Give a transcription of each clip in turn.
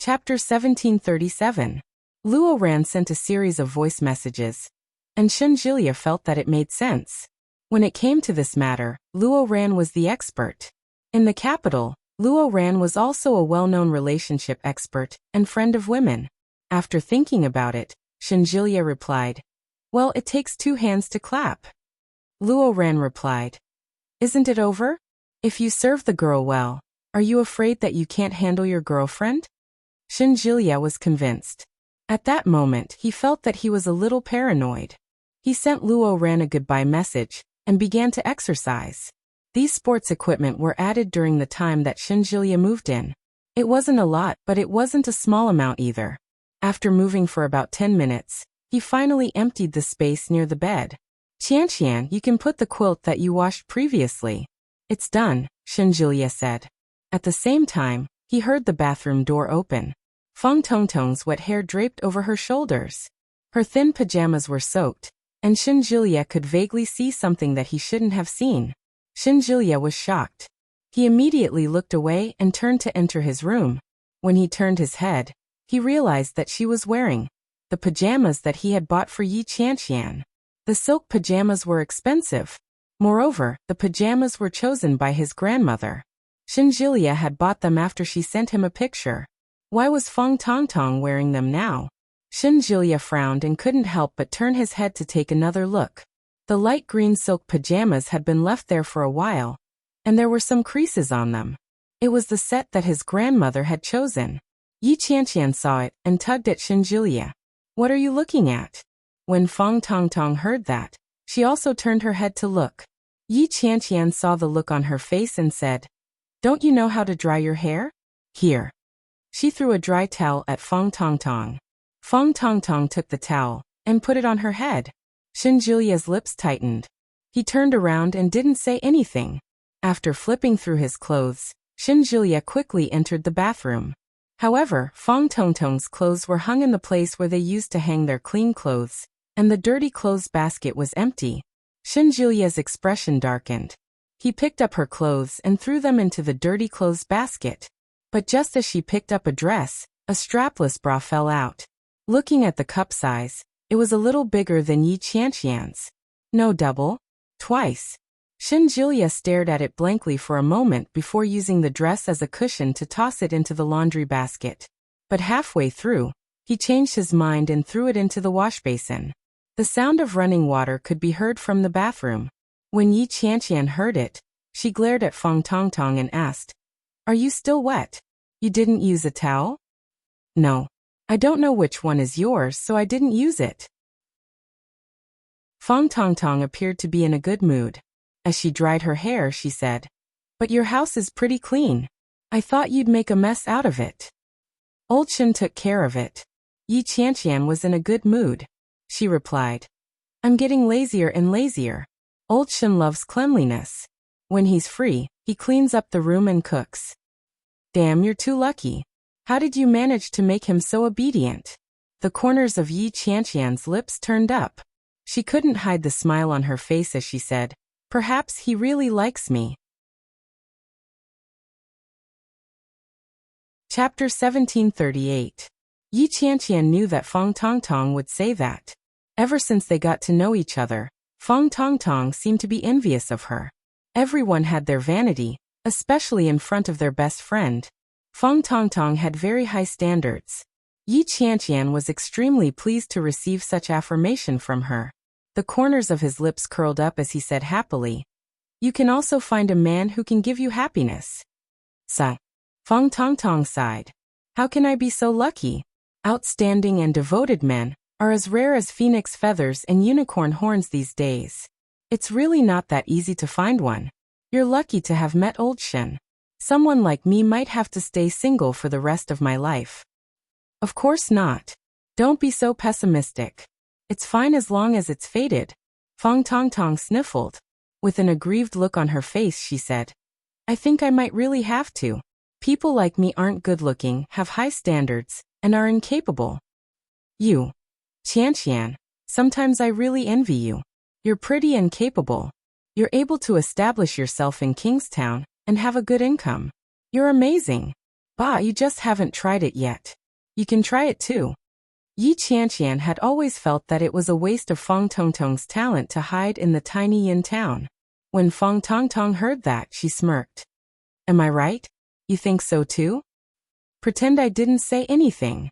Chapter 1737. Luo Ran sent a series of voice messages, and Shenjilia felt that it made sense. When it came to this matter, Luo Ran was the expert. In the capital, Luo Ran was also a well-known relationship expert and friend of women. After thinking about it, Shenjilia replied, "Well, it takes 2 hands to clap." Luo Ran replied, "Isn't it over? If you serve the girl well, are you afraid that you can't handle your girlfriend?" Shenjilia was convinced. At that moment, he felt that he was a little paranoid. He sent Luo Ran a goodbye message and began to exercise. These sports equipment were added during the time that Shenjilia moved in. It wasn't a lot, but it wasn't a small amount either. After moving for about 10 minutes, he finally emptied the space near the bed. "Qianqian, you can put the quilt that you washed previously." "It's done," Shenjilia said. At the same time, he heard the bathroom door open. Feng Tongtong's wet hair draped over her shoulders. Her thin pajamas were soaked, and Shenjilia could vaguely see something that he shouldn't have seen. Shenjilia was shocked. He immediately looked away and turned to enter his room. When he turned his head, he realized that she was wearing the pajamas that he had bought for Yi Qianqian. The silk pajamas were expensive. Moreover, the pajamas were chosen by his grandmother. Shenjilia had bought them after she sent him a picture. Why was Feng Tongtong wearing them now? Shenjilia frowned and couldn't help but turn his head to take another look. The light green silk pajamas had been left there for a while, and there were some creases on them. It was the set that his grandmother had chosen. Yi Qianqian saw it and tugged at Shenjilia. "What are you looking at?" When Feng Tongtong heard that, she also turned her head to look. Yi Qianqian saw the look on her face and said, "Don't you know how to dry your hair? Here." She threw a dry towel at Feng Tongtong. Feng Tongtong took the towel and put it on her head. Shenjilia's lips tightened. He turned around and didn't say anything. After flipping through his clothes, Shenjilia quickly entered the bathroom. However, Feng Tongtong's clothes were hung in the place where they used to hang their clean clothes, and the dirty clothes basket was empty. Shenjilia's expression darkened. He picked up her clothes and threw them into the dirty clothes basket. But just as she picked up a dress, a strapless bra fell out. Looking at the cup size, it was a little bigger than Yi Qianqian's. "No double? Twice." Shenjilia stared at it blankly for a moment before using the dress as a cushion to toss it into the laundry basket. But halfway through, he changed his mind and threw it into the wash basin. The sound of running water could be heard from the bathroom. When Yi Qianqian heard it, she glared at Feng Tongtong and asked, "Are you still wet? You didn't use a towel?" "No. I don't know which one is yours, so I didn't use it." Feng Tongtong appeared to be in a good mood. As she dried her hair, she said, "But your house is pretty clean. I thought you'd make a mess out of it." "Old Shen took care of it." Yi Qianqian was in a good mood. She replied, "I'm getting lazier and lazier. Old Shen loves cleanliness. When he's free, he cleans up the room and cooks." "Damn, you're too lucky. How did you manage to make him so obedient?" The corners of Yi Qianqian's lips turned up. She couldn't hide the smile on her face as she said, "Perhaps he really likes me." Chapter 1738. Yi Qianqian knew that Feng Tongtong would say that. Ever since they got to know each other, Feng Tongtong seemed to be envious of her. Everyone had their vanity, especially in front of their best friend. Feng Tongtong had very high standards. Yi Qianqian was extremely pleased to receive such affirmation from her. The corners of his lips curled up as he said happily, "You can also find a man who can give you happiness." "Sa." Feng Tongtong sighed. "How can I be so lucky? Outstanding and devoted men are as rare as phoenix feathers and unicorn horns these days. It's really not that easy to find one. You're lucky to have met Old Shen. Someone like me might have to stay single for the rest of my life." "Of course not. Don't be so pessimistic. It's fine as long as it's fated." Feng Tongtong sniffled. With an aggrieved look on her face, she said, "I think I might really have to. People like me aren't good-looking, have high standards, and are incapable. You, Qianqian, sometimes I really envy you. You're pretty and capable. You're able to establish yourself in Kingstown and have a good income. You're amazing. Bah, you just haven't tried it yet. You can try it too. Yi Qianqian had always felt that it was a waste of Feng Tongtong's talent to hide in the tiny yin town. When Feng Tongtong heard that, she smirked. Am I right? You think so too? Pretend I didn't say anything.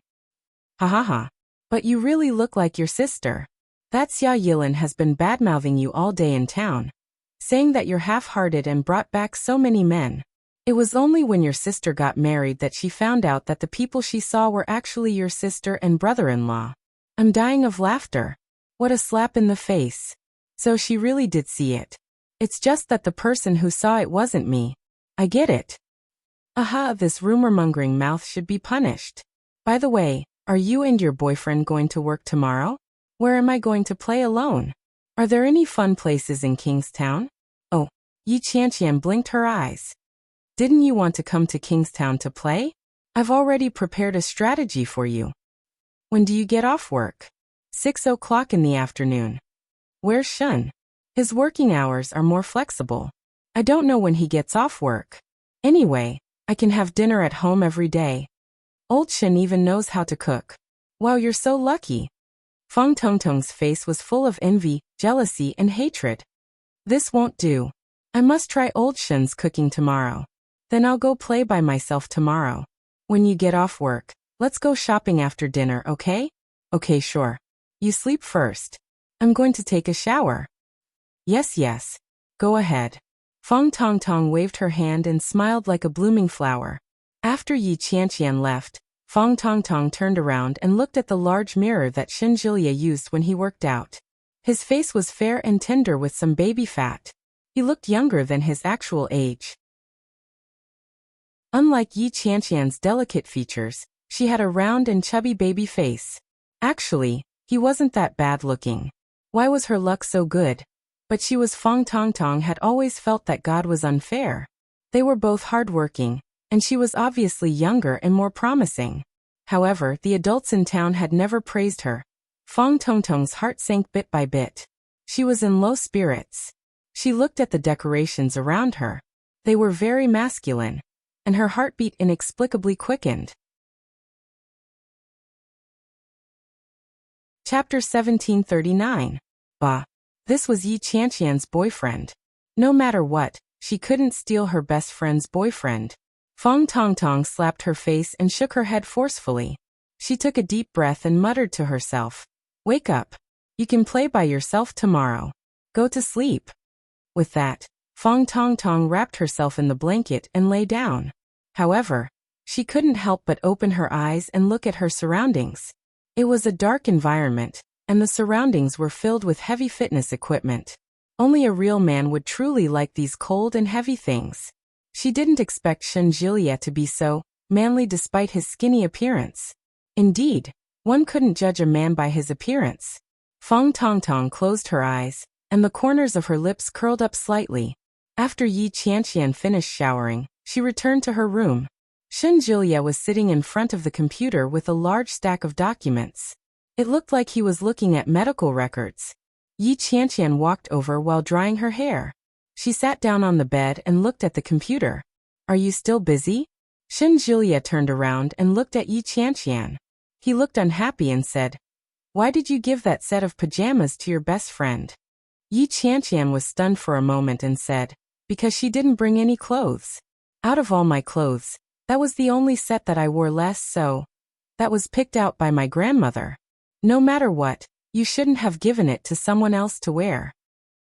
Ha ha ha. But you really look like your sister. That Xia Yilin has been badmouthing you all day in town, saying that you're half-hearted and brought back so many men. It was only when your sister got married that she found out that the people she saw were actually your sister and brother-in-law. I'm dying of laughter. What a slap in the face. So she really did see it. It's just that the person who saw it wasn't me. I get it. Aha, this rumor-mongering mouth should be punished. By the way, are you and your boyfriend going to work tomorrow? Where am I going to play alone? Are there any fun places in Kingstown? Oh, Yi Qianqian blinked her eyes. Didn't you want to come to Kingstown to play? I've already prepared a strategy for you. When do you get off work? 6 o'clock in the afternoon. Where's Shun? His working hours are more flexible. I don't know when he gets off work. Anyway, I can have dinner at home every day. Old Shun even knows how to cook. Wow, you're so lucky. Feng Tongtong's face was full of envy, jealousy, and hatred. This won't do. I must try old Shun's cooking tomorrow. Then I'll go play by myself tomorrow. When you get off work, let's go shopping after dinner, okay? Okay, sure. You sleep first. I'm going to take a shower. Yes. Go ahead. Feng Tongtong waved her hand and smiled like a blooming flower. After Yi Qianqian left, Feng Tongtong turned around and looked at the large mirror that Shenjilia used when he worked out. His face was fair and tender with some baby fat. He looked younger than his actual age. Unlike Yi Qianqian's delicate features, she had a round and chubby baby face. Actually, he wasn't that bad looking. Why was her luck so good? But she was Feng Tongtong had always felt that God was unfair. They were both hardworking, and she was obviously younger and more promising. However, the adults in town had never praised her. Feng Tongtong's heart sank bit by bit. She was in low spirits. She looked at the decorations around her. They were very masculine, and her heartbeat inexplicably quickened. Chapter 1739. Bah. This was Yi Qianqian's boyfriend. No matter what, she couldn't steal her best friend's boyfriend. Feng Tongtong slapped her face and shook her head forcefully. She took a deep breath and muttered to herself, "Wake up. You can play by yourself tomorrow. Go to sleep." With that, Feng Tongtong wrapped herself in the blanket and lay down. However, she couldn't help but open her eyes and look at her surroundings. It was a dark environment, and the surroundings were filled with heavy fitness equipment. Only a real man would truly like these cold and heavy things. She didn't expect Shenjilia to be so manly despite his skinny appearance. Indeed, one couldn't judge a man by his appearance. Feng Tongtong closed her eyes, and the corners of her lips curled up slightly. After Yi Qianqian finished showering, she returned to her room. Shenjilia was sitting in front of the computer with a large stack of documents. It looked like he was looking at medical records. Yi Qianqian walked over while drying her hair. She sat down on the bed and looked at the computer. "Are you still busy?" Shenjilia turned around and looked at Yi Qianqian. He looked unhappy and said, "Why did you give that set of pajamas to your best friend?" Yi Qianqian was stunned for a moment and said, "Because she didn't bring any clothes. Out of all my clothes, that was the only set that I wore less so. That was picked out by my grandmother. No matter what, you shouldn't have given it to someone else to wear."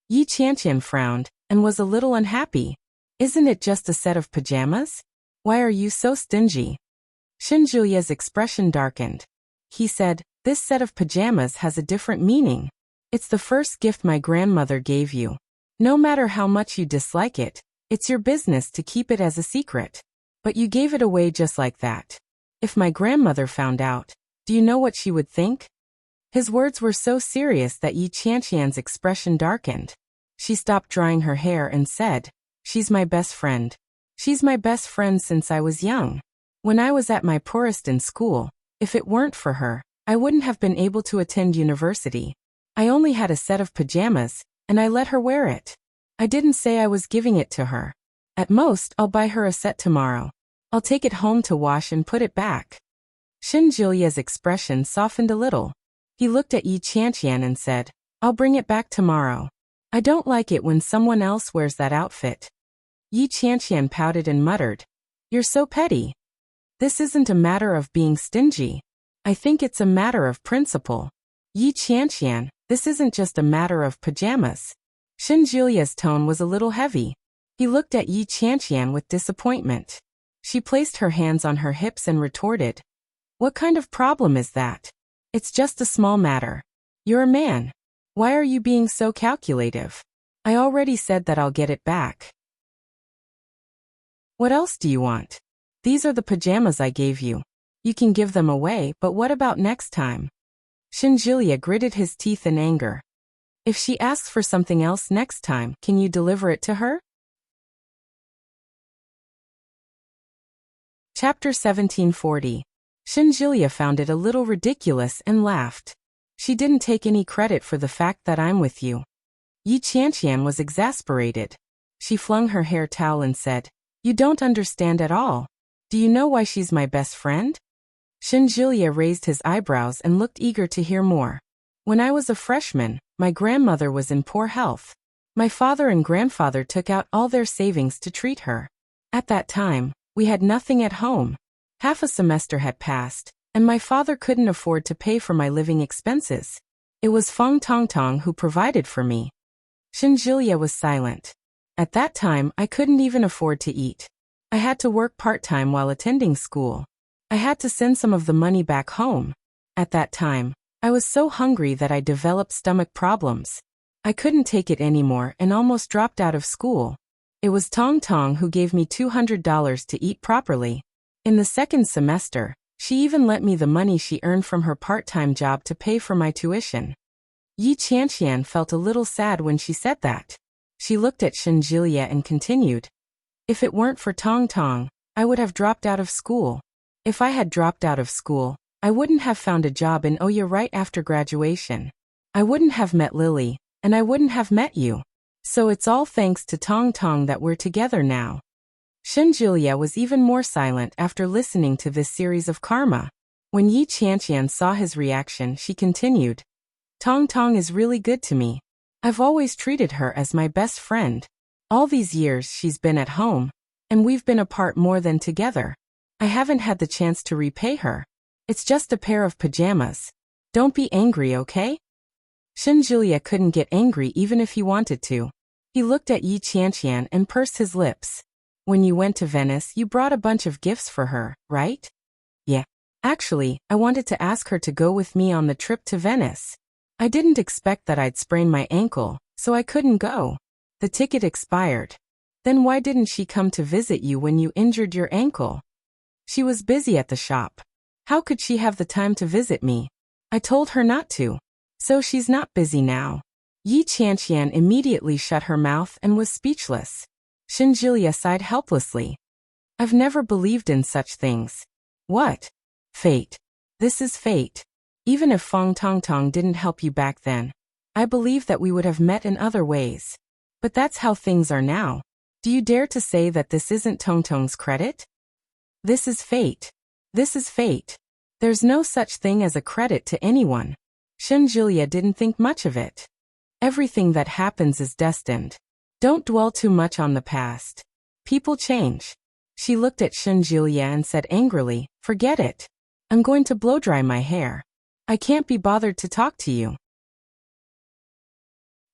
Yi Qianqian frowned and was a little unhappy. "Isn't it just a set of pajamas? Why are you so stingy?" Shenjulia's expression darkened. He said, "This set of pajamas has a different meaning. It's the first gift my grandmother gave you. No matter how much you dislike it, it's your business to keep it as a secret. But you gave it away just like that. If my grandmother found out, do you know what she would think?" His words were so serious that Yi Qianqian's expression darkened. She stopped drying her hair and said, "She's my best friend. She's my best friend since I was young. When I was at my poorest in school, if it weren't for her, I wouldn't have been able to attend university. I only had a set of pajamas, and I let her wear it. I didn't say I was giving it to her. At most, I'll buy her a set tomorrow. I'll take it home to wash and put it back. Shinjilia's expression softened a little. He looked at Yi Qianqian and said, I'll bring it back tomorrow. I don't like it when someone else wears that outfit. Yi Qianqian pouted and muttered, You're so petty. This isn't a matter of being stingy. I think it's a matter of principle. Yi Qianqian, this isn't just a matter of pajamas. Shinjilia's tone was a little heavy. He looked at Yi Qianqian with disappointment. She placed her hands on her hips and retorted, What kind of problem is that? It's just a small matter. You're a man. Why are you being so calculative? I already said that I'll get it back. What else do you want? These are the pajamas I gave you. You can give them away, but what about next time? Shinjilia gritted his teeth in anger. If she asks for something else next time, can you deliver it to her? Chapter 1740. Shinjilia found it a little ridiculous and laughed. She didn't take any credit for the fact that I'm with you. Yi Qianqian was exasperated. She flung her hair towel and said, You don't understand at all. Do you know why she's my best friend? Shinjilia raised his eyebrows and looked eager to hear more. When I was a freshman, my grandmother was in poor health. My father and grandfather took out all their savings to treat her. At that time, we had nothing at home. Half a semester had passed, and my father couldn't afford to pay for my living expenses. It was Feng Tongtong who provided for me. Shinjilia was silent. At that time, I couldn't even afford to eat. I had to work part-time while attending school. I had to send some of the money back home. At that time, I was so hungry that I developed stomach problems. I couldn't take it anymore and almost dropped out of school. It was Tong Tong who gave me $200 to eat properly. In the second semester, she even lent me the money she earned from her part-time job to pay for my tuition. Yi Qianqian felt a little sad when she said that. She looked at Shinjilia and continued, If it weren't for Tong Tong, I would have dropped out of school. If I had dropped out of school, I wouldn't have found a job in Oya right after graduation. I wouldn't have met Lily, and I wouldn't have met you. So it's all thanks to Tong Tong that we're together now. Shinjilia was even more silent after listening to this series of karma. When Yi Qianqian saw his reaction, she continued, Tong Tong is really good to me. I've always treated her as my best friend. All these years she's been at home, and we've been apart more than together. I haven't had the chance to repay her. It's just a pair of pajamas. Don't be angry, okay? Shinjilia couldn't get angry even if he wanted to. He looked at Yi Qianqian and pursed his lips. When you went to Venice, you brought a bunch of gifts for her, right? Yeah. Actually, I wanted to ask her to go with me on the trip to Venice. I didn't expect that I'd sprain my ankle, so I couldn't go. The ticket expired. Then why didn't she come to visit you when you injured your ankle? She was busy at the shop. How could she have the time to visit me? I told her not to. So she's not busy now. Yi Qianqian immediately shut her mouth and was speechless. Shinjilia sighed helplessly. I've never believed in such things. What? Fate. This is fate. Even if Feng Tongtong didn't help you back then, I believe that we would have met in other ways. But that's how things are now. Do you dare to say that this isn't Tongtong's credit? This is fate. This is fate. There's no such thing as a credit to anyone. Shinjilia didn't think much of it. Everything that happens is destined. Don't dwell too much on the past. People change. She looked at Shinjilia and said angrily, Forget it. I'm going to blow dry my hair. I can't be bothered to talk to you.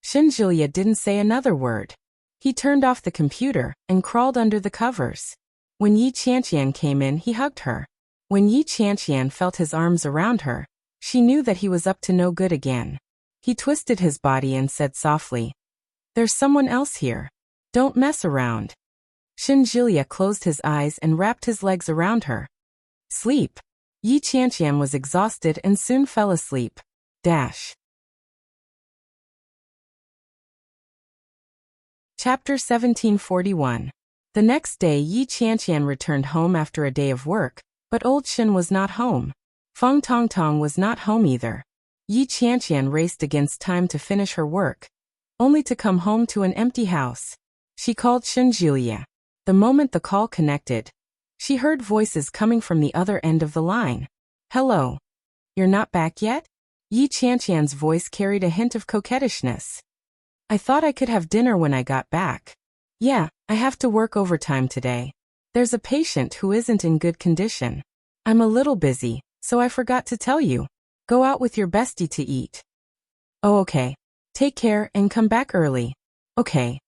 Shinjilia didn't say another word. He turned off the computer and crawled under the covers. When Yi Qianqian came in, he hugged her. When Yi Qianqian felt his arms around her, she knew that he was up to no good again. He twisted his body and said softly, There's someone else here. Don't mess around. Shinjilia closed his eyes and wrapped his legs around her. Sleep. Yi Qianqian was exhausted and soon fell asleep. Chapter 1741. The next day Yi Qianqian returned home after a day of work, but old Shin was not home. Feng Tongtong was not home either. Yi Qianqian raced against time to finish her work, only to come home to an empty house. She called Shinjilia. The moment the call connected, She heard voices coming from the other end of the line. Hello. You're not back yet? Yi Qianqian's voice carried a hint of coquettishness. I thought I could have dinner when I got back. Yeah, I have to work overtime today. There's a patient who isn't in good condition. I'm a little busy, so I forgot to tell you. Go out with your bestie to eat. Oh, okay. Take care and come back early. Okay.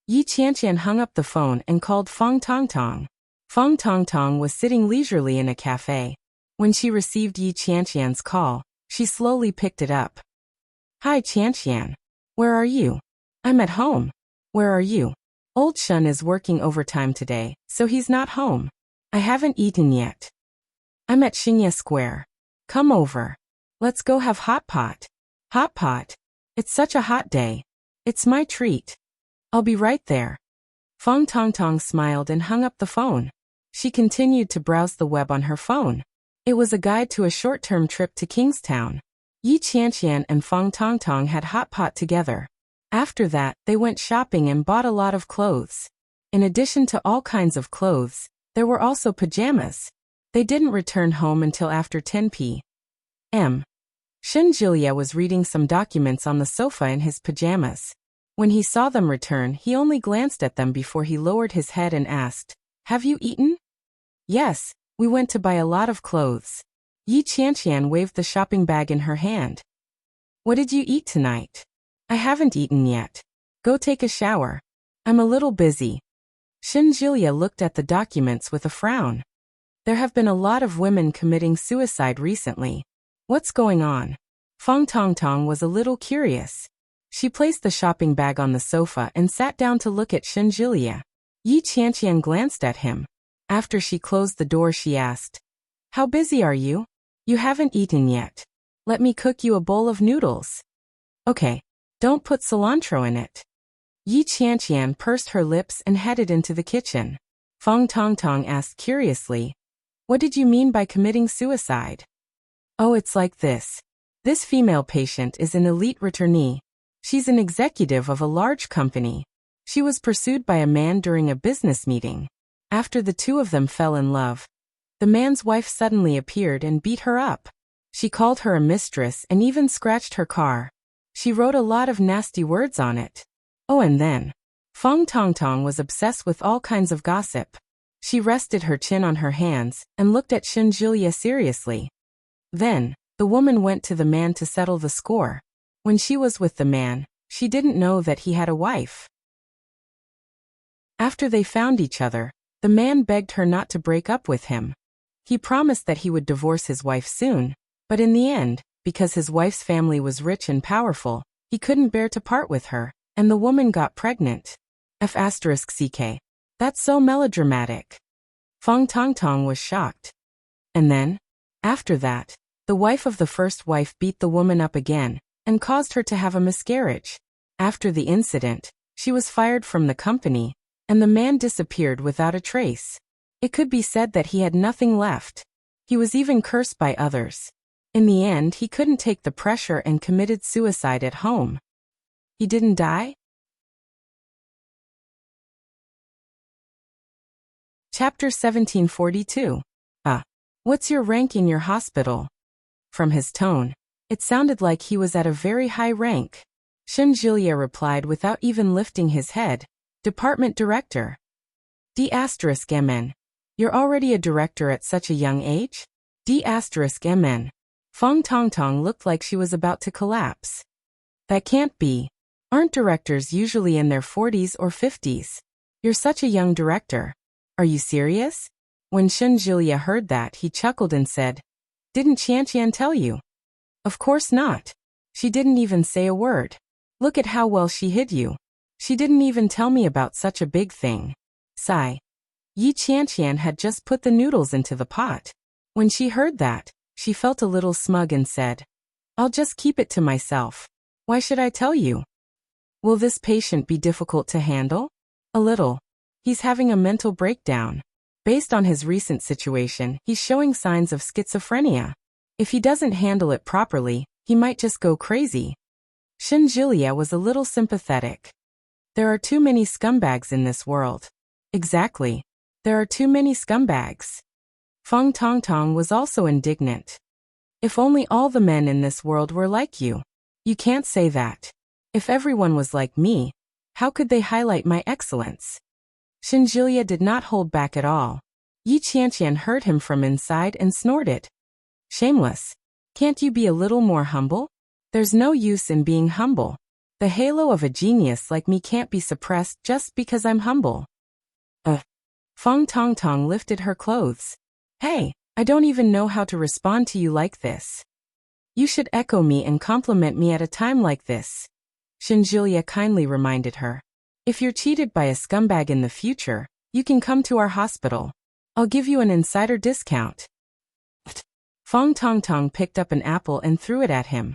Yi Qianqian hung up the phone and called Feng Tongtong. Feng Tongtong was sitting leisurely in a cafe. When she received Yi Qianqian's call, she slowly picked it up. Hi Qianqian. Where are you? I'm at home. Where are you? Old Shun is working overtime today, so he's not home. I haven't eaten yet. I'm at Xingye Square. Come over. Let's go have hot pot. Hot pot? It's such a hot day. It's my treat. I'll be right there. Feng Tongtong smiled and hung up the phone. She continued to browse the web on her phone. It was a guide to a short-term trip to Kingstown. Yi Qianqian and Feng Tongtong had hot pot together. After that, they went shopping and bought a lot of clothes. In addition to all kinds of clothes, there were also pajamas. They didn't return home until after 10 p.m. Shenjilia was reading some documents on the sofa in his pajamas. When he saw them return, he only glanced at them before he lowered his head and asked, Have you eaten? Yes, we went to buy a lot of clothes. Yi Qianqian waved the shopping bag in her hand. What did you eat tonight? I haven't eaten yet. Go take a shower. I'm a little busy. Shenjilia looked at the documents with a frown. There have been a lot of women committing suicide recently. What's going on? Feng Tongtong was a little curious. She placed the shopping bag on the sofa and sat down to look at Shenjilia. Yi Qianqian glanced at him. After she closed the door, she asked, How busy are you? You haven't eaten yet. Let me cook you a bowl of noodles. Okay. Don't put cilantro in it. Yi Qianqian pursed her lips and headed into the kitchen. Feng Tongtong asked curiously, What did you mean by committing suicide? Oh, it's like this. This female patient is an elite returnee. She's an executive of a large company. She was pursued by a man during a business meeting. After the two of them fell in love, the man's wife suddenly appeared and beat her up. She called her a mistress and even scratched her car. She wrote a lot of nasty words on it. Oh, and then, Feng Tongtong was obsessed with all kinds of gossip. She rested her chin on her hands and looked at Shenjilia seriously. Then, the woman went to the man to settle the score. When she was with the man, she didn't know that he had a wife. After they found each other, the man begged her not to break up with him. He promised that he would divorce his wife soon, but in the end, because his wife's family was rich and powerful, he couldn't bear to part with her, and the woman got pregnant. F***ck. That's so melodramatic. Feng Tongtong was shocked. And then, after that, the wife of the first wife beat the woman up again, and caused her to have a miscarriage. After the incident, she was fired from the company, and the man disappeared without a trace. It could be said that he had nothing left. He was even cursed by others. In the end, he couldn't take the pressure and committed suicide at home. He didn't die? Chapter 1742. What's your rank in your hospital? From his tone, it sounded like he was at a very high rank. Shenjilia replied without even lifting his head, Department Director. D***MN. You're already a director at such a young age? D***MN. Feng Tongtong looked like she was about to collapse. That can't be. Aren't directors usually in their 40s or 50s? You're such a young director. Are you serious? When Shenjilia heard that, he chuckled and said, Didn't Qianqian tell you? Of course not. She didn't even say a word. Look at how well she hid you. She didn't even tell me about such a big thing. Sigh. Yi Qianqian had just put the noodles into the pot. When she heard that, she felt a little smug and said, I'll just keep it to myself. Why should I tell you? Will this patient be difficult to handle? A little. He's having a mental breakdown. Based on his recent situation, he's showing signs of schizophrenia. If he doesn't handle it properly, he might just go crazy. Shenjilia was a little sympathetic. There are too many scumbags in this world. Exactly. There are too many scumbags. Feng Tongtong was also indignant. If only all the men in this world were like you. You can't say that. If everyone was like me, how could they highlight my excellence? Shinjilia did not hold back at all. Yi Qianqian heard him from inside and snorted. Shameless. Can't you be a little more humble? There's no use in being humble. The halo of a genius like me can't be suppressed just because I'm humble. Feng Tongtong lifted her clothes. Hey, I don't even know how to respond to you like this. You should echo me and compliment me at a time like this. Shinjilia kindly reminded her. If you're cheated by a scumbag in the future, you can come to our hospital. I'll give you an insider discount. Feng Tongtong picked up an apple and threw it at him.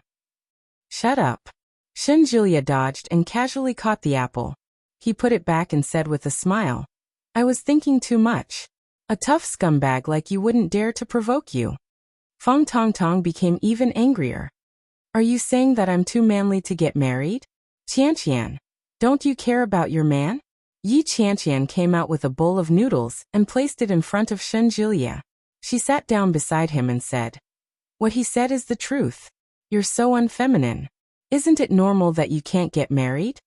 Shut up. Shinjilia dodged and casually caught the apple. He put it back and said with a smile. I was thinking too much. A tough scumbag like you wouldn't dare to provoke you. Feng Tongtong became even angrier. Are you saying that I'm too manly to get married? Qianqian, don't you care about your man? Yi Qianqian came out with a bowl of noodles and placed it in front of Shinjilia. She sat down beside him and said, what he said is the truth. You're so unfeminine. Isn't it normal that you can't get married?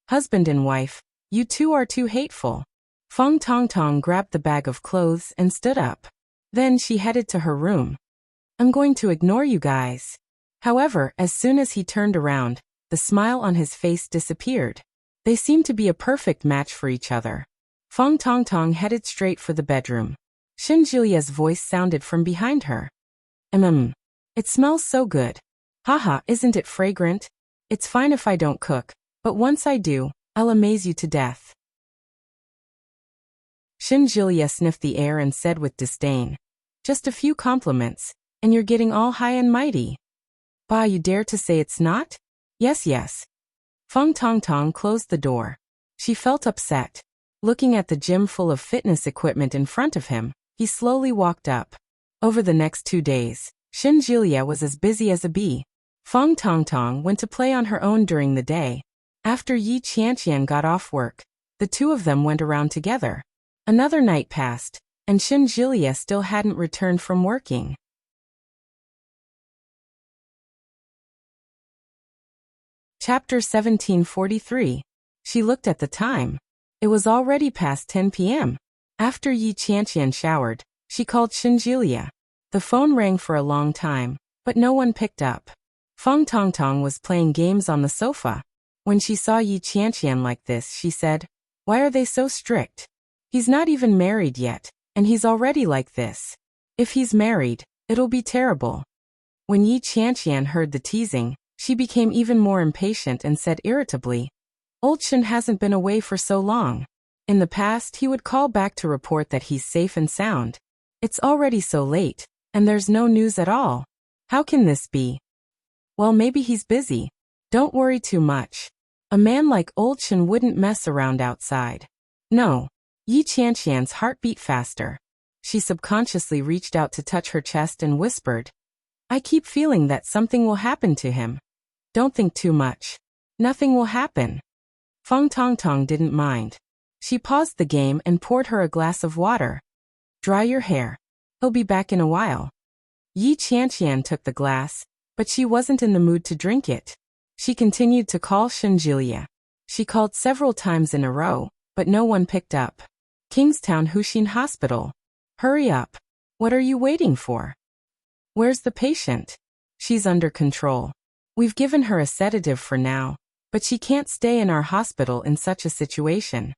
Husband and wife, you two are too hateful. Feng Tongtong grabbed the bag of clothes and stood up. Then she headed to her room. I'm going to ignore you guys. However, as soon as he turned around, the smile on his face disappeared. They seemed to be a perfect match for each other. Feng Tongtong headed straight for the bedroom. Shinjilia's voice sounded from behind her. It smells so good. Haha, isn't it fragrant? It's fine if I don't cook, but once I do, I'll amaze you to death. Shinjilia sniffed the air and said with disdain. Just a few compliments, and you're getting all high and mighty. Bah, you dare to say it's not? Yes, yes. Feng Tongtong closed the door. She felt upset. Looking at the gym full of fitness equipment in front of him, he slowly walked up. Over the next 2 days, Shinjilia was as busy as a bee. Feng Tongtong went to play on her own during the day. After Yi Qianqian got off work, the two of them went around together. Another night passed, and Shinjilia still hadn't returned from working. Chapter 1743. She looked at the time. It was already past 10 p.m. After Yi Qianqian showered, she called Shinjilia. The phone rang for a long time, but no one picked up. Feng Tongtong was playing games on the sofa. When she saw Yi Qianqian like this, she said, why are they so strict? He's not even married yet, and he's already like this. If he's married, it'll be terrible. When Yi Qianqian heard the teasing, she became even more impatient and said irritably, Old Shen hasn't been away for so long. In the past, he would call back to report that he's safe and sound. It's already so late, and there's no news at all. How can this be? Well, maybe he's busy. Don't worry too much. A man like Old Shen wouldn't mess around outside. No. Yi Qianqian's heart beat faster. She subconsciously reached out to touch her chest and whispered, I keep feeling that something will happen to him. Don't think too much. Nothing will happen. Feng Tongtong didn't mind. She paused the game and poured her a glass of water. Dry your hair. He'll be back in a while. Yi Qianqian took the glass, but she wasn't in the mood to drink it. She continued to call Shinjilia. She called several times in a row, but no one picked up. Kingstown Huxin Hospital. Hurry up. What are you waiting for? Where's the patient? She's under control. We've given her a sedative for now, but she can't stay in our hospital in such a situation.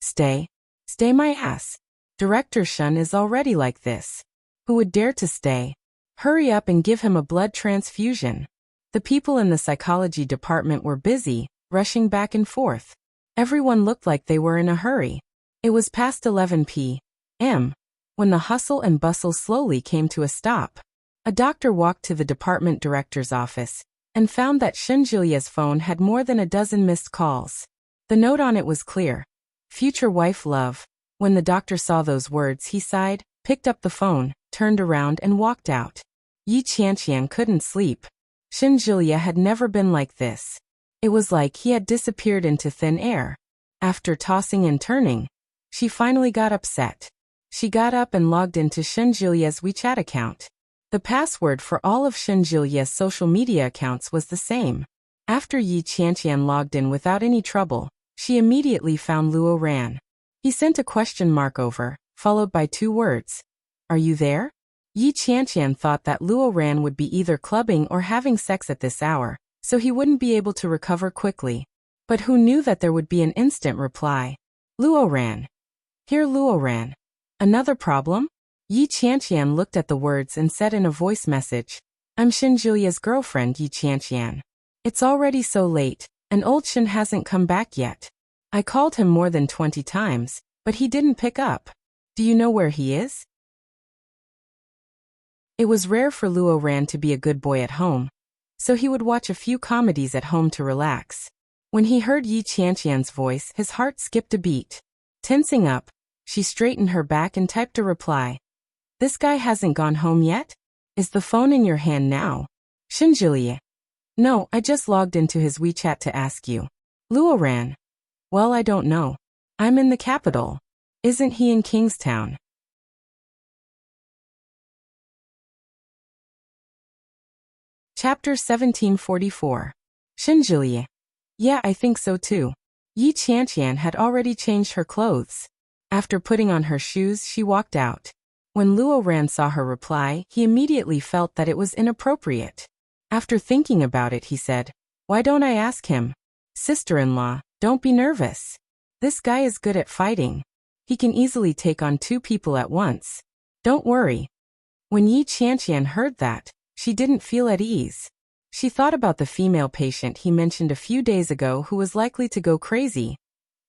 Stay? Stay my ass. Director Shun is already like this. Who would dare to stay? Hurry up and give him a blood transfusion. The people in the psychology department were busy, rushing back and forth. Everyone looked like they were in a hurry. It was past 11 p.m. when the hustle and bustle slowly came to a stop. A doctor walked to the department director's office and found that Shinjilia's phone had more than a dozen missed calls. The note on it was clear. Future wife love. When the doctor saw those words, he sighed, picked up the phone, turned around and walked out. Yi Qianqian couldn't sleep. Shinjilia had never been like this. It was like he had disappeared into thin air. After tossing and turning, She finally got upset. She got up and logged into Shenjilia's WeChat account. The password for all of Shenjilia's social media accounts was the same. After Yi Qianqian logged in without any trouble, she immediately found Luo Ran. He sent a question mark over, followed by 2 words. Are you there? Yi Qianqian thought that Luo Ran would be either clubbing or having sex at this hour, so he wouldn't be able to recover quickly. But who knew that there would be an instant reply? Luo Ran. Here Luo Ran. Another problem? Yi Qianqian looked at the words and said in a voice message, I'm Shenjilia's girlfriend Yi Qianqian. It's already so late, and old Shen hasn't come back yet. I called him more than 20 times, but he didn't pick up. Do you know where he is? It was rare for Luo Ran to be a good boy at home, so he would watch a few comedies at home to relax. When he heard Yi Qianqian's voice, his heart skipped a beat. Tensing up, she straightened her back and typed a reply. This guy hasn't gone home yet? Is the phone in your hand now? Shenjilie. No, I just logged into his WeChat to ask you. Luo Ran. Well, I don't know. I'm in the capital. Isn't he in Kingstown? Chapter 1744. Shenjilie. Yeah, I think so too. Yi Qianqian had already changed her clothes. After putting on her shoes, she walked out. When Luo Ran saw her reply, he immediately felt that it was inappropriate. After thinking about it, he said, Why don't I ask him? Sister-in-law, don't be nervous. This guy is good at fighting. He can easily take on 2 people at once. Don't worry. When Yi Qianqian heard that, she didn't feel at ease. She thought about the female patient he mentioned a few days ago who was likely to go crazy.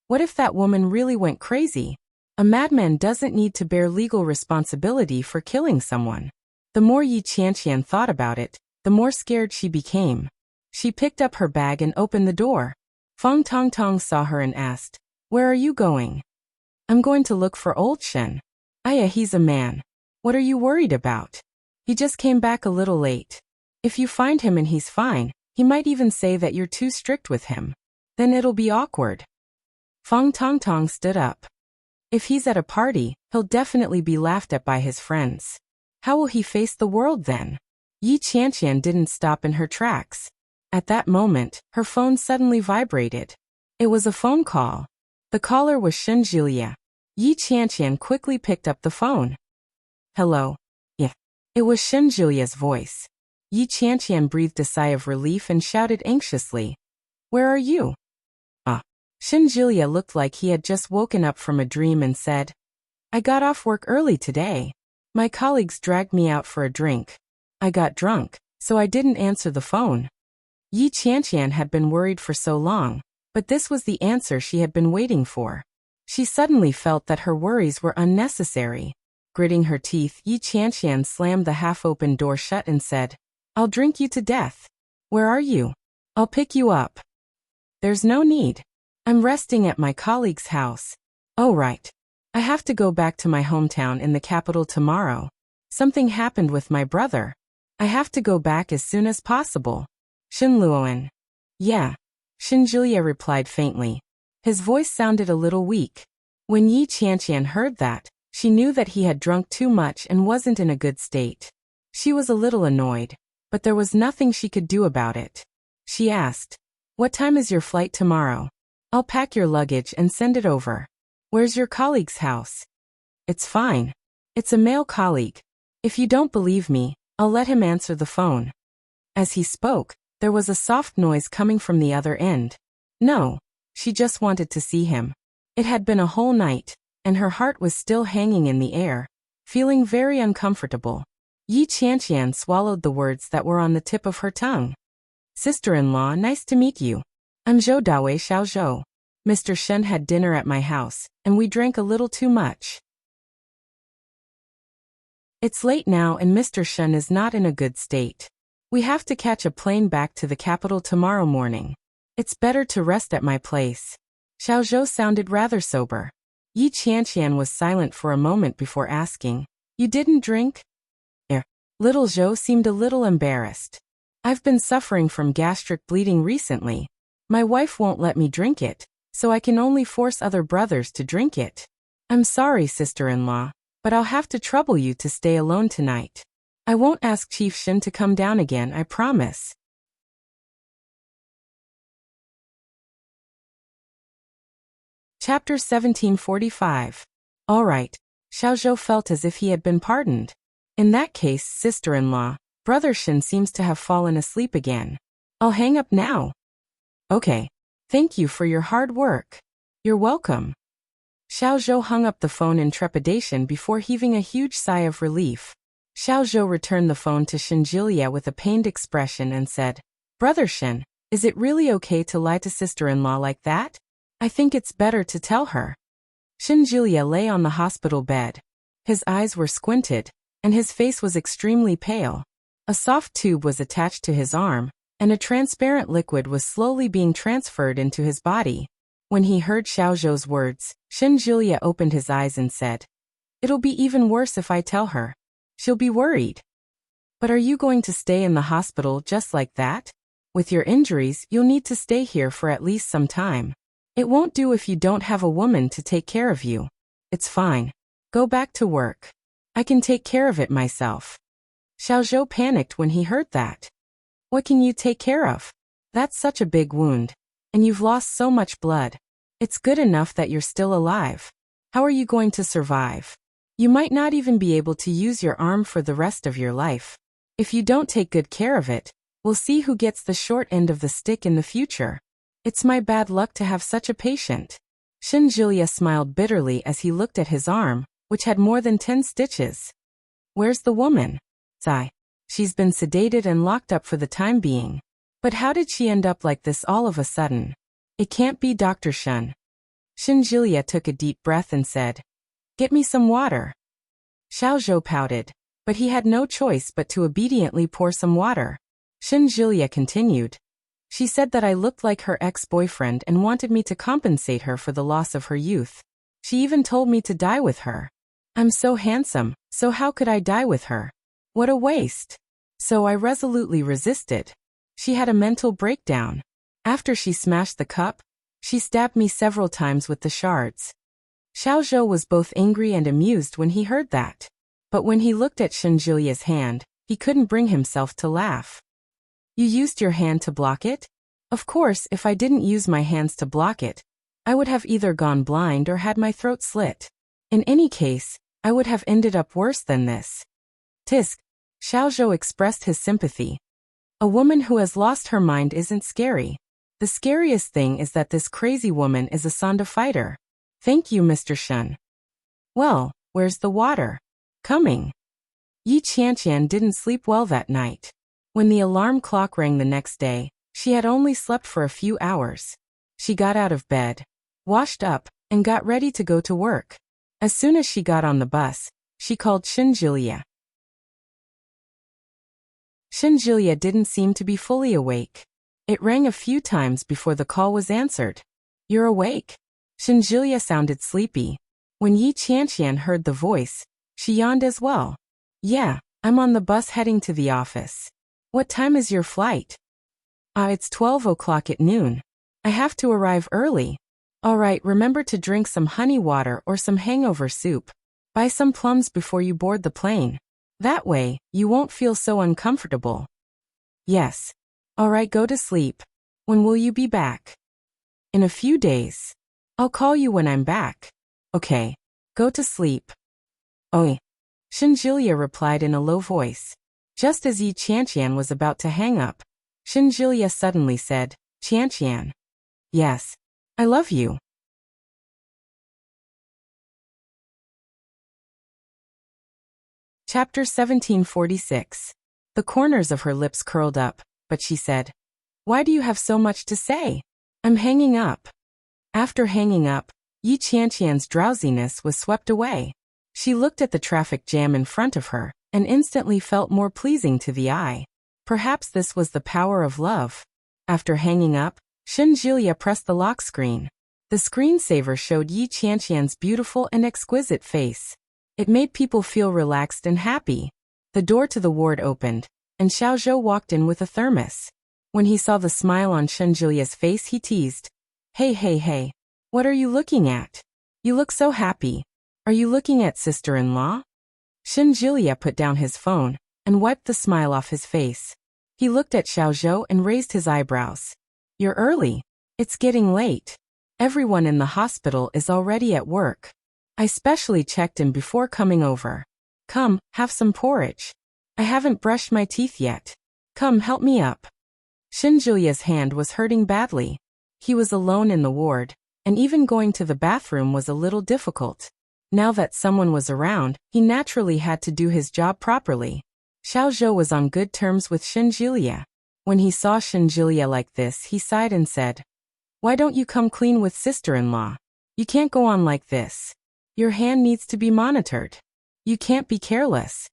What if that woman really went crazy? A madman doesn't need to bear legal responsibility for killing someone. The more Yi Qianqian thought about it, the more scared she became. She picked up her bag and opened the door. Feng Tongtong saw her and asked, Where are you going? I'm going to look for old Shen. Aya, he's a man. What are you worried about? He just came back a little late. If you find him and he's fine, he might even say that you're too strict with him. Then it'll be awkward. Feng Tongtong stood up. If he's at a party, he'll definitely be laughed at by his friends. How will he face the world then? Yi Qianqian didn't stop in her tracks. At that moment, her phone suddenly vibrated. It was a phone call. The caller was Shenjilia. Yi Qianqian quickly picked up the phone. Hello. Yeah. It was Shenjilia's voice. Yi Qianqian breathed a sigh of relief and shouted anxiously. Where are you? Shenjilia looked like he had just woken up from a dream and said, I got off work early today. My colleagues dragged me out for a drink. I got drunk, so I didn't answer the phone. Yi Qianqian had been worried for so long, but this was the answer she had been waiting for. She suddenly felt that her worries were unnecessary. Gritting her teeth, Yi Qianqian slammed the half-open door shut and said, I'll drink you to death. Where are you? I'll pick you up. There's no need. I'm resting at my colleague's house. Oh right. I have to go back to my hometown in the capital tomorrow. Something happened with my brother. I have to go back as soon as possible. Shenluoan. Yeah. Shenjilia replied faintly. His voice sounded a little weak. When Yi Qianqian heard that, she knew that he had drunk too much and wasn't in a good state. She was a little annoyed, but there was nothing she could do about it. She asked, What time is your flight tomorrow? I'll pack your luggage and send it over. Where's your colleague's house? It's fine. It's a male colleague. If you don't believe me, I'll let him answer the phone. As he spoke, there was a soft noise coming from the other end. No, she just wanted to see him. It had been a whole night, and her heart was still hanging in the air, feeling very uncomfortable. Yi Qianqian swallowed the words that were on the tip of her tongue. Sister-in-law, nice to meet you. I'm Zhou Dawei Xiao Zhou. Mr. Shen had dinner at my house, and we drank a little too much. It's late now and Mr. Shen is not in a good state. We have to catch a plane back to the capital tomorrow morning. It's better to rest at my place. Xiao Zhou sounded rather sober. Yi Qianqian was silent for a moment before asking, You didn't drink? Little Zhou seemed a little embarrassed. I've been suffering from gastric bleeding recently. My wife won't let me drink it, so I can only force other brothers to drink it. I'm sorry, sister-in-law, but I'll have to trouble you to stay alone tonight. I won't ask Chief Shin to come down again, I promise. Chapter 1745. All right. Xiaozhou felt as if he had been pardoned. In that case, sister-in-law, Brother Shin seems to have fallen asleep again. I'll hang up now. Okay. Thank you for your hard work. You're welcome. Xiaozhou hung up the phone in trepidation before heaving a huge sigh of relief. Xiaozhou returned the phone to Shinjilia with a pained expression and said, Brother Shin, is it really okay to lie to sister-in-law like that? I think it's better to tell her. Shinjilia lay on the hospital bed. His eyes were squinted, and his face was extremely pale. A soft tube was attached to his arm, and a transparent liquid was slowly being transferred into his body. When he heard Xiaozhou's words, Shinjilia opened his eyes and said, It'll be even worse if I tell her. She'll be worried. But are you going to stay in the hospital just like that? With your injuries, you'll need to stay here for at least some time. It won't do if you don't have a woman to take care of you. It's fine. Go back to work. I can take care of it myself. Xiaozhou panicked when he heard that. What can you take care of? That's such a big wound. And you've lost so much blood. It's good enough that you're still alive. How are you going to survive? You might not even be able to use your arm for the rest of your life. If you don't take good care of it, we'll see who gets the short end of the stick in the future. It's my bad luck to have such a patient. Shinjilia smiled bitterly as he looked at his arm, which had more than 10 stitches. Where's the woman? Sigh. She's been sedated and locked up for the time being. But how did she end up like this all of a sudden? It can't be Dr. Shun. Shinjilia took a deep breath and said, Get me some water. Xiaozhou pouted, but he had no choice but to obediently pour some water. Shinjilia continued. She said that I looked like her ex-boyfriend and wanted me to compensate her for the loss of her youth. She even told me to die with her. I'm so handsome, so how could I die with her? What a waste. So I resolutely resisted. She had a mental breakdown. After she smashed the cup, she stabbed me several times with the shards. Xiaozhou was both angry and amused when he heard that. But when he looked at Shinjilia's hand, he couldn't bring himself to laugh. You used your hand to block it? Of course, if I didn't use my hands to block it, I would have either gone blind or had my throat slit. In any case, I would have ended up worse than this. Tisk. Xiaozhou expressed his sympathy. A woman who has lost her mind isn't scary. The scariest thing is that this crazy woman is a Sanda fighter. Thank you, Mr. Shun. Well, where's the water? Coming. Yi Qianqian didn't sleep well that night. When the alarm clock rang the next day, she had only slept for a few hours. She got out of bed, washed up, and got ready to go to work. As soon as she got on the bus, she called Shinjilia. Shinjilia didn't seem to be fully awake. It rang a few times before the call was answered. You're awake? Shinjilia sounded sleepy. When Yi Qianqian heard the voice, she yawned as well. Yeah, I'm on the bus heading to the office. What time is your flight? It's 12 o'clock at noon. I have to arrive early. All right, remember to drink some honey water or some hangover soup. Buy some plums before you board the plane. That way, you won't feel so uncomfortable. Yes. All right, go to sleep. When will you be back? In a few days. I'll call you when I'm back. Okay. Go to sleep. Oi. Shinjilia replied in a low voice. Just as Yi Qianqian was about to hang up, Shinjilia suddenly said, Qianqian. Yes. I love you. Chapter 1746. The corners of her lips curled up, but she said, Why do you have so much to say? I'm hanging up. After hanging up, Yi Qianqian's drowsiness was swept away. She looked at the traffic jam in front of her, and instantly felt more pleasing to the eye. Perhaps this was the power of love. After hanging up, Shinjilia pressed the lock screen. The screensaver showed Yi Qianqian's beautiful and exquisite face. It made people feel relaxed and happy. The door to the ward opened, and Xiaozhou walked in with a thermos. When he saw the smile on Shinjilia's face, he teased. Hey, hey, hey. What are you looking at? You look so happy. Are you looking at sister-in-law? Shinjilia put down his phone and wiped the smile off his face. He looked at Xiaozhou and raised his eyebrows. You're early. It's getting late. Everyone in the hospital is already at work. I specially checked in before coming over. Come, have some porridge. I haven't brushed my teeth yet. Come, help me up. Shinjulia's hand was hurting badly. He was alone in the ward, and even going to the bathroom was a little difficult. Now that someone was around, he naturally had to do his job properly. Xiaozhou was on good terms with Shinjulia. When he saw Shinjulia like this, he sighed and said, Why don't you come clean with sister-in-law? You can't go on like this. Your hand needs to be monitored. You can't be careless.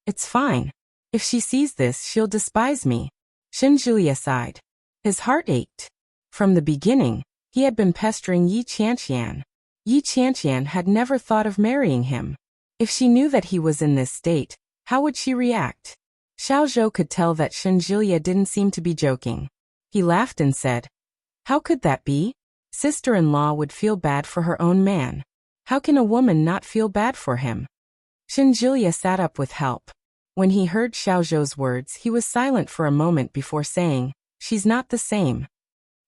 It's fine. If she sees this, she'll despise me. Shinjulia sighed. His heart ached. From the beginning, he had been pestering Yi Qianqian. Yi Qianqian had never thought of marrying him. If she knew that he was in this state, how would she react? Xiaozhou could tell that Shinjulia didn't seem to be joking. He laughed and said, How could that be? Sister-in-law would feel bad for her own man. How can a woman not feel bad for him? Shinjulia sat up with help. When he heard Xiaozhou's words, he was silent for a moment before saying, She's not the same.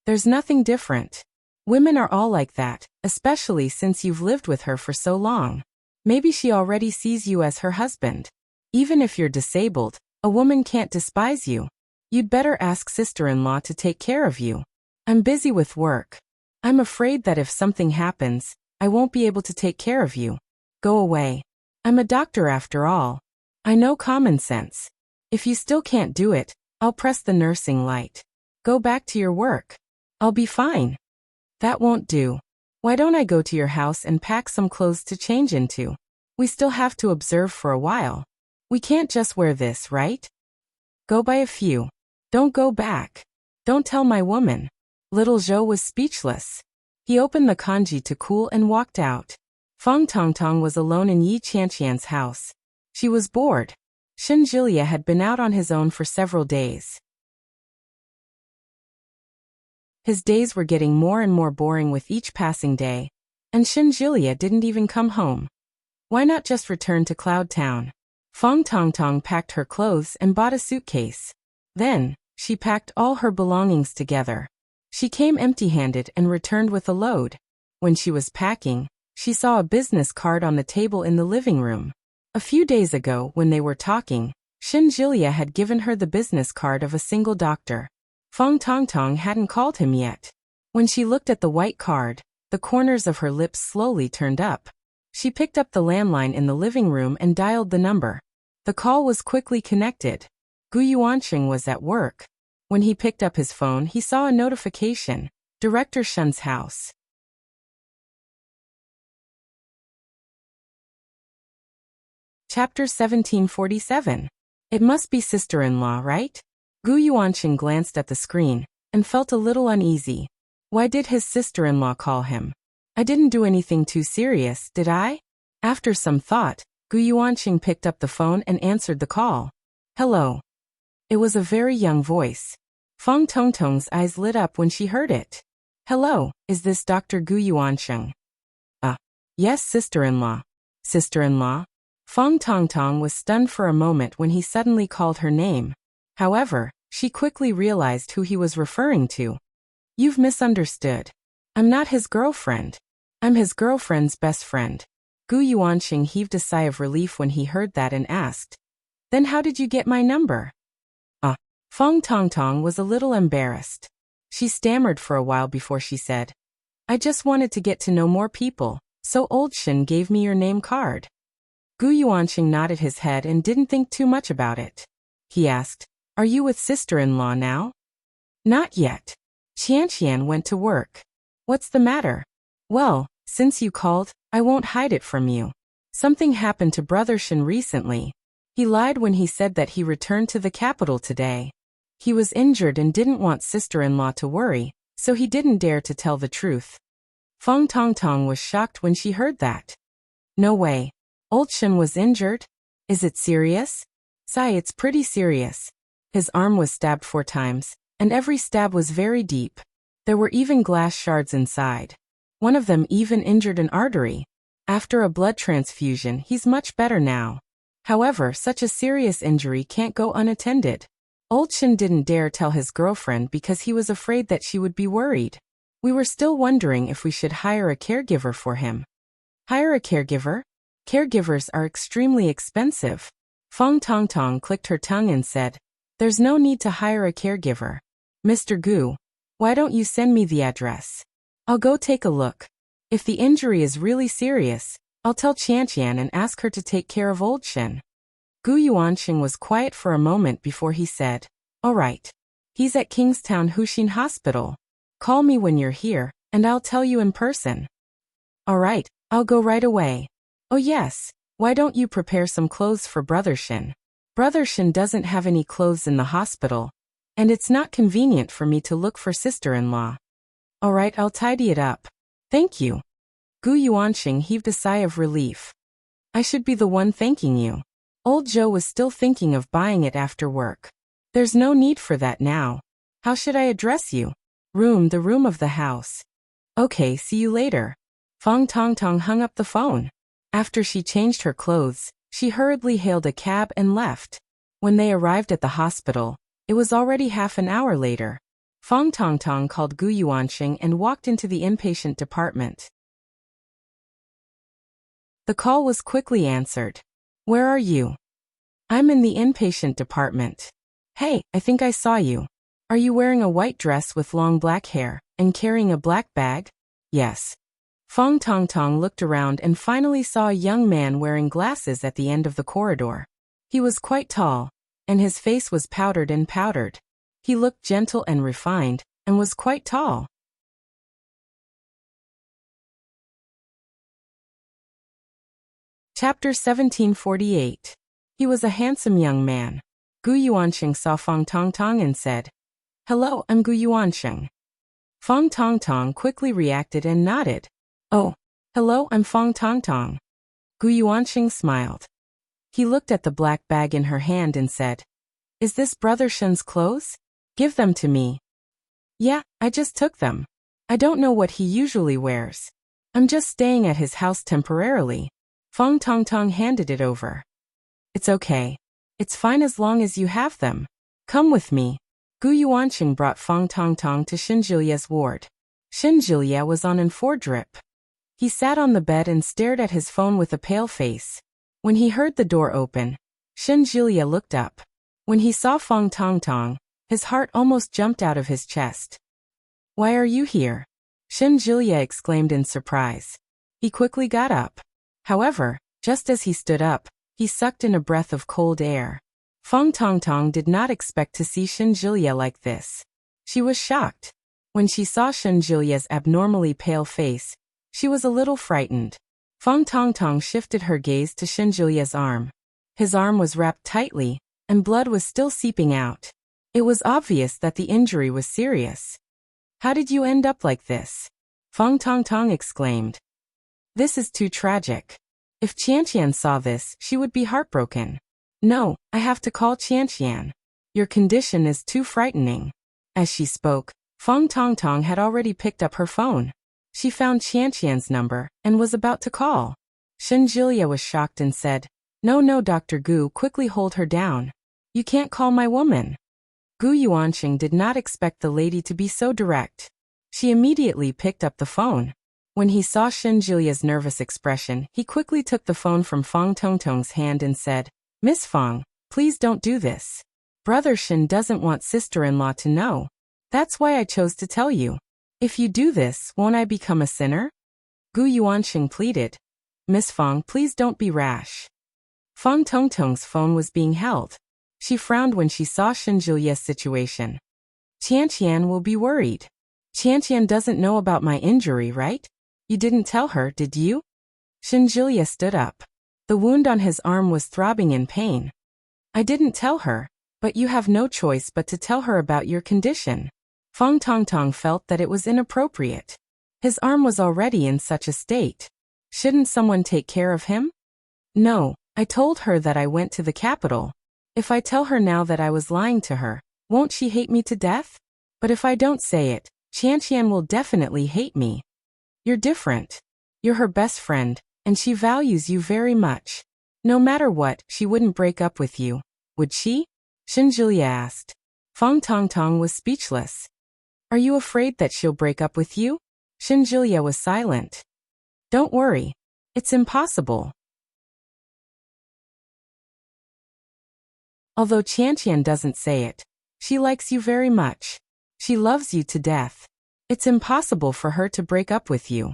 There's nothing different. Women are all like that, especially since you've lived with her for so long. Maybe she already sees you as her husband. Even if you're disabled, a woman can't despise you. You'd better ask sister-in-law to take care of you. I'm busy with work. I'm afraid that if something happens, I won't be able to take care of you. Go away. I'm a doctor after all. I know common sense. If you still can't do it, I'll press the nursing light. Go back to your work. I'll be fine. That won't do. Why don't I go to your house and pack some clothes to change into? We still have to observe for a while. We can't just wear this, right? Go buy a few. Don't go back. Don't tell my woman. Little Zhou was speechless. He opened the kanji to cool and walked out. Feng Tongtong was alone in Yi Qianqian's house. She was bored. Shinjulia had been out on his own for several days. His days were getting more and more boring with each passing day, and Shinjulia didn't even come home. Why not just return to Cloud Town? Feng Tongtong packed her clothes and bought a suitcase. Then, she packed all her belongings together. She came empty-handed and returned with a load. When she was packing, she saw a business card on the table in the living room. A few days ago, when they were talking, Shinjulia had given her the business card of a single doctor. Feng Tongtong hadn't called him yet. When she looked at the white card, the corners of her lips slowly turned up. She picked up the landline in the living room and dialed the number. The call was quickly connected. Gu Yuanqing was at work. When he picked up his phone, he saw a notification. Director Shun's house. Chapter 1747. It must be sister-in-law, right? Gu Yuanqing glanced at the screen and felt a little uneasy. Why did his sister-in-law call him? I didn't do anything too serious, did I? After some thought, Gu Yuanqing picked up the phone and answered the call. Hello. It was a very young voice. Feng Tongtong's eyes lit up when she heard it. Hello, is this Dr. Gu Yuanqing? Yes, sister-in-law. Sister-in-law? Feng Tongtong was stunned for a moment when he suddenly called her name. However, she quickly realized who he was referring to. You've misunderstood. I'm not his girlfriend. I'm his girlfriend's best friend. Gu Yuanqing heaved a sigh of relief when he heard that and asked, Then how did you get my number? Feng Tongtong was a little embarrassed. She stammered for a while before she said, I just wanted to get to know more people, so old Shin gave me your name card. Gu Yuanqing nodded his head and didn't think too much about it. He asked, Are you with sister-in-law now? Not yet. Qianqian went to work. What's the matter? Well, since you called, I won't hide it from you. Something happened to Brother Shin recently. He lied when he said that he returned to the capital today. He was injured and didn't want sister-in-law to worry, so he didn't dare to tell the truth. Feng Tongtong was shocked when she heard that. No way. Old Shin was injured? Is it serious? Sigh, it's pretty serious. His arm was stabbed 4 times, and every stab was very deep. There were even glass shards inside. One of them even injured an artery. After a blood transfusion, he's much better now. However, such a serious injury can't go unattended. Old Shin didn't dare tell his girlfriend because he was afraid that she would be worried. We were still wondering if we should hire a caregiver for him. Hire a caregiver? Caregivers are extremely expensive. Fong Tongtong clicked her tongue and said, "There's no need to hire a caregiver. Mr. Gu, why don't you send me the address? I'll go take a look. If the injury is really serious, I'll tell Qianqian and ask her to take care of old Shin." Gu Yuanxing was quiet for a moment before he said, "All right. He's at Kingstown Huxin Hospital. Call me when you're here, and I'll tell you in person." "All right, I'll go right away. Oh yes, why don't you prepare some clothes for Brother Shin? Brother Shin doesn't have any clothes in the hospital, and it's not convenient for me to look for sister-in-law." "All right, I'll tidy it up. Thank you." Gu Yuanxing heaved a sigh of relief. "I should be the one thanking you. Old Joe was still thinking of buying it after work. There's no need for that now. How should I address you?" The room of the house." "Okay, see you later." Fong Tongtong hung up the phone. After she changed her clothes, she hurriedly hailed a cab and left. When they arrived at the hospital, it was already half an hour later. Fong Tongtong called Gu Yuanxing and walked into the inpatient department. The call was quickly answered. "Where are you?" "I'm in the inpatient department." "Hey, I think I saw you. Are you wearing a white dress with long black hair, and carrying a black bag?" "Yes." Fong Tongtong looked around and finally saw a young man wearing glasses at the end of the corridor. He was quite tall, and his face was powdered. He looked gentle and refined, and was quite tall. Chapter 1748. He was a handsome young man. Gu Yuanxing saw Fong Tongtong and said, "Hello, I'm Gu Yuanxing." Fong Tongtong quickly reacted and nodded. "Oh, hello, I'm Fong Tongtong." Gu Yuanxing smiled. He looked at the black bag in her hand and said, "Is this Brother Shen's clothes? Give them to me." "Yeah, I just took them. I don't know what he usually wears. I'm just staying at his house temporarily." Fong Tongtong handed it over. "It's okay. It's fine as long as you have them. Come with me." Gu Yuanxing brought Fong Tongtong to Shinjilia's ward. Shinjilia was on an 4-drip. He sat on the bed and stared at his phone with a pale face. When he heard the door open, Shinjilia looked up. When he saw Fong Tongtong, his heart almost jumped out of his chest. "Why are you here?" Shinjilia exclaimed in surprise. He quickly got up. However, just as he stood up, he sucked in a breath of cold air. Fong Tongtong did not expect to see Shinjilia like this. She was shocked. When she saw Shinjilia's abnormally pale face, she was a little frightened. Fong Tongtong shifted her gaze to Shinjilia's arm. His arm was wrapped tightly, and blood was still seeping out. It was obvious that the injury was serious. "How did you end up like this?" Fong Tongtong exclaimed. "This is too tragic. If Qianqian saw this, she would be heartbroken. No, I have to call Qianqian. Your condition is too frightening." As she spoke, Fong Tongtong had already picked up her phone. She found Qianqian's number and was about to call. Shinjilia was shocked and said, No, Dr. Gu, quickly hold her down. You can't call my woman." Gu Yuanxing did not expect the lady to be so direct. She immediately picked up the phone. When he saw Shinjilia's nervous expression, he quickly took the phone from Fong Tongtong's hand and said, "Miss Fong, please don't do this. Brother Shin doesn't want sister-in-law to know. That's why I chose to tell you. If you do this, won't I become a sinner?" Gu Yuanxing pleaded. "Miss Fong, please don't be rash." Fong Tongtong's phone was being held. She frowned when she saw Shinjilia's situation. "Qianqian will be worried. Qianqian doesn't know about my injury, right? You didn't tell her, did you?" Shinjilia stood up. The wound on his arm was throbbing in pain. "I didn't tell her, but you have no choice but to tell her about your condition." Fong Tongtong felt that it was inappropriate. His arm was already in such a state. Shouldn't someone take care of him? "No, I told her that I went to the capital. If I tell her now that I was lying to her, won't she hate me to death? But if I don't say it, Qianqian will definitely hate me." "You're different. You're her best friend, and she values you very much. No matter what, she wouldn't break up with you, would she? Shenjulia asked. Feng Tongtong was speechless. Are you afraid that she'll break up with you? Shenjulia was silent. Don't worry. It's impossible. Although Qianqian doesn't say it, she likes you very much. She loves you to death. It's impossible for her to break up with you.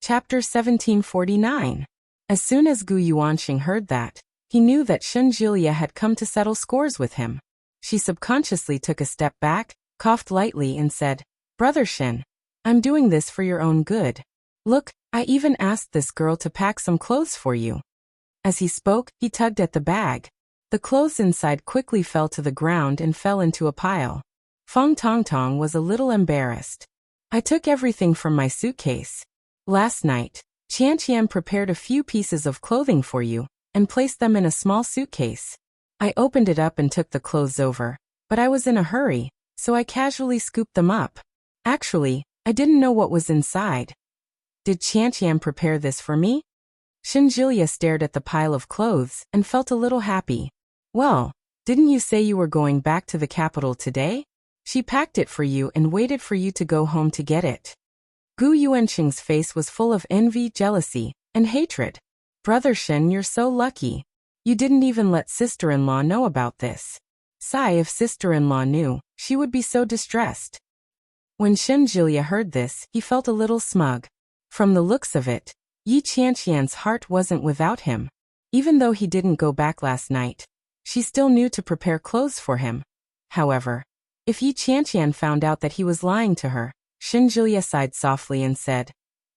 Chapter 1749. As soon as Gu Yuanxing heard that, he knew that Shenjulia had come to settle scores with him. She subconsciously took a step back, coughed lightly and said, Brother Shen, I'm doing this for your own good. Look, I even asked this girl to pack some clothes for you. As he spoke, he tugged at the bag. The clothes inside quickly fell to the ground and fell into a pile. Feng Tongtong was a little embarrassed. I took everything from my suitcase. Last night, Qianqian prepared a few pieces of clothing for you and placed them in a small suitcase. I opened it up and took the clothes over, but I was in a hurry, so I casually scooped them up. Actually, I didn't know what was inside. Did Qianqian prepare this for me? Shenjulia stared at the pile of clothes and felt a little happy. Well, didn't you say you were going back to the capital today? She packed it for you and waited for you to go home to get it. Gu Yuanxing's face was full of envy, jealousy, and hatred. Brother Shen, you're so lucky. You didn't even let sister-in-law know about this. Sigh, if sister-in-law knew, she would be so distressed. When Shenjulia heard this, he felt a little smug. From the looks of it, Yi Qianqian's heart wasn't without him. Even though he didn't go back last night, she still knew to prepare clothes for him. However, if Yi Qianqian found out that he was lying to her, Shenjulia sighed softly and said,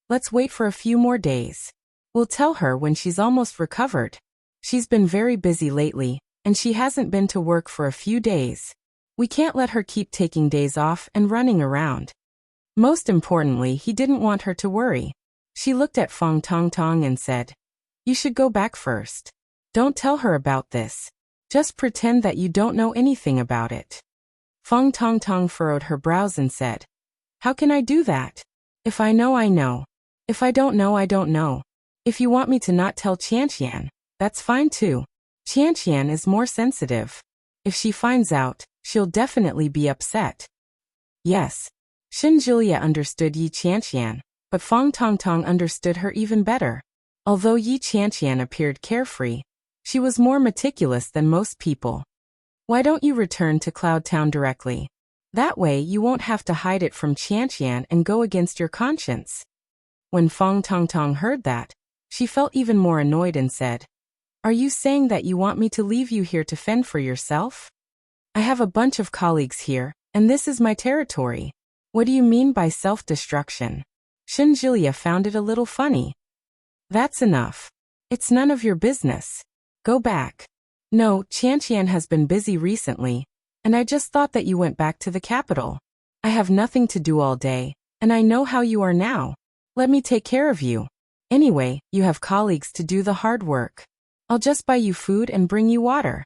Let's wait for a few more days. We'll tell her when she's almost recovered. She's been very busy lately, and she hasn't been to work for a few days. We can't let her keep taking days off and running around. Most importantly, he didn't want her to worry. She looked at Feng Tongtong and said, You should go back first. Don't tell her about this. Just pretend that you don't know anything about it. Feng Tongtong furrowed her brows and said, How can I do that? If I know, I know. If I don't know, I don't know. If you want me to not tell Qianqian, that's fine too. Qianqian is more sensitive. If she finds out, she'll definitely be upset. Yes. Shenjulia understood Yi Qianqian, but Feng Tongtong understood her even better. Although Yi Qianqian appeared carefree, she was more meticulous than most people. Why don't you return to Cloud Town directly? That way you won't have to hide it from Qianqian and go against your conscience. When Feng Tongtong heard that, she felt even more annoyed and said, Are you saying that you want me to leave you here to fend for yourself? I have a bunch of colleagues here, and this is my territory. What do you mean by self-destruction? Shenjulia found it a little funny. That's enough. It's none of your business. Go back. No, Qianqian has been busy recently, and I just thought that you went back to the capital. I have nothing to do all day, and I know how you are now. Let me take care of you. Anyway, you have colleagues to do the hard work. I'll just buy you food and bring you water.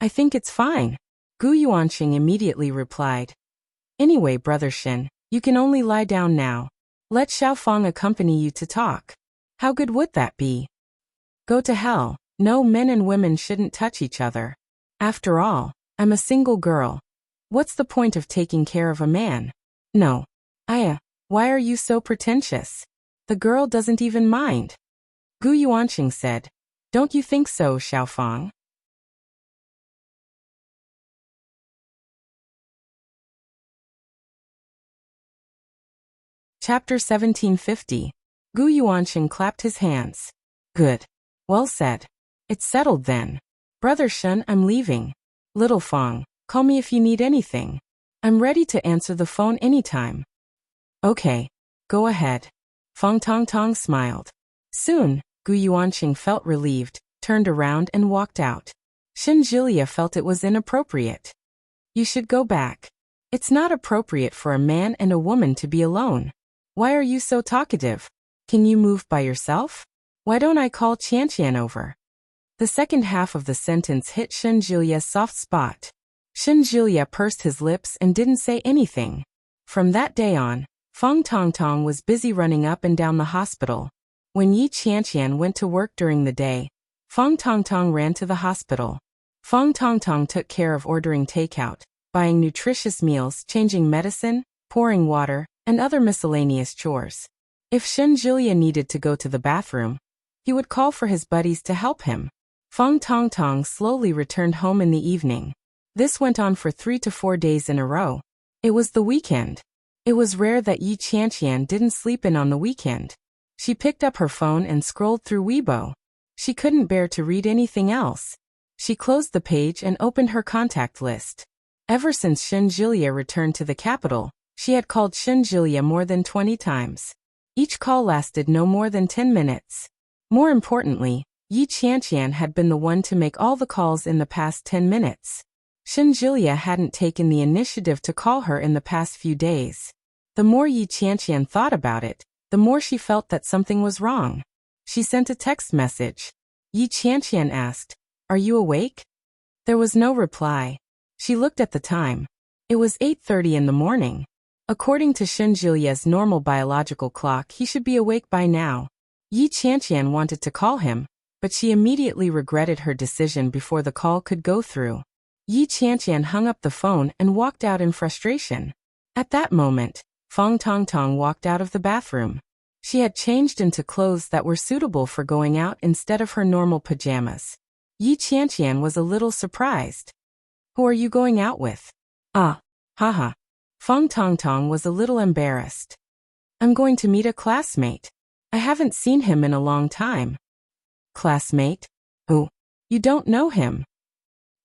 I think it's fine. Gu Yuanxing immediately replied. Anyway, Brother Shen, you can only lie down now. Let Xiaofang accompany you to talk. How good would that be? Go to hell. No, men and women shouldn't touch each other. After all, I'm a single girl. What's the point of taking care of a man? No. Why are you so pretentious? The girl doesn't even mind. Gu Yuanxing said. Don't you think so, Xiaofang? Chapter 1750. Gu Yuanxing clapped his hands. Good. Well said. It's settled then. Brother Shen, I'm leaving. Little Fang, call me if you need anything. I'm ready to answer the phone anytime. Okay. Go ahead. Feng Tongtong smiled. Soon, Gu Yuanxing felt relieved, turned around and walked out. Shenjulia felt it was inappropriate. You should go back. It's not appropriate for a man and a woman to be alone. Why are you so talkative? Can you move by yourself? Why don't I call Qianqian over? The second half of the sentence hit Shenjilia's soft spot. Shenjilia pursed his lips and didn't say anything. From that day on, Feng Tongtong was busy running up and down the hospital. When Yi Qianqian went to work during the day, Feng Tongtong ran to the hospital. Feng Tongtong took care of ordering takeout, buying nutritious meals, changing medicine, pouring water, and other miscellaneous chores. If Shenjilia needed to go to the bathroom, he would call for his buddies to help him. Feng Tongtong slowly returned home in the evening. This went on for 3 to 4 days in a row. It was the weekend. It was rare that Yi Qianqian didn't sleep in on the weekend. She picked up her phone and scrolled through Weibo. She couldn't bear to read anything else. She closed the page and opened her contact list. Ever since Shenjilia returned to the capital, she had called Shenjilia more than 20 times. Each call lasted no more than 10 minutes. More importantly, Yi Qianqian had been the one to make all the calls in the past 10 minutes. Shenjilia hadn't taken the initiative to call her in the past few days. The more Yi Qianqian thought about it, the more she felt that something was wrong. She sent a text message. Yi Qianqian asked, "Are you awake?" There was no reply. She looked at the time. It was 8:30 in the morning. According to Shenjilia's normal biological clock, he should be awake by now. Yi Qianqian wanted to call him, but she immediately regretted her decision before the call could go through. Yi Qianqian hung up the phone and walked out in frustration. At that moment, Feng Tongtong walked out of the bathroom. She had changed into clothes that were suitable for going out instead of her normal pajamas. Yi Qianqian was a little surprised. "Who are you going out with?" "Ah, haha." Feng Tongtong was a little embarrassed. "I'm going to meet a classmate. I haven't seen him in a long time." "Classmate? Oh, you don't know him?"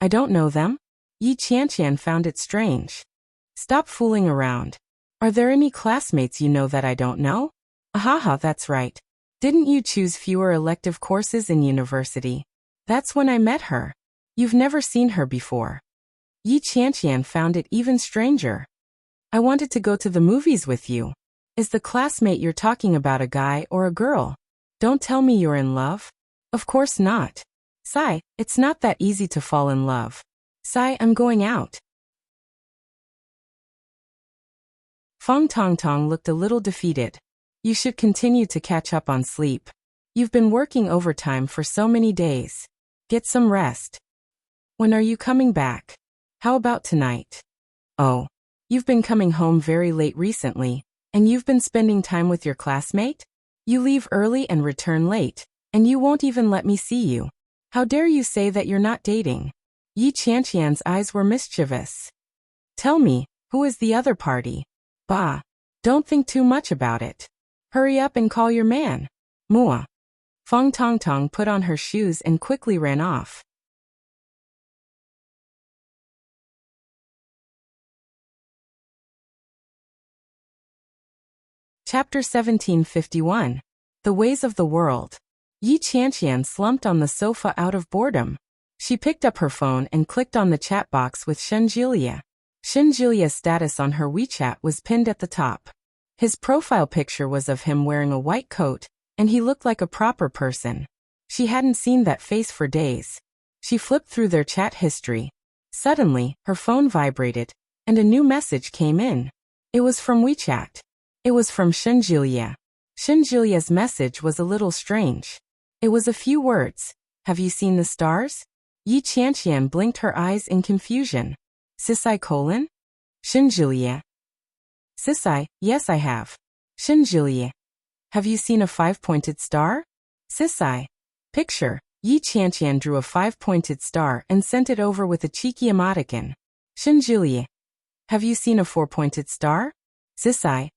"I don't know them." Yi Qianqian found it strange. "Stop fooling around. Are there any classmates you know that I don't know?" "Ahaha, that's right. Didn't you choose fewer elective courses in university? That's when I met her. You've never seen her before." Yi Qianqian found it even stranger. "I wanted to go to the movies with you. Is the classmate you're talking about a guy or a girl? Don't tell me you're in love." "Of course not. Sai, it's not that easy to fall in love. Sai, I'm going out." Feng Tongtong looked a little defeated. "You should continue to catch up on sleep. You've been working overtime for so many days. Get some rest." "When are you coming back? How about tonight?" "Oh, you've been coming home very late recently, and you've been spending time with your classmate? You leave early and return late, and you won't even let me see you. How dare you say that you're not dating?" Yi Qianqian's eyes were mischievous. "Tell me, who is the other party?" "Bah, don't think too much about it. Hurry up and call your man." "Mua." Feng Tongtong put on her shoes and quickly ran off. Chapter 1751. The Ways of the World. Yi Qianqian slumped on the sofa out of boredom. She picked up her phone and clicked on the chat box with Shenjilia. Shenjilia's status on her WeChat was pinned at the top. His profile picture was of him wearing a white coat, and he looked like a proper person. She hadn't seen that face for days. She flipped through their chat history. Suddenly, her phone vibrated, and a new message came in. It was from WeChat. It was from Shenjilia. Shenjilia's message was a little strange. It was a few words. "Have you seen the stars?" Yi Qianqian blinked her eyes in confusion. "Sisai colon?" Shenjilia. "Sisai, yes I have." Shenjilia. "Have you seen a 5-pointed star?" Sisai. Picture. Yi Qianqian drew a 5-pointed star and sent it over with a cheeky emoticon. Shenjilia. "Have you seen a 4-pointed star?" Sisai.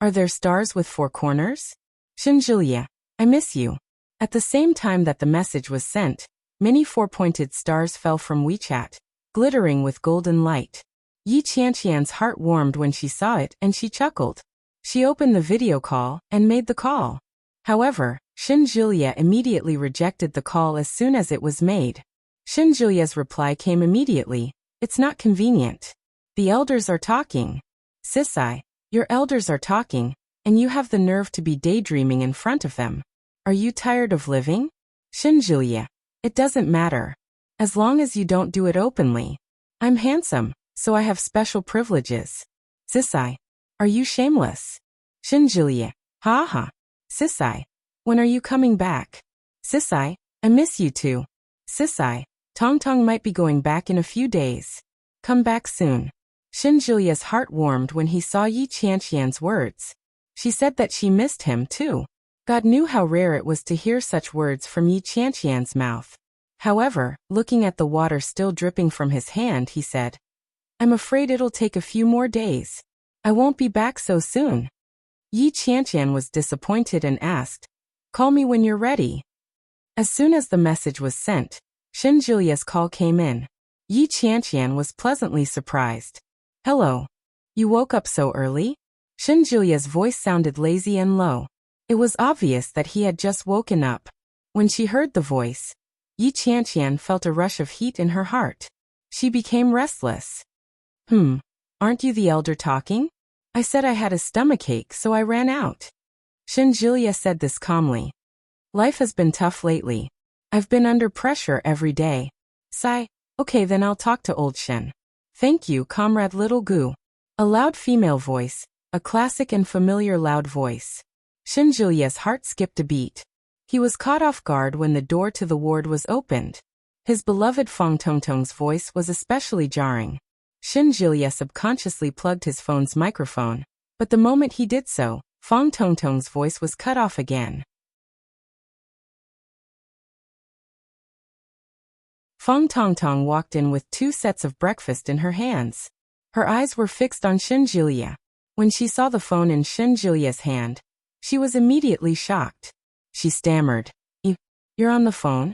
Are there stars with 4 corners?" Shenjilia. "I miss you." At the same time that the message was sent, many 4-pointed stars fell from WeChat, glittering with golden light. Yi Qianqian's heart warmed when she saw it and she chuckled. She opened the video call and made the call. However, Shenjilia immediately rejected the call as soon as it was made. Shenjilia's reply came immediately. "It's not convenient. The elders are talking." Sisai. "Your elders are talking, and you have the nerve to be daydreaming in front of them. Are you tired of living?" Shenjilia. It doesn't matter. As long as you don't do it openly. I'm handsome, so I have special privileges. Sisai. Are you shameless? Shinjulia. Ha ha. Sisai. When are you coming back? Sisai. I miss you too. Sisai. Tongtong might be going back in a few days. Come back soon. Shinjulia's heart warmed when he saw Yi Qianqian's words. She said that she missed him too. God knew how rare it was to hear such words from Yi Qianqian's mouth. However, looking at the water still dripping from his hand, he said, I'm afraid it'll take a few more days. I won't be back so soon. Yi Qianqian was disappointed and asked, Call me when you're ready. As soon as the message was sent, Shinjulia's call came in. Yi Qianqian was pleasantly surprised. Hello. You woke up so early? Shinjulia's voice sounded lazy and low. It was obvious that he had just woken up. When she heard the voice, Yi Qianqian felt a rush of heat in her heart. She became restless. Aren't you the elder talking? I said I had a stomachache, so I ran out. Shinjulia said this calmly. Life has been tough lately. I've been under pressure every day. Sigh. Okay, then I'll talk to old Shen. Thank you, comrade Little Gu. A loud female voice, a classic and familiar loud voice. Shinjulia's heart skipped a beat. He was caught off guard when the door to the ward was opened. His beloved Fang Tongtong's voice was especially jarring. Shinjulia subconsciously plugged his phone's microphone, but the moment he did so, Fang Tongtong's voice was cut off again. Fang Tongtong walked in with 2 sets of breakfast in her hands. Her eyes were fixed on Shinjulia. When she saw the phone in Shinjulia's hand, she was immediately shocked. She stammered, You're on the phone?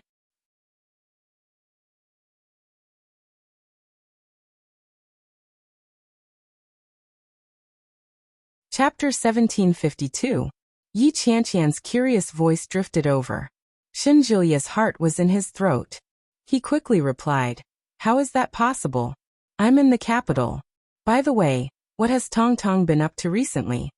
Chapter 1752. Yi Qianqian's curious voice drifted over. Shinjulia's heart was in his throat. He quickly replied, How is that possible? I'm in the capital. By the way, what has Tongtong been up to recently?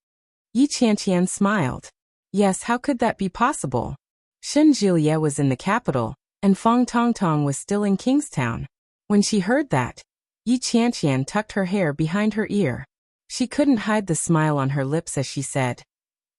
Yi Qianqian smiled. Yes, how could that be possible? Shinjulia was in the capital, and Fang Tongtong was still in Kingstown. When she heard that, Yi Qianqian tucked her hair behind her ear. She couldn't hide the smile on her lips as she said,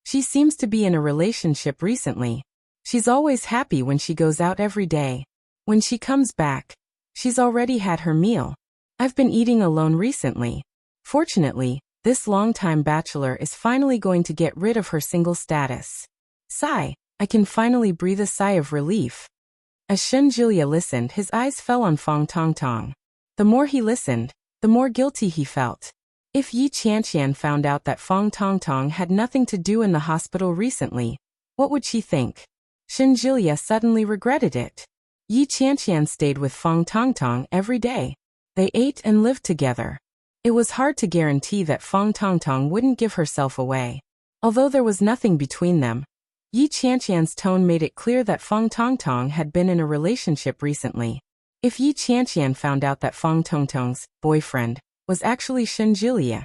She seems to be in a relationship recently. She's always happy when she goes out every day. When she comes back, she's already had her meal. I've been eating alone recently. Fortunately, this long-time bachelor is finally going to get rid of her single status. Sigh, I can finally breathe a sigh of relief. As Shinjulia listened, his eyes fell on Fang Tongtong. The more he listened, the more guilty he felt. If Yi Qianqian found out that Fang Tongtong had nothing to do in the hospital recently, what would she think? Shinjulia suddenly regretted it. Yi Qianqian stayed with Fang Tongtong every day. They ate and lived together. It was hard to guarantee that Fang Tongtong wouldn't give herself away. Although there was nothing between them, Yi Qianqian's tone made it clear that Fang Tongtong had been in a relationship recently. If Yi Qianqian found out that Fang Tongtong's boyfriend was actually Shinjulia,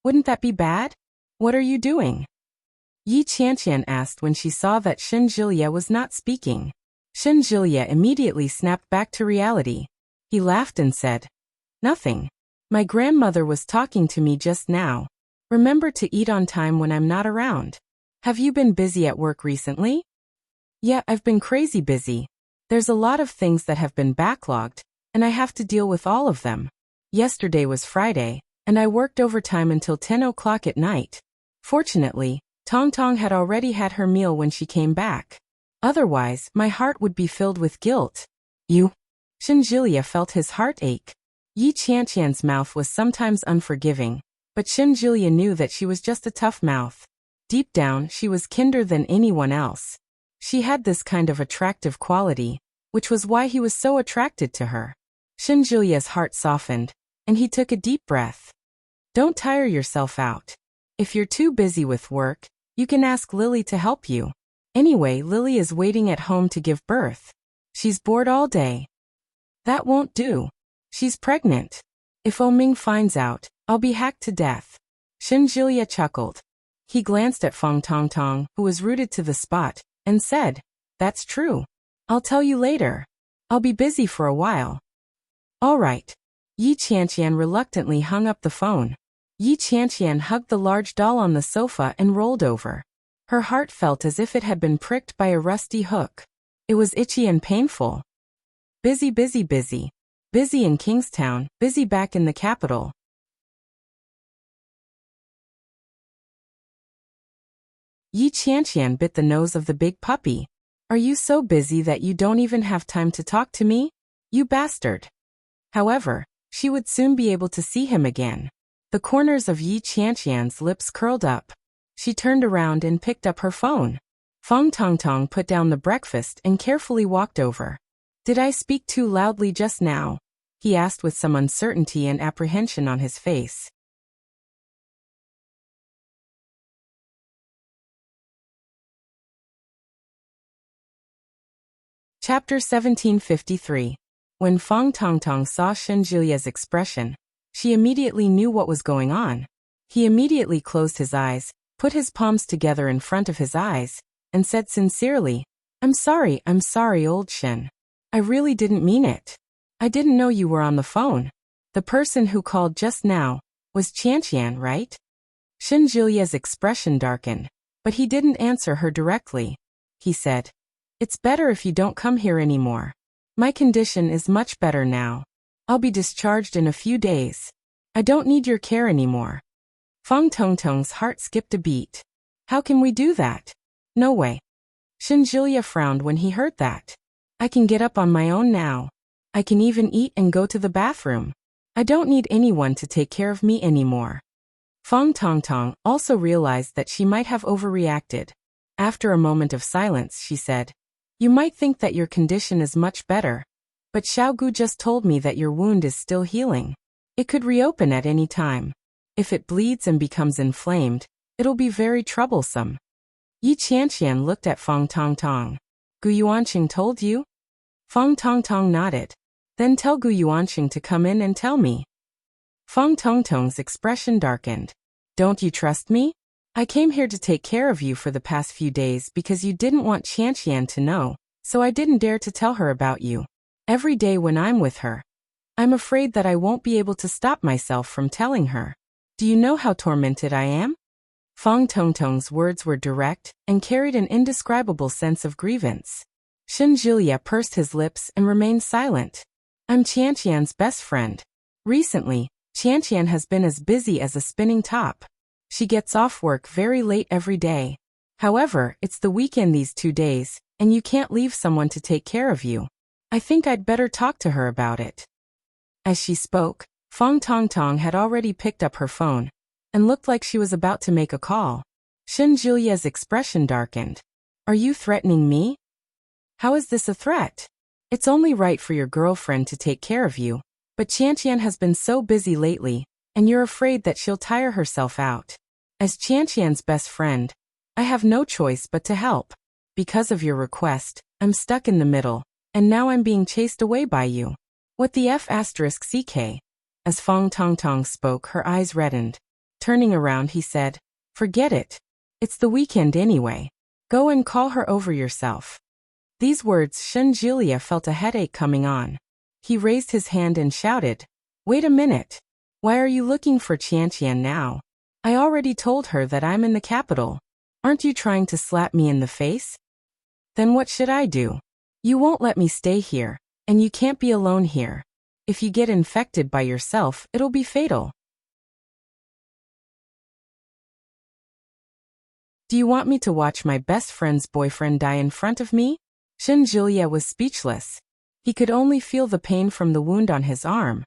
wouldn't that be bad? What are you doing? Yi Qianqian asked when she saw that Shinjulia was not speaking. Shinjulia immediately snapped back to reality. He laughed and said, Nothing. My grandmother was talking to me just now. Remember to eat on time when I'm not around. Have you been busy at work recently? Yeah, I've been crazy busy. There's a lot of things that have been backlogged, and I have to deal with all of them. Yesterday was Friday, and I worked overtime until 10 o'clock at night. Fortunately, Tongtong had already had her meal when she came back. Otherwise, my heart would be filled with guilt. You? Shinjulia felt his heart ache. Yi Qianqian's mouth was sometimes unforgiving, but Shinjulia knew that she was just a tough mouth. Deep down, she was kinder than anyone else. She had this kind of attractive quality, which was why he was so attracted to her. Shinjulia's heart softened, and he took a deep breath. Don't tire yourself out. If you're too busy with work, you can ask Lily to help you. Anyway, Lily is waiting at home to give birth. She's bored all day. That won't do. She's pregnant. If Oming finds out, I'll be hacked to death. Shinjulia chuckled. He glanced at Fang Tongtong, who was rooted to the spot, and said, That's true. I'll tell you later. I'll be busy for a while. All right. Yi Qianqian reluctantly hung up the phone. Yi Qianqian hugged the large doll on the sofa and rolled over. Her heart felt as if it had been pricked by a rusty hook. It was itchy and painful. Busy, busy, busy. Busy in Kingstown, busy back in the capital. Yi Qianqian bit the nose of the big puppy. Are you so busy that you don't even have time to talk to me? You bastard. However, she would soon be able to see him again. The corners of Yi Qianqian's lips curled up. She turned around and picked up her phone. Feng Tongtong put down the breakfast and carefully walked over. Did I speak too loudly just now? He asked with some uncertainty and apprehension on his face. Chapter 1753. When Feng Tongtong saw Shenjilia's expression, she immediately knew what was going on. He immediately closed his eyes, put his palms together in front of his eyes, and said sincerely, I'm sorry, old Shen. I really didn't mean it. I didn't know you were on the phone. The person who called just now was Qianqian, right? Shenjilia's expression darkened, but he didn't answer her directly. He said, It's better if you don't come here anymore. My condition is much better now. I'll be discharged in a few days. I don't need your care anymore. Feng Tongtong's heart skipped a beat. How can we do that? No way. Shenjilia frowned when he heard that. I can get up on my own now. I can even eat and go to the bathroom. I don't need anyone to take care of me anymore. Feng Tongtong also realized that she might have overreacted. After a moment of silence, she said, You might think that your condition is much better, but Xiaogu just told me that your wound is still healing. It could reopen at any time. If it bleeds and becomes inflamed, it'll be very troublesome. Yi Qianqian looked at Feng Tongtong. Gu Yuanqing told you? Feng Tongtong nodded. Then tell Gu Yuanqing to come in and tell me. Feng Tongtong's expression darkened. Don't you trust me? I came here to take care of you for the past few days because you didn't want Qianqian to know, so I didn't dare to tell her about you. Every day when I'm with her, I'm afraid that I won't be able to stop myself from telling her. Do you know how tormented I am? Feng Tongtong's words were direct and carried an indescribable sense of grievance. Shenjilia pursed his lips and remained silent. I'm Qianqian's best friend. Recently, Qianqian has been as busy as a spinning top. She gets off work very late every day. However, it's the weekend these 2 days, and you can't leave someone to take care of you. I think I'd better talk to her about it. As she spoke, Feng Tongtong had already picked up her phone and looked like she was about to make a call. Shenjilia's expression darkened. Are you threatening me? How is this a threat? It's only right for your girlfriend to take care of you, but Qianqian has been so busy lately, and you're afraid that she'll tire herself out. As Qianqian's best friend, I have no choice but to help. Because of your request, I'm stuck in the middle, and now I'm being chased away by you. What the F***ck? As Feng Tongtong spoke, her eyes reddened. Turning around, he said, Forget it. It's the weekend anyway. Go and call her over yourself. These words, Shenjilia felt a headache coming on. He raised his hand and shouted, Wait a minute. Why are you looking for Qianqian now? I already told her that I'm in the capital. Aren't you trying to slap me in the face? Then what should I do? You won't let me stay here, and you can't be alone here. If you get infected by yourself, it'll be fatal. Do you want me to watch my best friend's boyfriend die in front of me? Shenjilia was speechless. He could only feel the pain from the wound on his arm.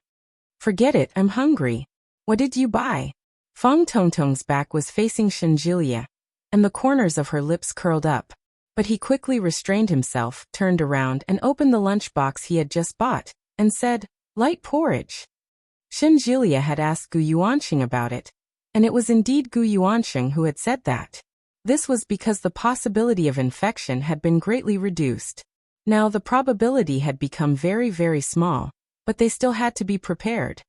Forget it, I'm hungry. What did you buy? Feng Tongtong's back was facing Shenjilia, and the corners of her lips curled up. But he quickly restrained himself, turned around and opened the lunchbox he had just bought, and said, Light porridge. Shenjilia had asked Gu Yuanqing about it, and it was indeed Gu Yuanqing who had said that. This was because the possibility of infection had been greatly reduced. Now the probability had become very, very small, but they still had to be prepared.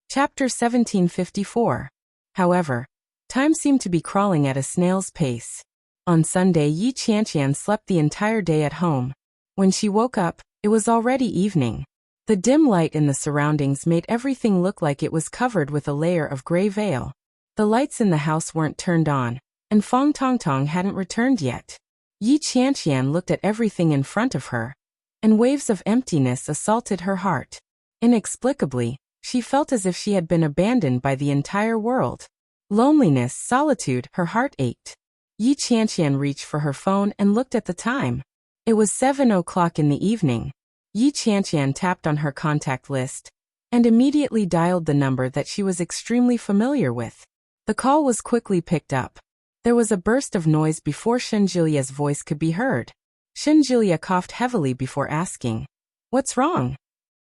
Chapter 1754. However, Time seemed to be crawling at a snail's pace. On Sunday, Yi Qianqian slept the entire day at home. When she woke up, it was already evening. The dim light in the surroundings made everything look like it was covered with a layer of gray veil. The lights in the house weren't turned on, and Fang Tongtong hadn't returned yet. Yi Qianqian looked at everything in front of her, and waves of emptiness assaulted her heart. Inexplicably, she felt as if she had been abandoned by the entire world. Loneliness, solitude, her heart ached. Yi Qianqian reached for her phone and looked at the time. It was 7 o'clock in the evening. Yi Qianqian tapped on her contact list and immediately dialed the number that she was extremely familiar with. The call was quickly picked up. There was a burst of noise before Shenjilia's voice could be heard. Shenjilia coughed heavily before asking, "What's wrong?"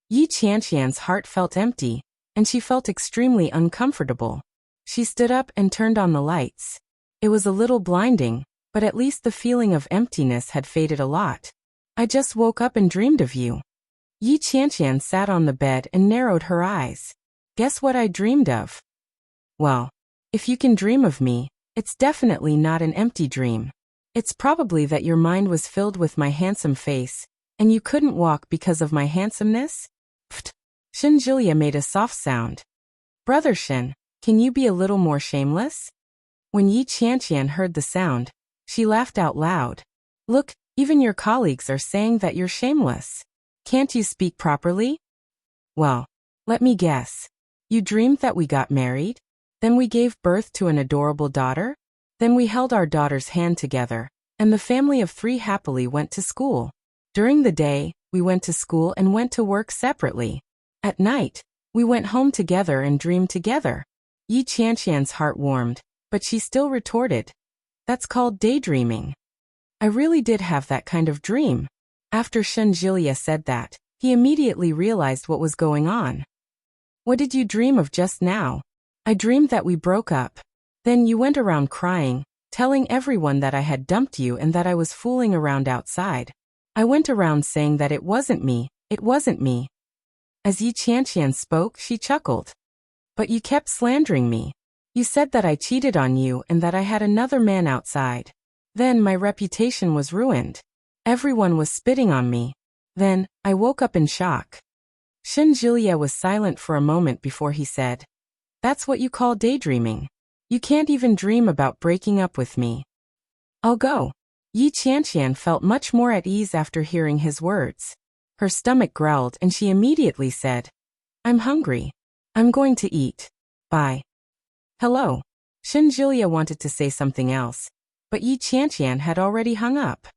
Yi Qianqian's heart felt empty, and she felt extremely uncomfortable. She stood up and turned on the lights. It was a little blinding, but at least the feeling of emptiness had faded a lot. "I just woke up and dreamed of you." Yi Qianqian sat on the bed and narrowed her eyes. "Guess what I dreamed of?" "Well, if you can dream of me, it's definitely not an empty dream. It's probably that your mind was filled with my handsome face, and you couldn't walk because of my handsomeness?" Pfft. Shenjilia made a soft sound. "Brother Shen, can you be a little more shameless?" When Yi Qianqian heard the sound, she laughed out loud. "Look, even your colleagues are saying that you're shameless. Can't you speak properly?" "Well, let me guess. You dreamed that we got married? Then we gave birth to an adorable daughter? Then we held our daughter's hand together, and the family of 3 happily went to school. During the day, we went to school and went to work separately. At night, we went home together and dreamed together." Yi Qianqian's heart warmed, but she still retorted, "That's called daydreaming." "I really did have that kind of dream." After Shenjilia said that, he immediately realized what was going on. "What did you dream of just now?" "I dreamed that we broke up. Then you went around crying, telling everyone that I had dumped you and that I was fooling around outside. I went around saying that it wasn't me, it wasn't me." As Yi Qianqian spoke, she chuckled. "But you kept slandering me. You said that I cheated on you and that I had another man outside. Then my reputation was ruined. Everyone was spitting on me. Then, I woke up in shock." Shenjilia was silent for a moment before he said, "That's what you call daydreaming. You can't even dream about breaking up with me." "I'll go." Yi Qianqian felt much more at ease after hearing his words. Her stomach growled and she immediately said, "I'm hungry. I'm going to eat. Bye." "Hello." Shenjilia wanted to say something else, but Yi Qianqian had already hung up.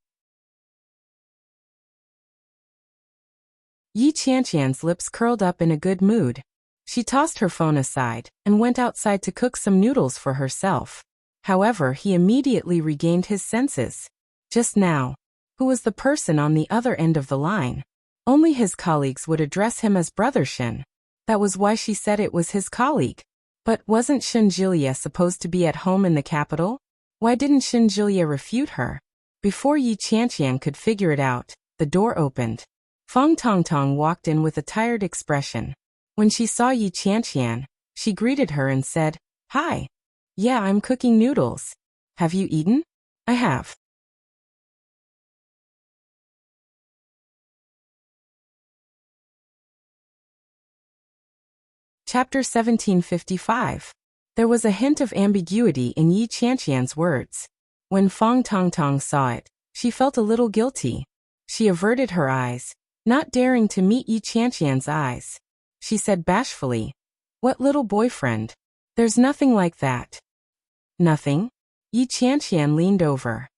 Yi Qianqian's lips curled up in a good mood. She tossed her phone aside and went outside to cook some noodles for herself. However, he immediately regained his senses. Just now, who was the person on the other end of the line? Only his colleagues would address him as Brother Shen. That was why she said it was his colleague. But wasn't Shenjilia supposed to be at home in the capital? Why didn't Shenjilia refute her? Before Yi Qianqian could figure it out, the door opened. Fang Tongtong walked in with a tired expression. When she saw Yi Qianqian, she greeted her and said, "Hi. Yeah, I'm cooking noodles. Have you eaten?" "I have." Chapter 1755. There was a hint of ambiguity in Yi Qianqian's words. When Fang Tongtong saw it, she felt a little guilty. She averted her eyes, not daring to meet Yi Qianqian's eyes. She said bashfully, "What little boyfriend? There's nothing like that." "Nothing?" Yi Qianqian leaned over.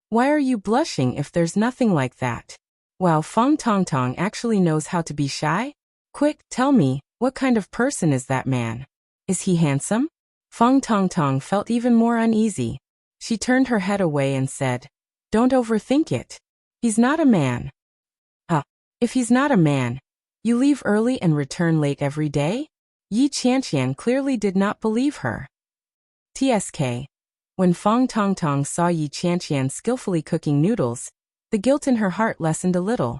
"Why are you blushing if there's nothing like that? Wow, Fang Tongtong actually knows how to be shy? Quick, tell me, what kind of person is that man? Is he handsome?" Fang Tongtong felt even more uneasy. She turned her head away and said, "Don't overthink it. He's not a man." If he's not a man, you leave early and return late every day?" Yi Qianqian clearly did not believe her. TSK. When Fang Tongtong saw Yi Qianqian skillfully cooking noodles, the guilt in her heart lessened a little.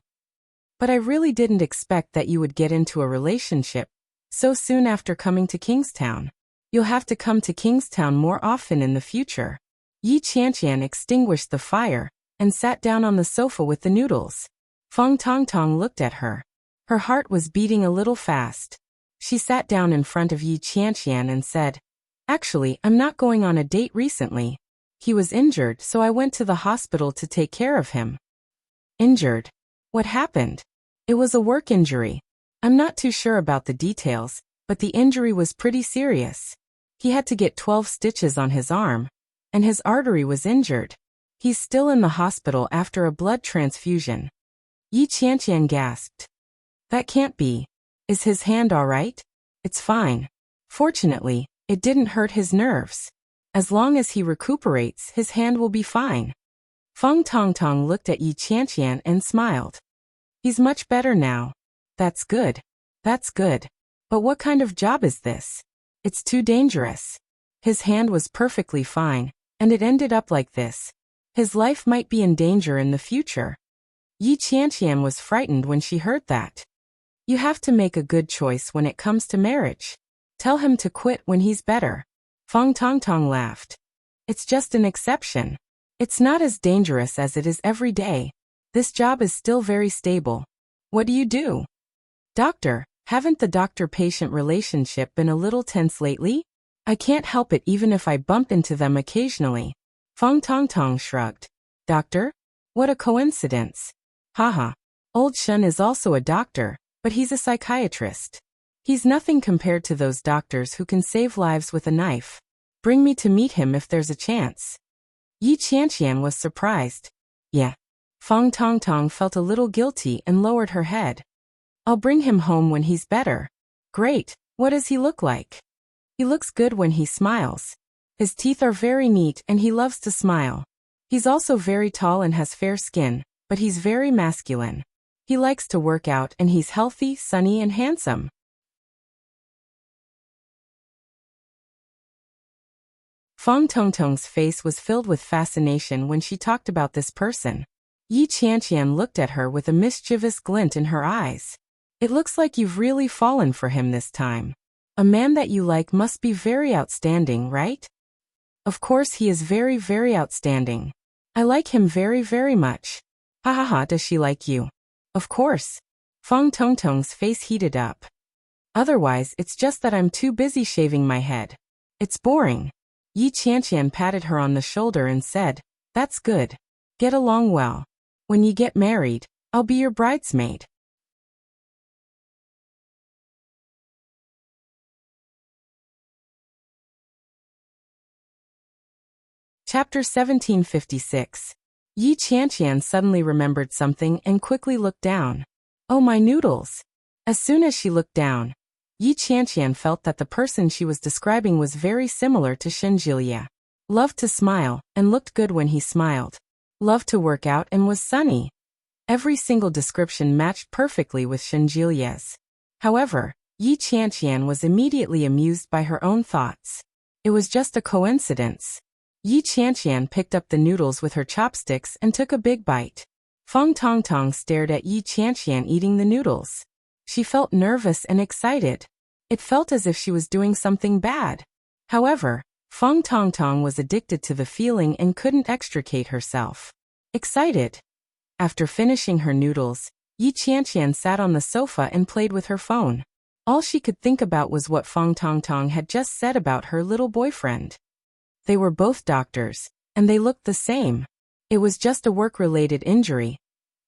"But I really didn't expect that you would get into a relationship so soon after coming to Kingstown. You'll have to come to Kingstown more often in the future. Yi Qianqian extinguished the fire and sat down on the sofa with the noodles. Feng Tongtong looked at her. Her heart was beating a little fast. She sat down in front of Yi Qianqian and said, "Actually, I'm not going on a date recently. He was injured, so I went to the hospital to take care of him." Injured? What happened? It was a work injury. I'm not too sure about the details, but the injury was pretty serious. He had to get 12 stitches on his arm, and his artery was injured. He's still in the hospital after a blood transfusion. Yi Qianqian gasped. That can't be. Is his hand all right? It's fine. Fortunately, it didn't hurt his nerves. As long as he recuperates, his hand will be fine. Feng Tongtong looked at Yi Qianqian and smiled. He's much better now. That's good. That's good. But what kind of job is this? It's too dangerous. His hand was perfectly fine, and it ended up like this. His life might be in danger in the future. Yi Qianqian was frightened when she heard that. You have to make a good choice when it comes to marriage. Tell him to quit when he's better. Feng Tongtong laughed. It's just an exception. It's not as dangerous as it is every day. This job is still very stable. What do you do? Doctor, haven't the doctor-patient relationship been a little tense lately? I can't help it even if I bump into them occasionally. Feng Tongtong shrugged. Doctor? What a coincidence. Haha. Old Shun is also a doctor, but he's a psychiatrist. He's nothing compared to those doctors who can save lives with a knife. Bring me to meet him if there's a chance. Yi Qianqian was surprised. Yeah. Feng Tongtong felt a little guilty and lowered her head. I'll bring him home when he's better. Great. What does he look like? He looks good when he smiles. His teeth are very neat and he loves to smile. He's also very tall and has fair skin, but he's very masculine. He likes to work out and he's healthy, sunny and handsome. Feng Tongtong's face was filled with fascination when she talked about this person. Yi Qianqian looked at her with a mischievous glint in her eyes. It looks like you've really fallen for him this time. A man that you like must be very outstanding, right? Of course he is very, very outstanding. I like him very, very much. Ha ha ha, does she like you? Of course. Feng Tongtong's face heated up. Otherwise, it's just that I'm too busy shaving my head. It's boring. Yi Qianqian patted her on the shoulder and said, That's good. Get along well. When you get married, I'll be your bridesmaid. Chapter 1756. Yi Qianqian suddenly remembered something and quickly looked down. Oh, my noodles! As soon as she looked down, Yi Qianqian felt that the person she was describing was very similar to Shenjilia. Loved to smile, and looked good when he smiled. Loved to work out and was sunny. Every single description matched perfectly with Shenjilia's. However, Yi Qianqian was immediately amused by her own thoughts. It was just a coincidence. Yi Qianqian picked up the noodles with her chopsticks and took a big bite. Feng Tongtong stared at Yi Qianqian eating the noodles. She felt nervous and excited. It felt as if she was doing something bad. However, Feng Tongtong was addicted to the feeling and couldn't extricate herself. Excited. After finishing her noodles, Yi Qianqian sat on the sofa and played with her phone. All she could think about was what Feng Tongtong had just said about her little boyfriend. They were both doctors, and they looked the same. It was just a work-related injury.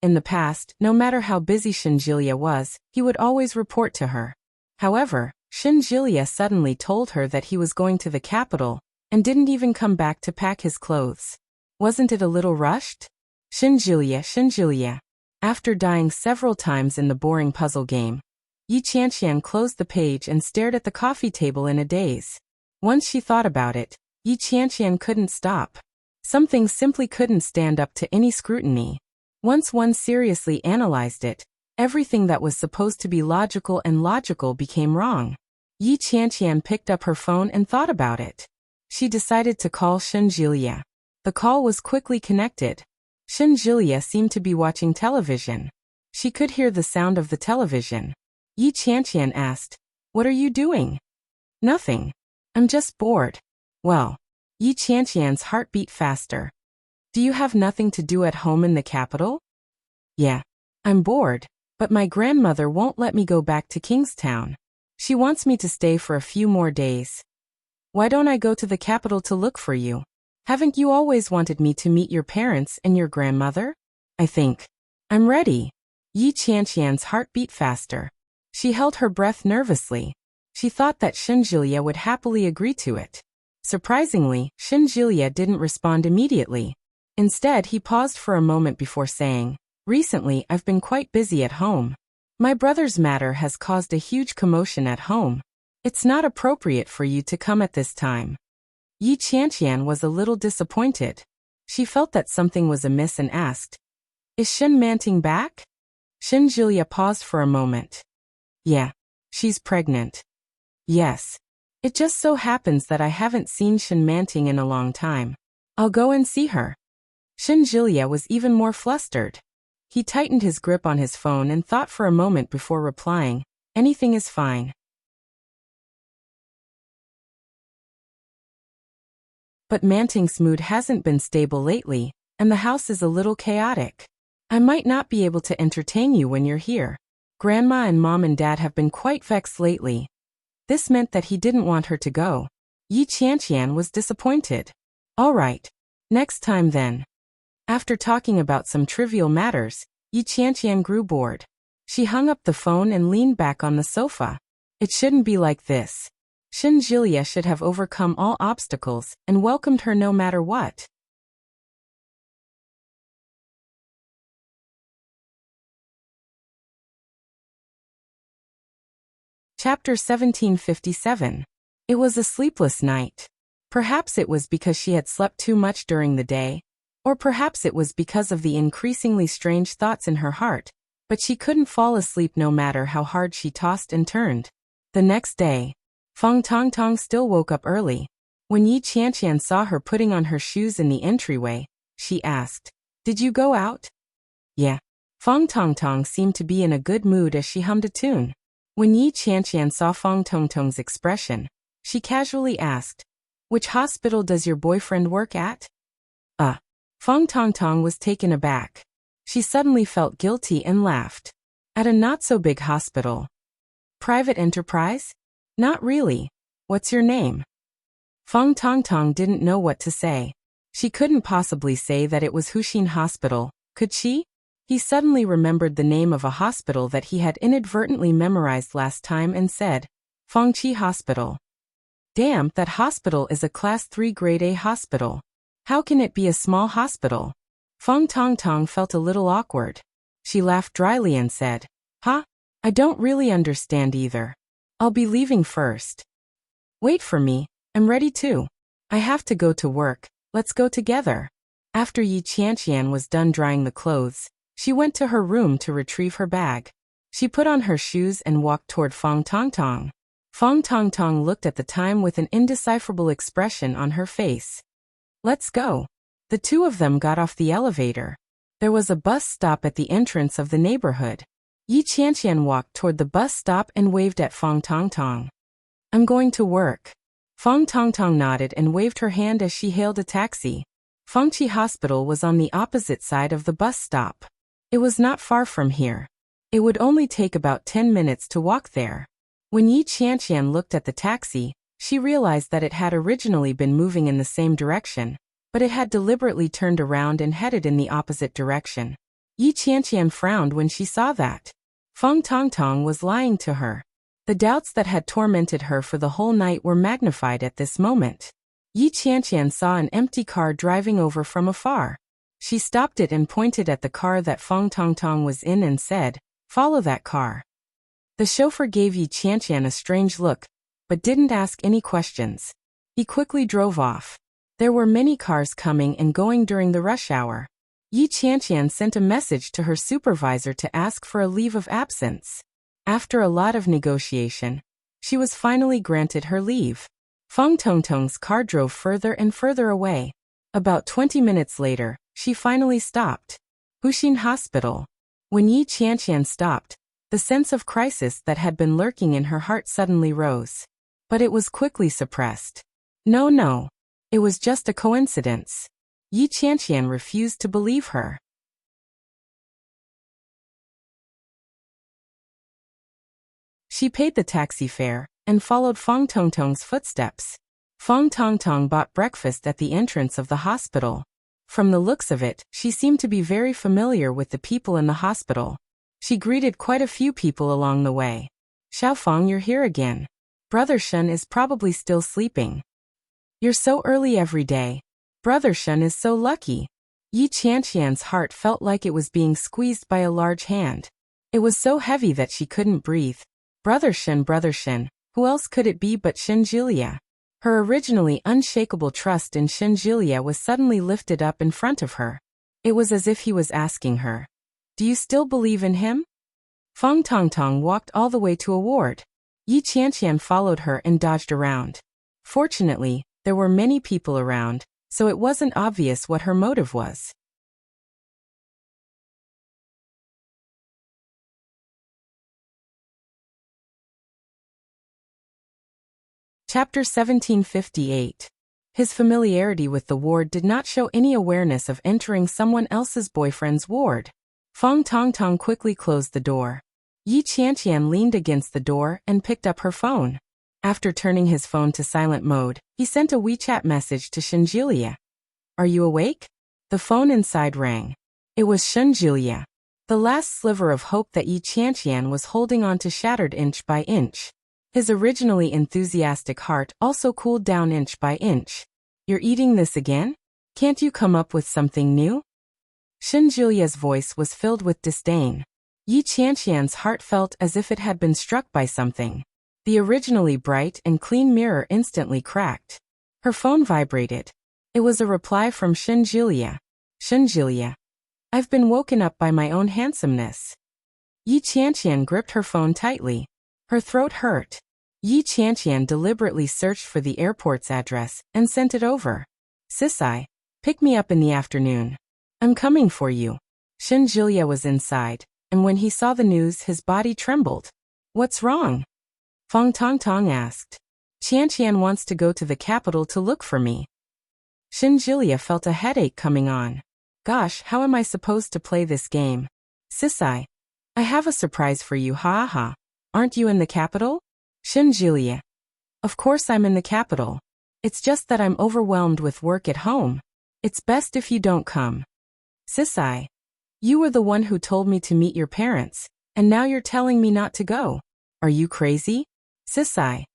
In the past, no matter how busy Shenjilia was, he would always report to her. However, Shenjilia suddenly told her that he was going to the capital, and didn't even come back to pack his clothes. Wasn't it a little rushed? Shenjilia. After dying several times in the boring puzzle game, Yi Qianqian closed the page and stared at the coffee table in a daze. Once she thought about it, Yi Qianqian couldn't stop. Something simply couldn't stand up to any scrutiny. Once one seriously analyzed it, everything that was supposed to be logical became wrong. Yi Qianqian picked up her phone and thought about it. She decided to call Shenjilia. The call was quickly connected. Shenjilia seemed to be watching television. She could hear the sound of the television. Yi Qianqian asked, "What are you doing?" "Nothing. I'm just bored. Well, Yi Qianqian's heart beat faster. Do you have nothing to do at home in the capital? Yeah. I'm bored, but my grandmother won't let me go back to Kingstown. She wants me to stay for a few more days. Why don't I go to the capital to look for you? Haven't you always wanted me to meet your parents and your grandmother? I think I'm ready. Yi Qianqian's heart beat faster. She held her breath nervously. She thought that Shenjilia would happily agree to it. Surprisingly, Shenjilia didn't respond immediately. Instead, he paused for a moment before saying, "Recently, I've been quite busy at home. My brother's matter has caused a huge commotion at home. It's not appropriate for you to come at this time." Yi Qianqian was a little disappointed. She felt that something was amiss and asked, "Is Shen Manting back?" Shenjilia paused for a moment. "Yeah. She's pregnant." "Yes. It just so happens that I haven't seen Shen Manting in a long time. I'll go and see her." Shenjilia was even more flustered. He tightened his grip on his phone and thought for a moment before replying, "Anything is fine." But Manting's mood hasn't been stable lately, and the house is a little chaotic. I might not be able to entertain you when you're here. Grandma and Mom and Dad have been quite vexed lately. This meant that he didn't want her to go. Yi Qianqian was disappointed. All right. Next time then. After talking about some trivial matters, Yi Qianqian grew bored. She hung up the phone and leaned back on the sofa. It shouldn't be like this. Shenjilia should have overcome all obstacles and welcomed her no matter what. Chapter 1757. It was a sleepless night. Perhaps it was because she had slept too much during the day, or perhaps it was because of the increasingly strange thoughts in her heart, but she couldn't fall asleep no matter how hard she tossed and turned. The next day, Feng Tongtong still woke up early. When Yi Qianqian saw her putting on her shoes in the entryway, she asked, "Did you go out?" "Yeah." Feng Tongtong seemed to be in a good mood as she hummed a tune. When Yi Qianqian saw Feng Tongtong's expression, she casually asked, "Which hospital does your boyfriend work at?" Feng Tongtong was taken aback. She suddenly felt guilty and laughed. "At a not-so-big hospital." "Private enterprise?" "Not really. What's your name?" Feng Tongtong didn't know what to say. She couldn't possibly say that it was Huxin Hospital, could she? He suddenly remembered the name of a hospital that he had inadvertently memorized last time and said, Fengqi Hospital. Damn, that hospital is a Class 3 Grade A hospital. How can it be a small hospital? Feng Tongtong felt a little awkward. She laughed dryly and said, "Huh? I don't really understand either. I'll be leaving first." "Wait for me, I'm ready too. I have to go to work, let's go together." After Yi Qianqian was done drying the clothes, she went to her room to retrieve her bag. She put on her shoes and walked toward Feng Tongtong. Feng Tongtong looked at the time with an indecipherable expression on her face. "Let's go." The two of them got off the elevator. There was a bus stop at the entrance of the neighborhood. Yi Qianqian walked toward the bus stop and waved at Feng Tongtong. "I'm going to work." Feng Tongtong nodded and waved her hand as she hailed a taxi. Fengqi Hospital was on the opposite side of the bus stop. It was not far from here. It would only take about 10 minutes to walk there. When Yi Qianqian looked at the taxi, she realized that it had originally been moving in the same direction, but it had deliberately turned around and headed in the opposite direction. Yi Qianqian frowned when she saw that. Feng Tongtong was lying to her. The doubts that had tormented her for the whole night were magnified at this moment. Yi Qianqian saw an empty car driving over from afar. She stopped it and pointed at the car that Feng Tongtong was in and said, "Follow that car." The chauffeur gave Yi Qianqian a strange look, but didn't ask any questions. He quickly drove off. There were many cars coming and going during the rush hour. Yi Qianqian sent a message to her supervisor to ask for a leave of absence. After a lot of negotiation, she was finally granted her leave. Feng Tongtong's car drove further and further away. About 20 minutes later, she finally stopped. Huxin Hospital. When Yi Qianqian stopped, the sense of crisis that had been lurking in her heart suddenly rose. But it was quickly suppressed. No. It was just a coincidence. Yi Qianqian refused to believe her. She paid the taxi fare and followed Fang Tongtong's footsteps. Fang Tongtong bought breakfast at the entrance of the hospital. From the looks of it, she seemed to be very familiar with the people in the hospital. She greeted quite a few people along the way. Xiaofang, you're here again. Brother Shen is probably still sleeping. You're so early every day. Brother Shen is so lucky. Yi Qianqian's heart felt like it was being squeezed by a large hand. It was so heavy that she couldn't breathe. Brother Shen, who else could it be but Shenjilia? Her originally unshakable trust in Shenjilia was suddenly lifted up in front of her. It was as if he was asking her, "Do you still believe in him?" Fang Tongtong walked all the way to a ward. Yi Qianqian followed her and dodged around. Fortunately, there were many people around, so it wasn't obvious what her motive was. Chapter 1758. His familiarity with the ward did not show any awareness of entering someone else's boyfriend's ward. Fang Tongtong quickly closed the door. Yi Qianqian leaned against the door and picked up her phone. After turning his phone to silent mode, he sent a WeChat message to Shenjilia. "Are you awake?" The phone inside rang. It was Shenjilia. The last sliver of hope that Yi Qianqian was holding on to shattered inch by inch. His originally enthusiastic heart also cooled down inch by inch. "You're eating this again? Can't you come up with something new?" Shenjilia's voice was filled with disdain. Yi Qianqian's heart felt as if it had been struck by something. The originally bright and clean mirror instantly cracked. Her phone vibrated. It was a reply from Shenjilia. "Shenjilia, I've been woken up by my own handsomeness." Yi Qianqian gripped her phone tightly. Her throat hurt. Yi Qianqian deliberately searched for the airport's address and sent it over. "Sisai, pick me up in the afternoon. I'm coming for you." Shenjilia was inside, and when he saw the news his body trembled. "What's wrong?" Fang Tongtong asked. "Qianqian wants to go to the capital to look for me." Shenjilia felt a headache coming on. "Gosh, how am I supposed to play this game?" "Sisai, I have a surprise for you, ha ha. Aren't you in the capital?" Shenjilia. "Of course I'm in the capital. It's just that I'm overwhelmed with work at home. It's best if you don't come." "Sisai, you were the one who told me to meet your parents, and now you're telling me not to go. Are you crazy?" "Sisai,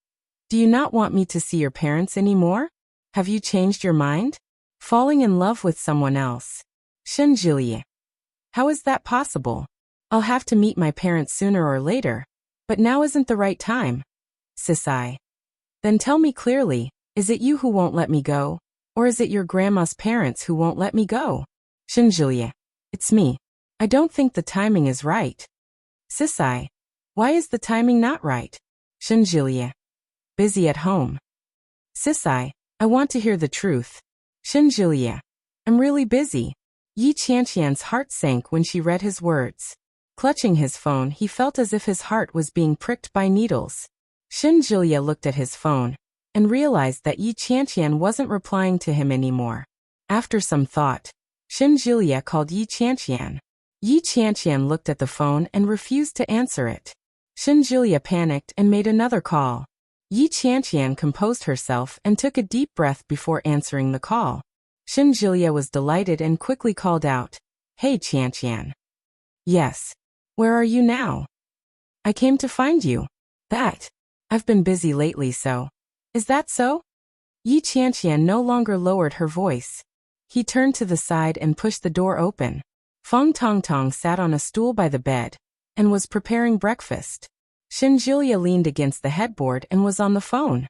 do you not want me to see your parents anymore? Have you changed your mind? Falling in love with someone else?" Shenjilia. "How is that possible? I'll have to meet my parents sooner or later. But now isn't the right time." "Sisai. Then tell me clearly, is it you who won't let me go? Or is it your grandma's parents who won't let me go?" Shenjilia. "It's me. I don't think the timing is right." "Sisai. Why is the timing not right?" Shenjilia. "Busy at home." "Sisai, I want to hear the truth." Shenjilia. "I'm really busy." Yi Qianqian's heart sank when she read his words. Clutching his phone, he felt as if his heart was being pricked by needles. Shenjilia looked at his phone and realized that Yi Qianqian wasn't replying to him anymore. After some thought, Shenjilia called Yi Qianqian. Yi Qianqian looked at the phone and refused to answer it. Shenjilia panicked and made another call. Yi Qianqian composed herself and took a deep breath before answering the call. Shenjilia was delighted and quickly called out, "Hey Qianqian." "Yes. Where are you now?" "I came to find you." "That. I've been busy lately so." "Is that so?" Yi Qianqian no longer lowered her voice. He turned to the side and pushed the door open. Fang Tongtong sat on a stool by the bed and was preparing breakfast. Shenjilia leaned against the headboard and was on the phone.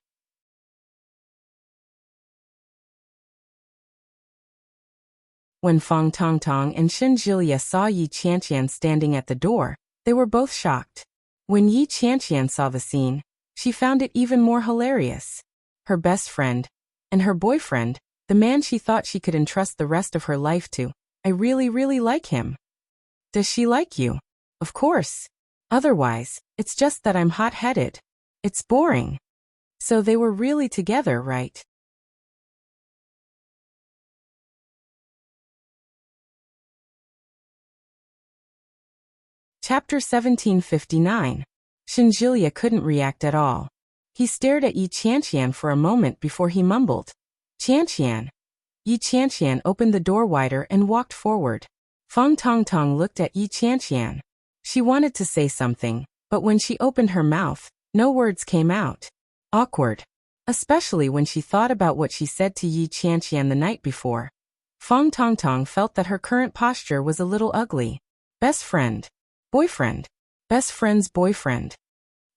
When Fang Tongtong and Shenjilia saw Yi Qianqian standing at the door, they were both shocked. When Yi Qianqian saw the scene, she found it even more hilarious. Her best friend, and her boyfriend, the man she thought she could entrust the rest of her life to. "I really like him." "Does she like you?" "Of course. Otherwise, it's just that I'm hot-headed. It's boring." So they were really together, right? Chapter 1759. Shinjilia couldn't react at all. He stared at Yi Qianqian for a moment before he mumbled, "Qianqian." Yi Qianqian opened the door wider and walked forward. Feng Tongtong looked at Yi Qianqian. She wanted to say something, but when she opened her mouth, no words came out. Awkward. Especially when she thought about what she said to Yi Qianqian the night before. Feng Tongtong felt that her current posture was a little ugly. Best friend. Boyfriend. Best friend's boyfriend.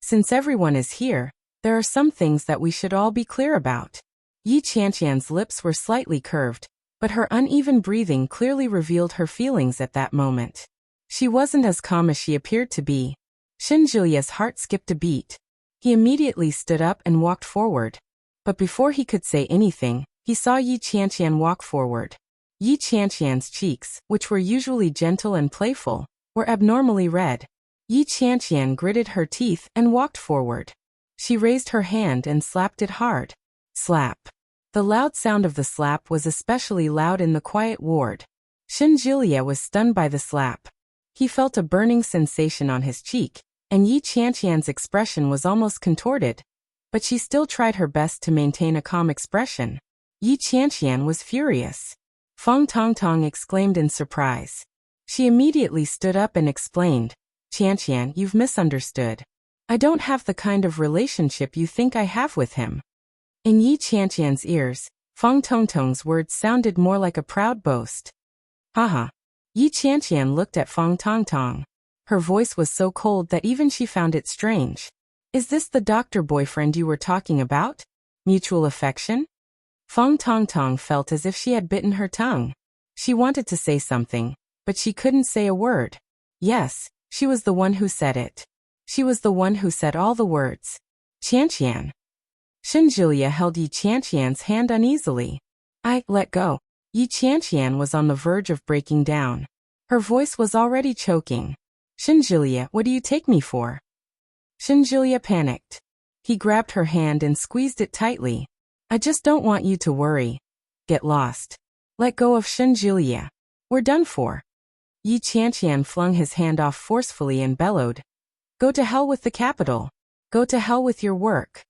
Since everyone is here, there are some things that we should all be clear about. Yi Qianqian's lips were slightly curved, but her uneven breathing clearly revealed her feelings at that moment. She wasn't as calm as she appeared to be. Shinjilia's heart skipped a beat. He immediately stood up and walked forward. But before he could say anything, he saw Yi Qianqian walk forward. Yi Qianqian's cheeks, which were usually gentle and playful, were abnormally red. Yi Qianqian gritted her teeth and walked forward. She raised her hand and slapped it hard. Slap. The loud sound of the slap was especially loud in the quiet ward. Shinjilia was stunned by the slap. He felt a burning sensation on his cheek, and Yi Qianqian's expression was almost contorted. But she still tried her best to maintain a calm expression. Yi Qianqian was furious. Feng Tongtong exclaimed in surprise. She immediately stood up and explained, "Qianqian, you've misunderstood. I don't have the kind of relationship you think I have with him." In Yi Qianqian's ears, Feng Tongtong's words sounded more like a proud boast. Haha. Yi Qianqian looked at Feng Tongtong. Her voice was so cold that even she found it strange. Is this the doctor boyfriend you were talking about? Mutual affection? Feng Tongtong felt as if she had bitten her tongue. She wanted to say something, but she couldn't say a word. Yes, she was the one who said it. She was the one who said all the words. Qianqian. Shinjilia held Yi Qianqian's hand uneasily. Let go. Yi Qianqian was on the verge of breaking down. Her voice was already choking. Shinjilia, what do you take me for? Shinjilia panicked. He grabbed her hand and squeezed it tightly. I just don't want you to worry. Get lost. Let go of Shinjilia. We're done for. Yi Qianqian flung his hand off forcefully and bellowed. Go to hell with the capital. Go to hell with your work.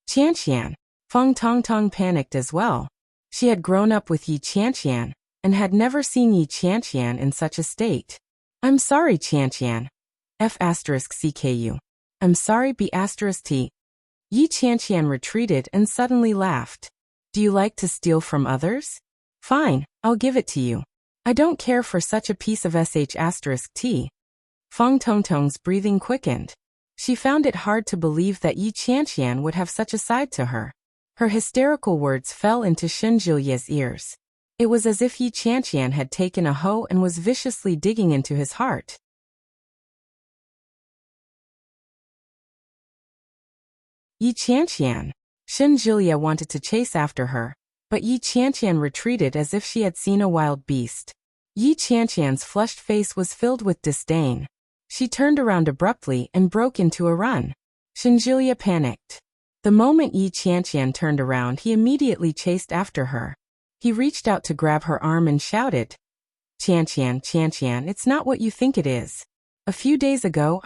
Qianqian. Feng Tongtong panicked as well. She had grown up with Yi Qianqian, and had never seen Yi Qianqian in such a state. I'm sorry, Qianqian. F*CKU. I'm sorry, B*T. Yi Qianqian retreated and suddenly laughed. Do you like to steal from others? Fine, I'll give it to you. I don't care for such a piece of *T. Feng Tongtong's breathing quickened. She found it hard to believe that Yi Qianqian would have such a side to her. Her hysterical words fell into Shinjilia's ears. It was as if Yi Qianqian had taken a hoe and was viciously digging into his heart. Yi Qianqian. Shinjilia wanted to chase after her, but Yi Qianqian retreated as if she had seen a wild beast. Yi Qianqian's flushed face was filled with disdain. She turned around abruptly and broke into a run. Shinjilia panicked. The moment Yi Qianqian turned around, he immediately chased after her. He reached out to grab her arm and shouted, Qianqian, Qianqian, it's not what you think it is. A few days ago,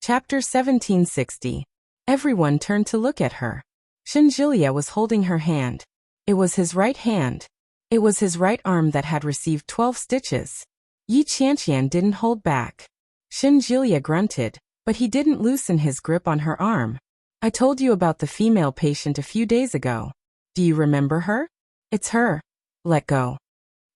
Chapter 1760. Everyone turned to look at her. Shinjilia was holding her hand. It was his right hand. It was his right arm that had received 12 stitches. Yi Qianqian didn't hold back. Shinjilia grunted, but he didn't loosen his grip on her arm. I told you about the female patient a few days ago. Do you remember her? It's her. Let go.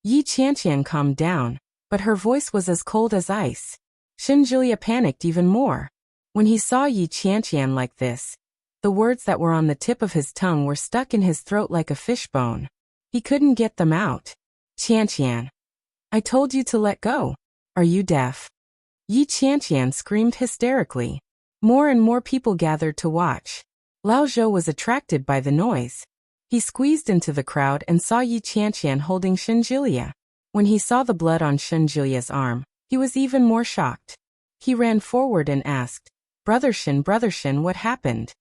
Yi Qianqian calmed down, but her voice was as cold as ice. Shinjilia panicked even more. When he saw Yi Qianqian like this, the words that were on the tip of his tongue were stuck in his throat like a fishbone. He couldn't get them out. Qianqian. I told you to let go. Are you deaf? Yi Qianqian screamed hysterically. More and more people gathered to watch. Lao Zhou was attracted by the noise. He squeezed into the crowd and saw Yi Qianqian holding Shinjilia. When he saw the blood on Shenjilia's arm, he was even more shocked. He ran forward and asked, Brother Shen, what happened?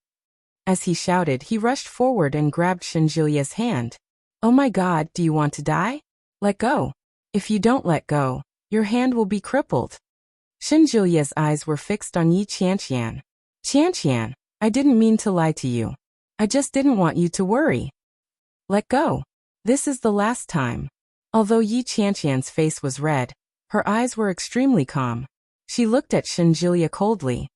As he shouted, he rushed forward and grabbed Shenjilia's hand. Oh my God, do you want to die? Let go. If you don't let go, your hand will be crippled. Shenjilia's eyes were fixed on Yi Qianqian. Qianqian, I didn't mean to lie to you. I just didn't want you to worry. Let go. This is the last time. Although Yi Qianqian's face was red, her eyes were extremely calm. She looked at Shenjilia coldly.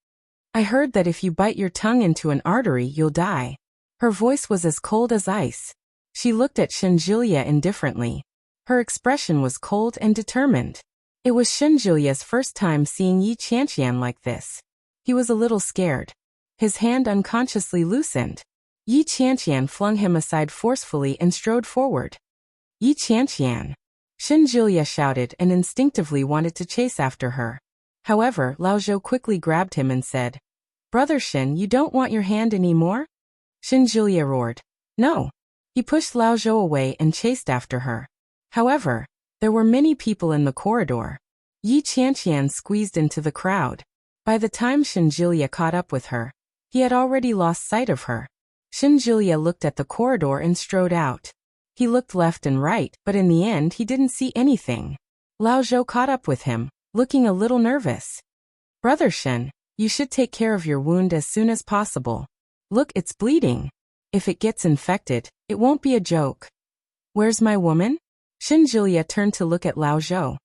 I heard that if you bite your tongue into an artery, you'll die. Her voice was as cold as ice. She looked at Shenjilia indifferently. Her expression was cold and determined. It was Shenjilia's first time seeing Yi Qianqian like this. He was a little scared. His hand unconsciously loosened. Yi Qianqian flung him aside forcefully and strode forward. Yi Qianqian! Shenjilia shouted and instinctively wanted to chase after her. However, Lao Zhou quickly grabbed him and said, Brother Shen, you don't want your hand anymore? Shenjilia roared. No. He pushed Lao Zhou away and chased after her. However, there were many people in the corridor. Yi Qianqian squeezed into the crowd. By the time Shenjilia caught up with her, he had already lost sight of her. Shenjilia looked at the corridor and strode out. He looked left and right, but in the end he didn't see anything. Lao Zhou caught up with him, looking a little nervous. Brother Shen, you should take care of your wound as soon as possible. Look, it's bleeding. If it gets infected, it won't be a joke. Where's my woman? Shenjilia turned to look at Lao Zhou.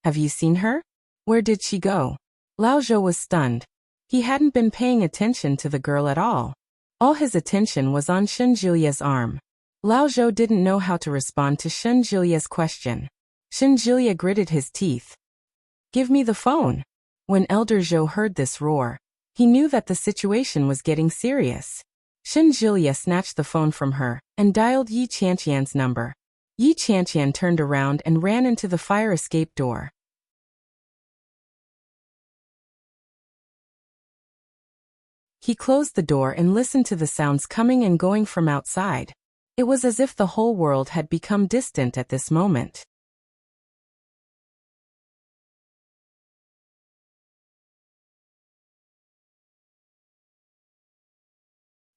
Have you seen her? Where did she go? Lao Zhou was stunned. He hadn't been paying attention to the girl at all. All his attention was on Shenjilia's arm. Lao Zhou didn't know how to respond to Shenjilia's question. Shenjilia gritted his teeth. Give me the phone. When Elder Zhou heard this roar, he knew that the situation was getting serious. Shenjilia snatched the phone from her and dialed Yi Qianqian's number. Yi Qianqian turned around and ran into the fire escape door. He closed the door and listened to the sounds coming and going from outside. It was as if the whole world had become distant at this moment.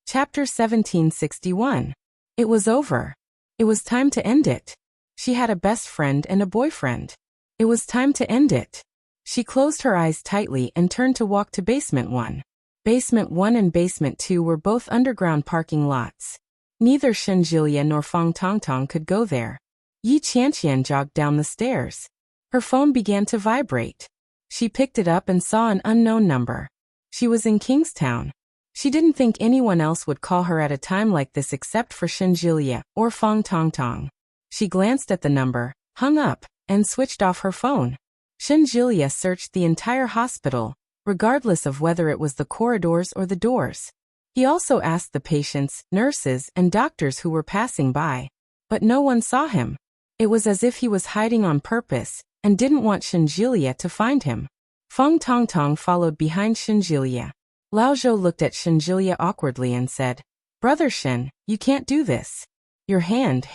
Chapter 1761. It was over. It was time to end it. She had a best friend and a boyfriend. It was time to end it. She closed her eyes tightly and turned to walk to Basement 1. Basement 1 and Basement 2 were both underground parking lots. Neither Shenjilia nor Fang Tongtong could go there. Yi Qianqian jogged down the stairs. Her phone began to vibrate. She picked it up and saw an unknown number. She was in Kingstown. She didn't think anyone else would call her at a time like this except for Shenjilia or Fang Tongtong. She glanced at the number, hung up, and switched off her phone. Shenjilia searched the entire hospital, regardless of whether it was the corridors or the doors. He also asked the patients, nurses, and doctors who were passing by. But no one saw him. It was as if he was hiding on purpose and didn't want Shenjilia to find him. Fang Tongtong followed behind Shenjilia. Lao Zhou looked at Shenjilia awkwardly and said, Brother Shen, you can't do this. Your hand?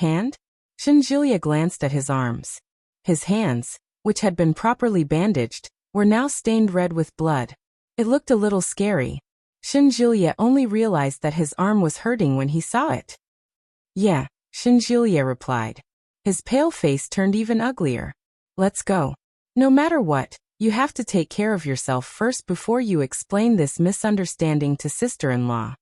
Shenjilia glanced at his arms. His hands, which had been properly bandaged, were now stained red with blood. It looked a little scary. Shenjilia only realized that his arm was hurting when he saw it. Yeah, Shenjilia replied. His pale face turned even uglier. Let's go. No matter what, you have to take care of yourself first before you explain this misunderstanding to sister-in-law.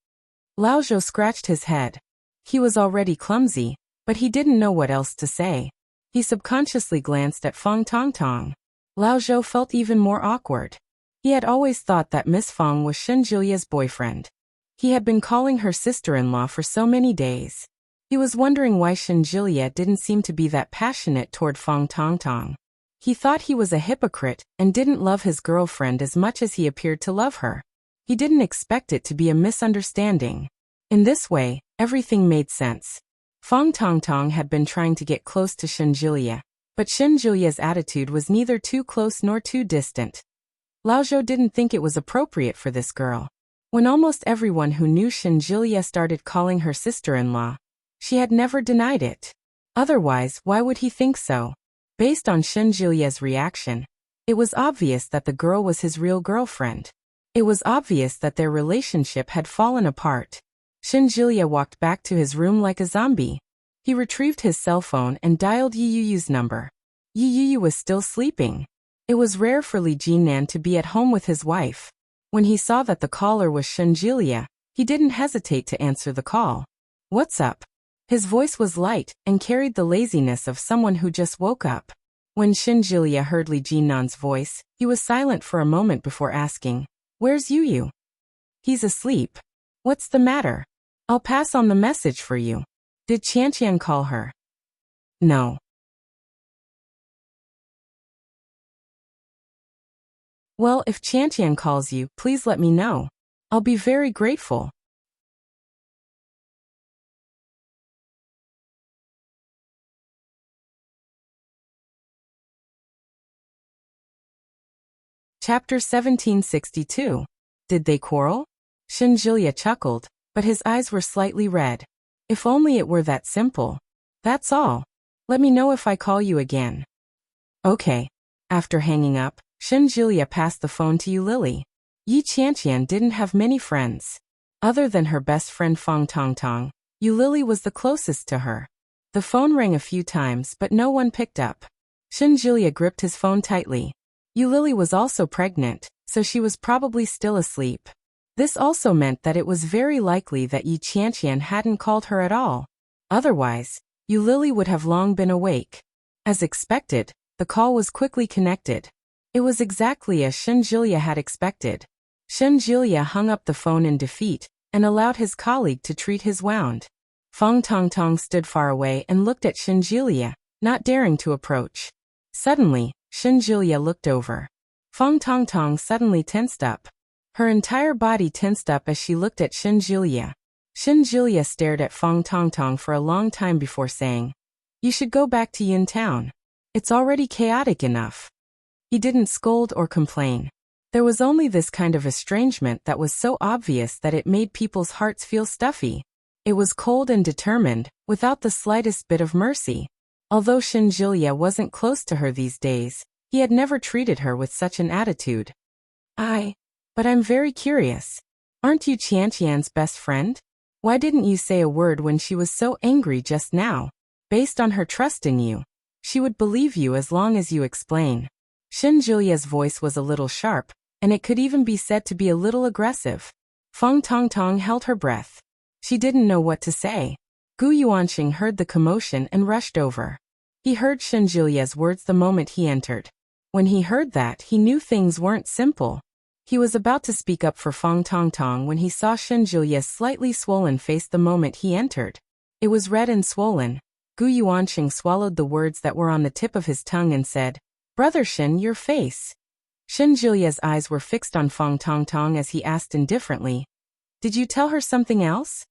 Lao Zhou scratched his head. He was already clumsy, but he didn't know what else to say. He subconsciously glanced at Fang Tongtong. Lao Zhou felt even more awkward. He had always thought that Miss Fang was Shenjilia's boyfriend. He had been calling her sister-in-law for so many days. He was wondering why Shenjilia didn't seem to be that passionate toward Fang Tongtong. He thought he was a hypocrite and didn't love his girlfriend as much as he appeared to love her. He didn't expect it to be a misunderstanding. In this way, everything made sense. Fang Tongtong had been trying to get close to Shenjilia, but Shenjilia's attitude was neither too close nor too distant. Lao Zhou didn't think it was appropriate for this girl. When almost everyone who knew Shenjilia started calling her sister-in-law, she had never denied it. Otherwise, why would he think so? Based on Shenjilia's reaction, it was obvious that the girl was his real girlfriend. It was obvious that their relationship had fallen apart. Shenjilia walked back to his room like a zombie. He retrieved his cell phone and dialed Yuyu's number. Yuyu was still sleeping. It was rare for Li Jinnan to be at home with his wife. When he saw that the caller was Shenjilia, he didn't hesitate to answer the call. "What's up?" His voice was light and carried the laziness of someone who just woke up. When Shenjilia heard Li Jinnan's voice, he was silent for a moment before asking, "Where's Yuyu?" "He's asleep." "What's the matter?" "I'll pass on the message for you." "Did Qianqian call her?" "No." "Well, if Qianqian calls you, please let me know. I'll be very grateful." Chapter 1762. Did they quarrel? Shenjilia chuckled, but his eyes were slightly red. "If only it were that simple. That's all. Let me know if I call you again." "Okay." After hanging up, Shenjilia passed the phone to Yulili. Yi Qianqian didn't have many friends. Other than her best friend Feng Tongtong, Yulili was the closest to her. The phone rang a few times but no one picked up. Shenjilia gripped his phone tightly. Yulili was also pregnant, so she was probably still asleep. This also meant that it was very likely that Yi Qianqian hadn't called her at all. Otherwise, Yulili would have long been awake. As expected, the call was quickly connected. It was exactly as Shenjilia had expected. Shenjilia hung up the phone in defeat and allowed his colleague to treat his wound. Feng Tongtong stood far away and looked at Shenjilia, not daring to approach. Suddenly, Shenjilia looked over. Feng Tongtong suddenly tensed up. Her entire body tensed up as she looked at Shenjilia. Shenjilia stared at Feng Tongtong for a long time before saying, "You should go back to Yin Town. It's already chaotic enough." He didn't scold or complain. There was only this kind of estrangement that was so obvious that it made people's hearts feel stuffy. It was cold and determined, without the slightest bit of mercy. Although Shenjilia wasn't close to her these days, he had never treated her with such an attitude. But I'm very curious. Aren't you Qianqian's best friend? Why didn't you say a word when she was so angry just now? Based on her trust in you, she would believe you as long as you explain." Shenjilia's voice was a little sharp, and it could even be said to be a little aggressive. Feng Tongtong held her breath. She didn't know what to say. Gu Yuanqing heard the commotion and rushed over. He heard Shenjilia's words the moment he entered. When he heard that, he knew things weren't simple. He was about to speak up for Feng Tongtong when he saw Shenjilia's slightly swollen face the moment he entered. It was red and swollen. Gu Yuanqing swallowed the words that were on the tip of his tongue and said, "Brother Shen, your face." Shenjilia's eyes were fixed on Feng Tongtong as he asked indifferently, "Did you tell her something else?"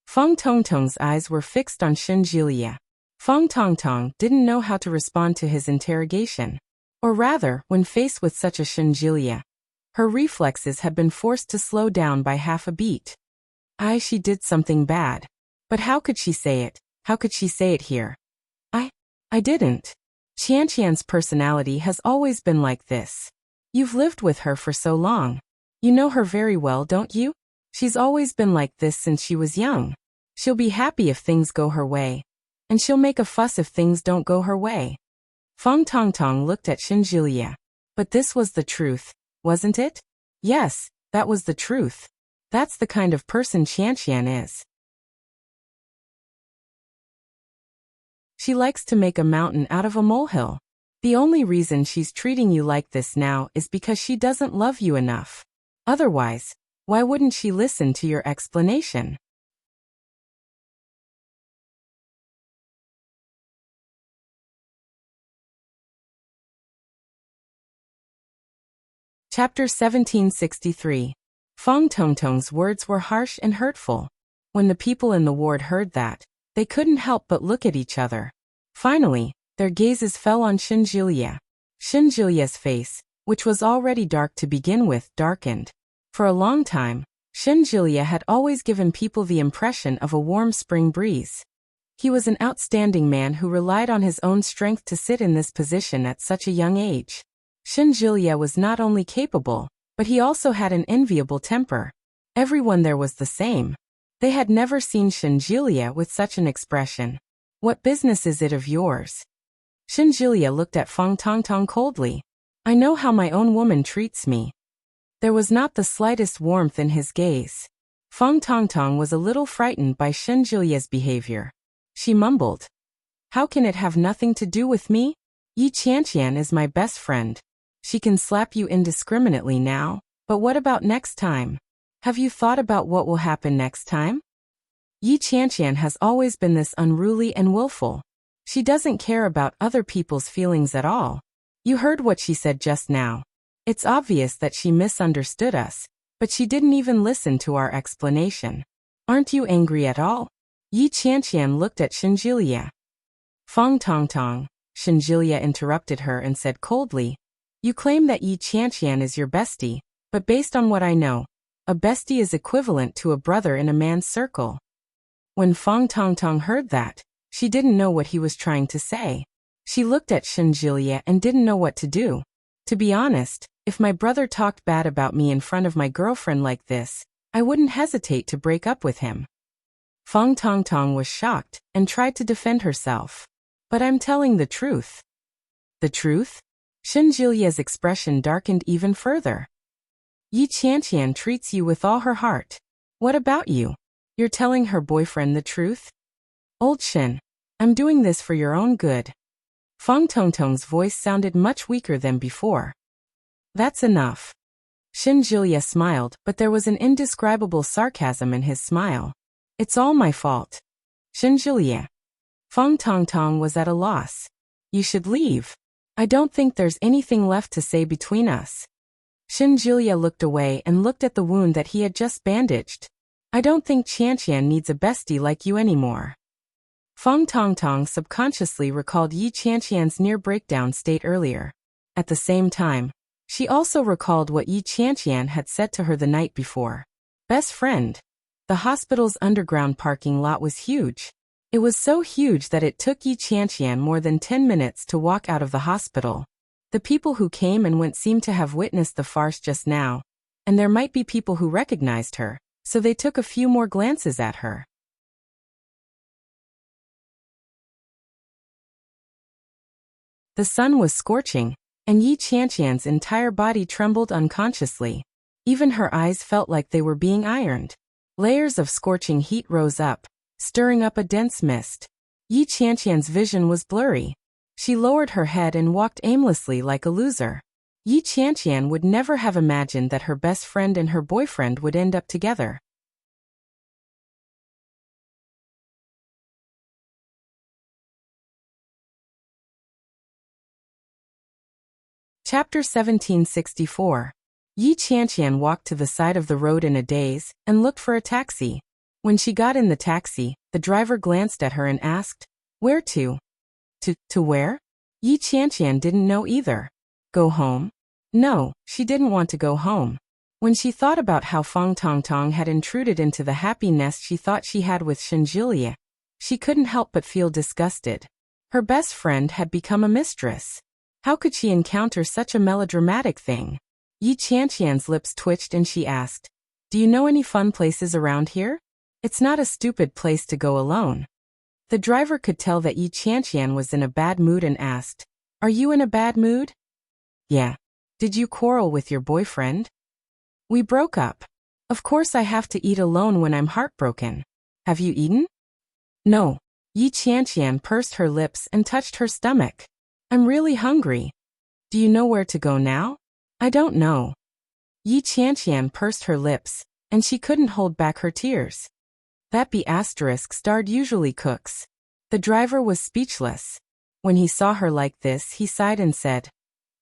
Feng Tongtong's eyes were fixed on Shenjilia. Feng Tongtong didn't know how to respond to his interrogation. Or rather, when faced with such a Shenjilia, her reflexes had been forced to slow down by half a beat. She did something bad. But how could she say it? How could she say it here? I didn't. Qianqian's personality has always been like this. You've lived with her for so long. You know her very well, don't you? She's always been like this since she was young. She'll be happy if things go her way. And she'll make a fuss if things don't go her way. Feng Tongtong looked at Shenjilia. But this was the truth, wasn't it? Yes, that was the truth. That's the kind of person Qianqian is. She likes to make a mountain out of a molehill. The only reason she's treating you like this now is because she doesn't love you enough. Otherwise, why wouldn't she listen to your explanation? Chapter 1763. Feng Tongtong's words were harsh and hurtful. When the people in the ward heard that, they couldn't help but look at each other. Finally, their gazes fell on Shenjilia. Shenjilia's face, which was already dark to begin with, darkened. For a long time, Shenjilia had always given people the impression of a warm spring breeze. He was an outstanding man who relied on his own strength to sit in this position at such a young age. Shenjilia was not only capable, but he also had an enviable temper. Everyone there was the same. They had never seen Shenjilia with such an expression. "What business is it of yours?" Shenjilia looked at Feng Tongtong coldly. "I know how my own woman treats me." There was not the slightest warmth in his gaze. Feng Tongtong was a little frightened by Shenjilia's behavior. She mumbled, "How can it have nothing to do with me? Yi Qianqian is my best friend. She can slap you indiscriminately now, but what about next time? Have you thought about what will happen next time? Yi Qianqian has always been this unruly and willful. She doesn't care about other people's feelings at all. You heard what she said just now. It's obvious that she misunderstood us, but she didn't even listen to our explanation. Aren't you angry at all?" Yi Qianqian looked at Shenjilia. "Feng Tongtong," Shenjilia interrupted her and said coldly, "You claim that Yi Qianqian is your bestie, but based on what I know, a bestie is equivalent to a brother in a man's circle." When Feng Tongtong heard that, she didn't know what he was trying to say. She looked at Shenjilia and didn't know what to do. "To be honest, if my brother talked bad about me in front of my girlfriend like this, I wouldn't hesitate to break up with him." Feng Tongtong was shocked and tried to defend herself. "But I'm telling the truth." "The truth?" Shenjilia's expression darkened even further. "Yi Qianqian treats you with all her heart. What about you? You're telling her boyfriend the truth?" "Old Shen, I'm doing this for your own good." Feng Tongtong's voice sounded much weaker than before. "That's enough." Shenjilia smiled, but there was an indescribable sarcasm in his smile. "It's all my fault." "Shenjilia." Feng Tongtong was at a loss. "You should leave. I don't think there's anything left to say between us." Shenjilia looked away and looked at the wound that he had just bandaged. "I don't think Qianqian needs a bestie like you anymore." Feng Tongtong subconsciously recalled Yi Qianqian's near breakdown state earlier. At the same time, she also recalled what Yi Qianqian had said to her the night before. "Best friend." The hospital's underground parking lot was huge. It was so huge that it took Yi Qianqian more than 10 minutes to walk out of the hospital. The people who came and went seemed to have witnessed the farce just now, and there might be people who recognized her, so they took a few more glances at her. The sun was scorching, and Yi Qianqian's entire body trembled unconsciously. Even her eyes felt like they were being ironed. Layers of scorching heat rose up, stirring up a dense mist. Yi Qianqian's vision was blurry. She lowered her head and walked aimlessly like a loser. Yi Qianqian would never have imagined that her best friend and her boyfriend would end up together. Chapter 1764. Yi Qianqian walked to the side of the road in a daze and looked for a taxi. When she got in the taxi, the driver glanced at her and asked, "Where to?" To where? Yi Qianqian didn't know either. Go home? No, she didn't want to go home. When she thought about how Feng Tongtong had intruded into the happy nest she thought she had with Shenjilia, she couldn't help but feel disgusted. Her best friend had become a mistress. How could she encounter such a melodramatic thing? Yi Qianqian's lips twitched and she asked, "Do you know any fun places around here? It's not a stupid place to go alone." The driver could tell that Yi Qianqian was in a bad mood and asked, "Are you in a bad mood?" "Yeah." "Did you quarrel with your boyfriend?" "We broke up. Of course I have to eat alone when I'm heartbroken. Have you eaten?" "No." Yi Qianqian pursed her lips and touched her stomach. "I'm really hungry." "Do you know where to go now?" "I don't know." Yi Qianqian pursed her lips, and she couldn't hold back her tears. That B** starred usually cooks. The driver was speechless. When he saw her like this, he sighed and said,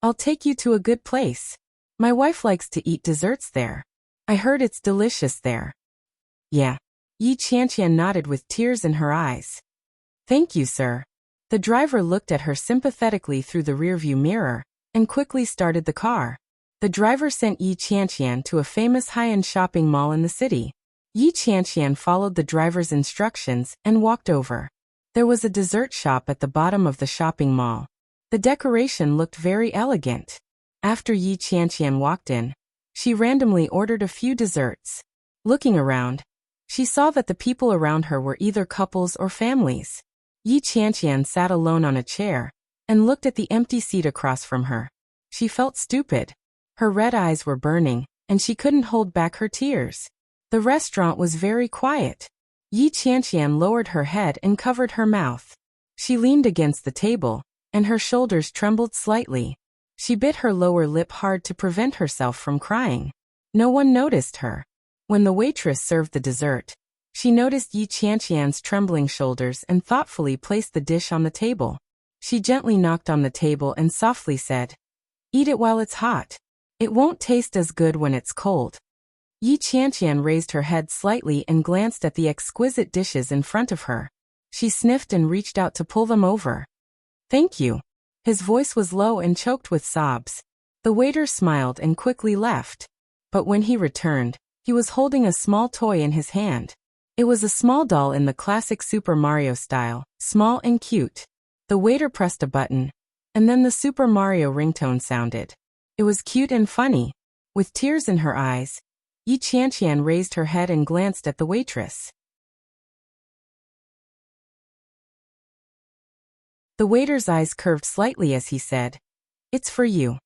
"I'll take you to a good place. My wife likes to eat desserts there. I heard it's delicious there." "Yeah." Yi Qianqian nodded with tears in her eyes. "Thank you, sir." The driver looked at her sympathetically through the rearview mirror and quickly started the car. The driver sent Yi Qianqian to a famous high-end shopping mall in the city. Yi Qianqian followed the driver's instructions and walked over. There was a dessert shop at the bottom of the shopping mall. The decoration looked very elegant. After Yi Qianqian walked in, she randomly ordered a few desserts. Looking around, she saw that the people around her were either couples or families. Yi Qianqian sat alone on a chair and looked at the empty seat across from her. She felt stupid. Her red eyes were burning, and she couldn't hold back her tears. The restaurant was very quiet. Yi Qianqian lowered her head and covered her mouth. She leaned against the table, and her shoulders trembled slightly. She bit her lower lip hard to prevent herself from crying. No one noticed her. When the waitress served the dessert, she noticed Yi Qianqian's trembling shoulders and thoughtfully placed the dish on the table. She gently knocked on the table and softly said, "Eat it while it's hot. It won't taste as good when it's cold." Yi Qianqian raised her head slightly and glanced at the exquisite dishes in front of her. She sniffed and reached out to pull them over. "Thank you." His voice was low and choked with sobs. The waiter smiled and quickly left. But when he returned, he was holding a small toy in his hand. It was a small doll in the classic Super Mario style, small and cute. The waiter pressed a button, and then the Super Mario ringtone sounded. It was cute and funny. With tears in her eyes, Yi Qianqian raised her head and glanced at the waitress. The waiter's eyes curved slightly as he said, "It's for you."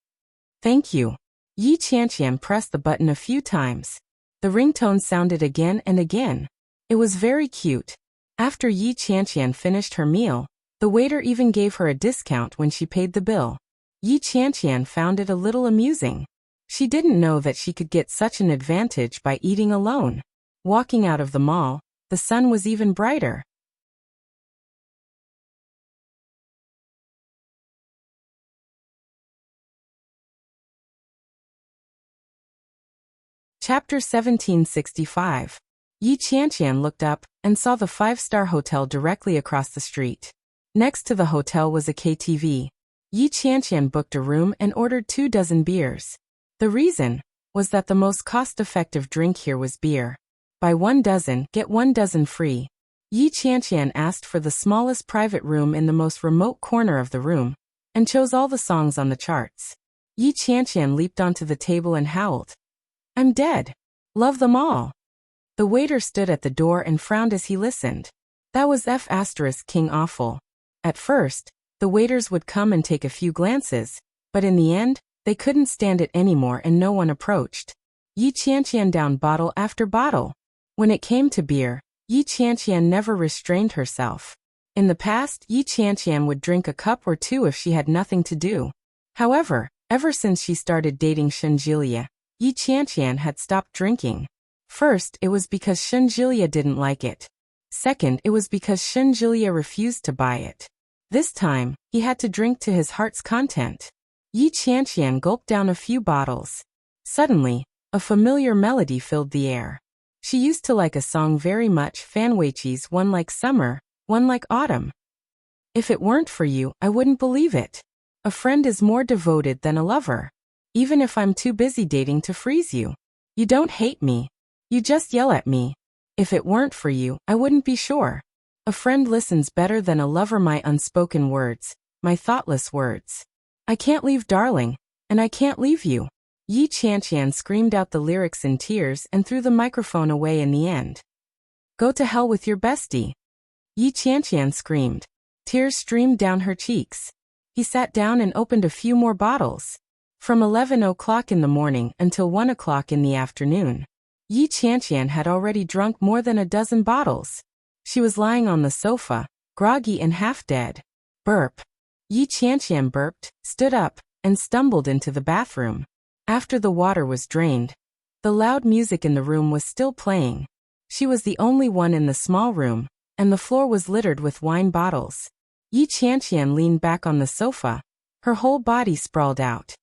"Thank you." Yi Qianqian pressed the button a few times. The ringtone sounded again and again. It was very cute. After Yi Qianqian finished her meal, the waiter even gave her a discount when she paid the bill. Yi Qianqian found it a little amusing. She didn't know that she could get such an advantage by eating alone. Walking out of the mall, the sun was even brighter. Chapter 1765. Yi Qianqian looked up and saw the five-star hotel directly across the street. Next to the hotel was a KTV. Yi Qianqian booked a room and ordered 24 beers. The reason was that the most cost-effective drink here was beer. Buy 12, get 12 free. Yi Qianqian asked for the smallest private room in the most remote corner of the room, and chose all the songs on the charts. Yi Qianqian leaped onto the table and howled, "I'm dead. Love them all." The waiter stood at the door and frowned as he listened. That was King awful. At first, the waiters would come and take a few glances, but in the end, they couldn't stand it anymore and no one approached. Yi Qianqian downed bottle after bottle. When it came to beer, Yi Qianqian never restrained herself. In the past, Yi Qianqian would drink a cup or two if she had nothing to do. However, ever since she started dating Shenjilia, Yi Qianqian had stopped drinking. First, it was because Shenjilia didn't like it. Second, it was because Shenjilia refused to buy it. This time, he had to drink to his heart's content. Yi Qianqian gulped down a few bottles. Suddenly, a familiar melody filled the air. She used to like a song very much, Fanweiqi's One Like Summer, One Like Autumn. If it weren't for you, I wouldn't believe it. A friend is more devoted than a lover. Even if I'm too busy dating to freeze you. You don't hate me. You just yell at me. If it weren't for you, I wouldn't be sure. A friend listens better than a lover. My unspoken words, my thoughtless words. I can't leave, darling, and I can't leave you. Yi Qianqian screamed out the lyrics in tears and threw the microphone away in the end. Go to hell with your bestie. Yi Qianqian screamed. Tears streamed down her cheeks. He sat down and opened a few more bottles. From 11 o'clock in the morning until 1 o'clock in the afternoon, Yi Qianqian had already drunk more than a dozen bottles. She was lying on the sofa, groggy and half-dead. Burp. Yi Qianqian burped, stood up, and stumbled into the bathroom. After the water was drained, the loud music in the room was still playing. She was the only one in the small room, and the floor was littered with wine bottles. Yi Qianqian leaned back on the sofa, her whole body sprawled out.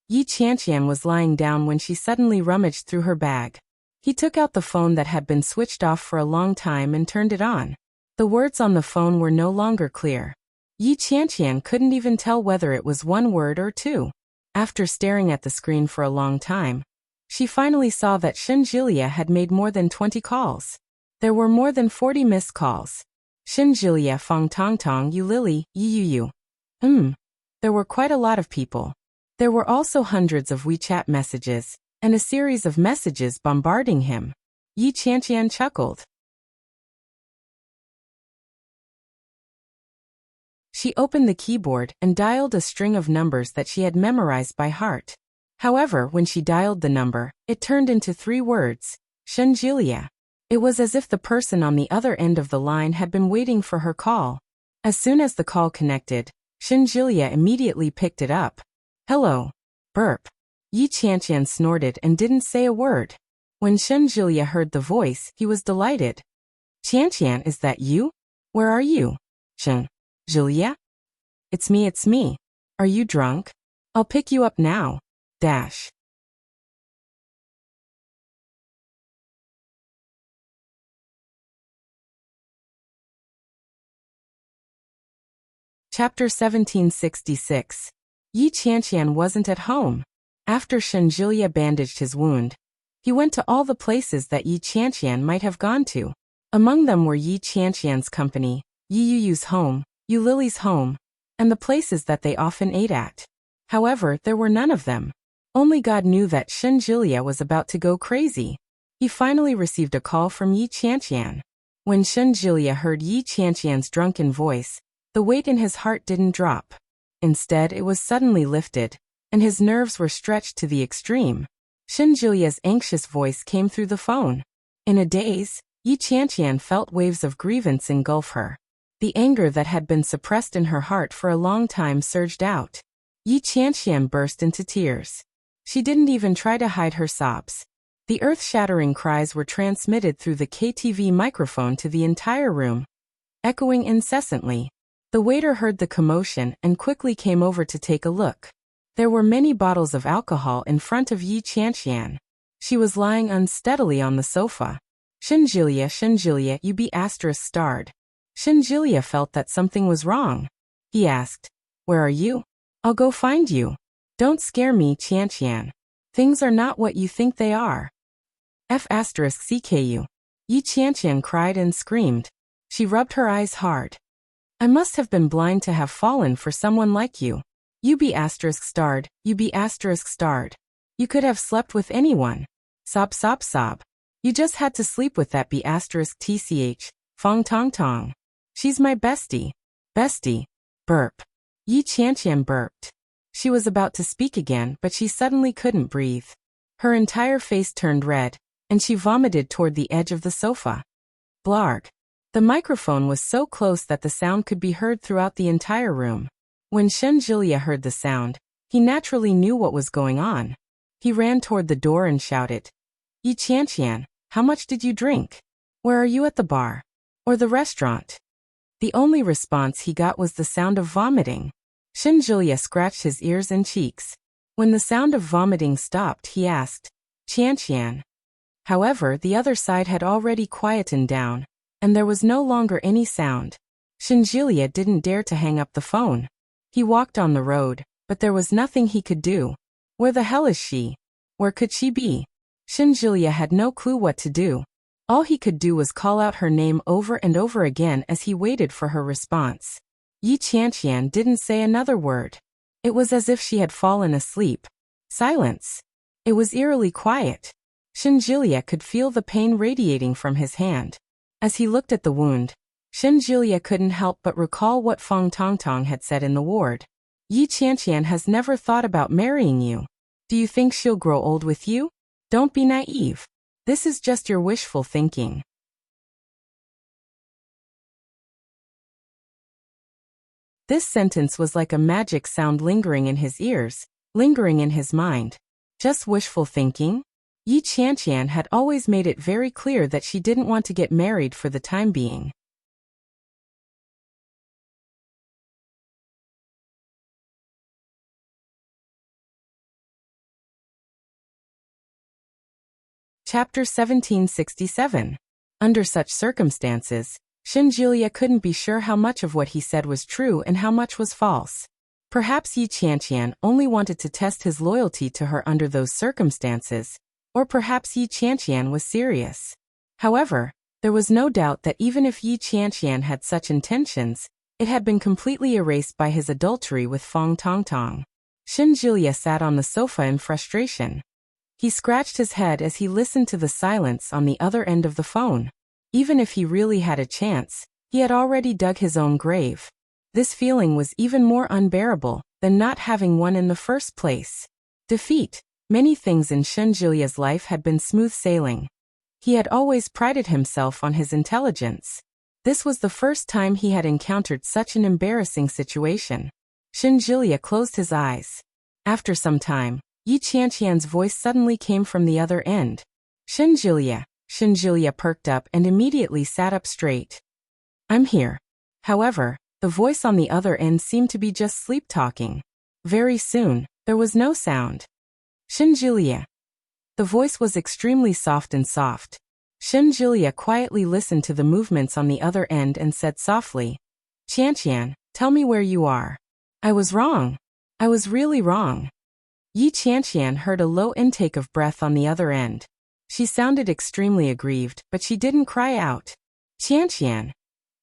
Yi Qianqian was lying down when she suddenly rummaged through her bag. He took out the phone that had been switched off for a long time and turned it on. The words on the phone were no longer clear. Yi Qianqian couldn't even tell whether it was one word or two. After staring at the screen for a long time, she finally saw that Shenjilia had made more than 20 calls. There were more than 40 missed calls. Shinjilia Fong Tong Tong Yu Lily, Yu. There were quite a lot of people. There were also hundreds of WeChat messages, and a series of messages bombarding him. Yi Qianqian chuckled. She opened the keyboard and dialed a string of numbers that she had memorized by heart. However, when she dialed the number, it turned into 3 words, Shinjilia. It was as if the person on the other end of the line had been waiting for her call. As soon as the call connected, Shinjilia immediately picked it up. Hello. Burp. Yi Qianqian snorted and didn't say a word. When Shinjilia heard the voice, he was delighted. Qianqian, is that you? Where are you? Shinjilia? It's me. Are you drunk? I'll pick you up now. Dash. Chapter 1766. Yi Qianqian wasn't at home. After Shinjilia bandaged his wound, he went to all the places that Yi Qianqian might have gone to. Among them were Yi Qianqian's company, Yi Yuyu's home, Yu Lily's home, and the places that they often ate at. However, there were none of them. Only God knew that Shinjilia was about to go crazy. He finally received a call from Yi Qianqian. When Shinjilia heard Yi Qianqian's drunken voice, the weight in his heart didn't drop. Instead, it was suddenly lifted, and his nerves were stretched to the extreme. Shinjilia's anxious voice came through the phone. In a daze, Yi Qianqian felt waves of grievance engulf her. The anger that had been suppressed in her heart for a long time surged out. Yi Qianqian burst into tears. She didn't even try to hide her sobs. The earth-shattering cries were transmitted through the KTV microphone to the entire room, echoing incessantly. The waiter heard the commotion and quickly came over to take a look. There were many bottles of alcohol in front of Yi Qianqian. She was lying unsteadily on the sofa. Shinjilia, you be ****. Shinjilia felt that something was wrong. He asked, where are you? I'll go find you. Don't scare me, Qianqian. Things are not what you think they are. ****CKU. Yi Qianqian cried and screamed. She rubbed her eyes hard. I must have been blind to have fallen for someone like you. You be ****. You be ****. You could have slept with anyone. Sob. You just had to sleep with that be ****. Fong Tong Tong. She's my bestie. Bestie. Burp. Yi Qianqian burped. She was about to speak again, but she suddenly couldn't breathe. Her entire face turned red, and she vomited toward the edge of the sofa. Blarg. The microphone was so close that the sound could be heard throughout the entire room. When Shinjilia heard the sound, he naturally knew what was going on. He ran toward the door and shouted, Yi Qianqian, how much did you drink? Where are you, at the bar? Or the restaurant? The only response he got was the sound of vomiting. Shinjilia scratched his ears and cheeks. When the sound of vomiting stopped, he asked, Qianqian. However, the other side had already quietened down, and there was no longer any sound. Shinjilia didn't dare to hang up the phone. He walked on the road, but there was nothing he could do. Where the hell is she? Where could she be? Shinjilia had no clue what to do. All he could do was call out her name over and over again as he waited for her response. Yi Qianqian didn't say another word. It was as if she had fallen asleep. Silence. It was eerily quiet. Shinjilia could feel the pain radiating from his hand. As he looked at the wound, Shinjilia couldn't help but recall what Fong Tong Tong had said in the ward. Yi Qianqian has never thought about marrying you. Do you think she'll grow old with you? Don't be naive. This is just your wishful thinking. This sentence was like a magic sound lingering in his ears, lingering in his mind. Just wishful thinking? Yi Qianqian had always made it very clear that she didn't want to get married for the time being. Chapter 1767. Under such circumstances, Shinjilia couldn't be sure how much of what he said was true and how much was false. Perhaps Yi Qianqian only wanted to test his loyalty to her under those circumstances, or perhaps Yi Qianqian was serious. However, There was no doubt that even if Yi Qianqian had such intentions, it had been completely erased by his adultery with Feng Tongtong. Xin Julia sat on the sofa in frustration. He scratched his head as he listened to the silence on the other end of the phone. Even if he really had a chance, he had already dug his own grave. This feeling was even more unbearable than not having one in the first place. Defeat. Many things in Xin Julia's life had been smooth sailing. He had always prided himself on his intelligence. This was the first time he had encountered such an embarrassing situation. Xin Julia closed his eyes. After some time, Yi Qianqian's voice suddenly came from the other end. Xin Julia perked up and immediately sat up straight. I'm here. However, the voice on the other end seemed to be just sleep-talking. Very soon, there was no sound. Xin Julia. The voice was extremely soft and soft. Xin Julia quietly listened to the movements on the other end and said softly, Qianqian, tell me where you are. I was wrong. I was really wrong. Yi Qianqian heard a low intake of breath on the other end. She sounded extremely aggrieved, but she didn't cry out. Qianqian.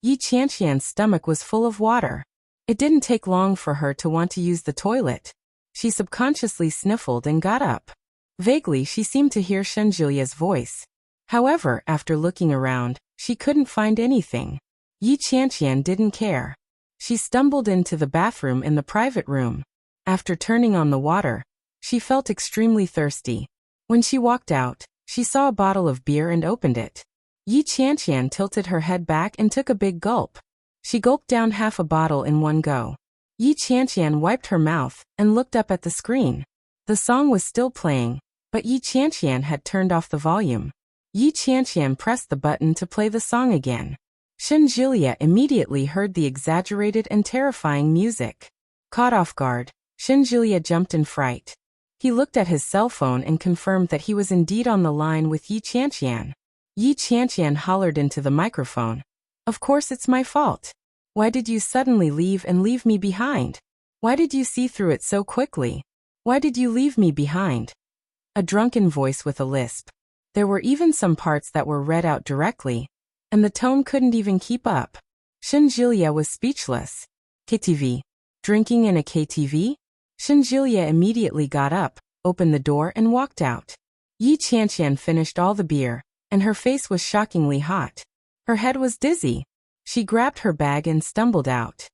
Yi Qianqian's stomach was full of water. It didn't take long for her to want to use the toilet. She subconsciously sniffled and got up. Vaguely, she seemed to hear Xin Julia's voice. However, after looking around, she couldn't find anything. Yi Qianqian didn't care. She stumbled into the bathroom in the private room. After turning on the water, she felt extremely thirsty. When she walked out, she saw a bottle of beer and opened it. Yi Qianqian tilted her head back and took a big gulp. She gulped down half a bottle in one go. Yi Qianqian wiped her mouth and looked up at the screen. The song was still playing, but Yi Qianqian had turned off the volume. Yi Qianqian pressed the button to play the song again. Xin Julia immediately heard the exaggerated and terrifying music. Caught off guard, Xin Julia jumped in fright. He looked at his cell phone and confirmed that he was indeed on the line with Yi Qianqian. Yi Qianqian hollered into the microphone. Of course it's my fault. Why did you suddenly leave and leave me behind? Why did you see through it so quickly? Why did you leave me behind? A drunken voice with a lisp. There were even some parts that were read out directly, and the tone couldn't even keep up. Xin Julia was speechless. KTV. Drinking in a KTV? Xin Julia immediately got up, opened the door and walked out. Yi Qianqian finished all the beer, and her face was shockingly hot. Her head was dizzy. She grabbed her bag and stumbled out.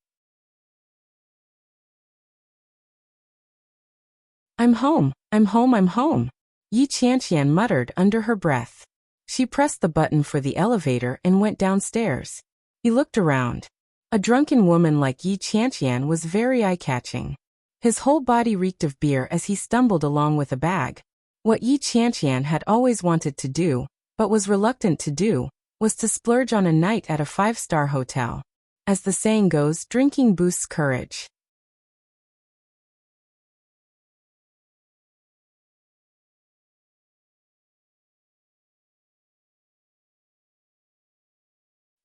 I'm home, I'm home, I'm home. Yi Qianqian muttered under her breath. She pressed the button for the elevator and went downstairs. He looked around. A drunken woman like Yi Qianqian was very eye-catching. His whole body reeked of beer as he stumbled along with a bag. What Yi Qianqian had always wanted to do, but was reluctant to do, was to splurge on a night at a 5-star hotel. As the saying goes, drinking boosts courage.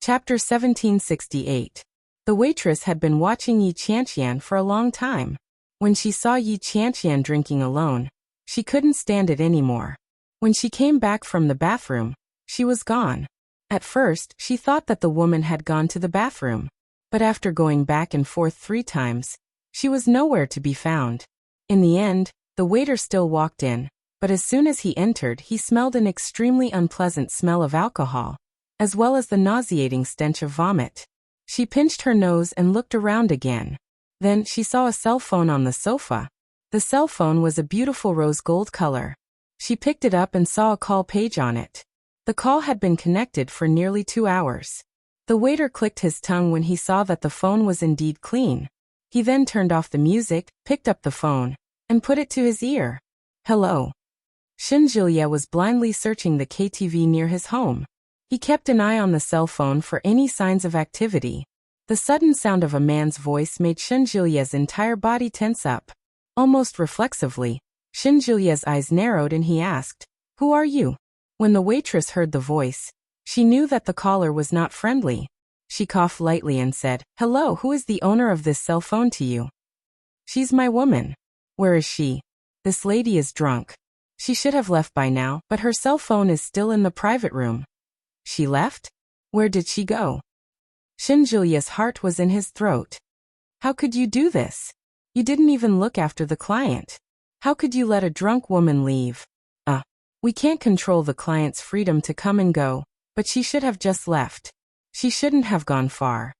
Chapter 1768. The waitress had been watching Yi Qianqian for a long time. When she saw Yi Qianqian drinking alone, she couldn't stand it anymore. When she came back from the bathroom, she was gone. At first, she thought that the woman had gone to the bathroom. But after going back and forth 3 times, she was nowhere to be found. In the end, the waiter still walked in, but as soon as he entered, he smelled an extremely unpleasant smell of alcohol, as well as the nauseating stench of vomit. She pinched her nose and looked around again. Then she saw a cell phone on the sofa. The cell phone was a beautiful rose gold color. She picked it up and saw a call page on it. The call had been connected for nearly 2 hours. The waiter clicked his tongue when he saw that the phone was indeed clean. He then turned off the music, picked up the phone, and put it to his ear. Hello. Xin Julia was blindly searching the KTV near his home. He kept an eye on the cell phone for any signs of activity. The sudden sound of a man's voice made Xin Julia's entire body tense up. Almost reflexively, Xin Julia's eyes narrowed and he asked, "Who are you?" When the waitress heard the voice, she knew that the caller was not friendly. She coughed lightly and said, "Hello, who is the owner of this cell phone to you?" "She's my woman." "Where is she?" "This lady is drunk. She should have left by now, but her cell phone is still in the private room." She left? Where did she go? Shinjulia's heart was in his throat. How could you do this? You didn't even look after the client. How could you let a drunk woman leave? We can't control the client's freedom to come and go, but she should have just left. She shouldn't have gone far.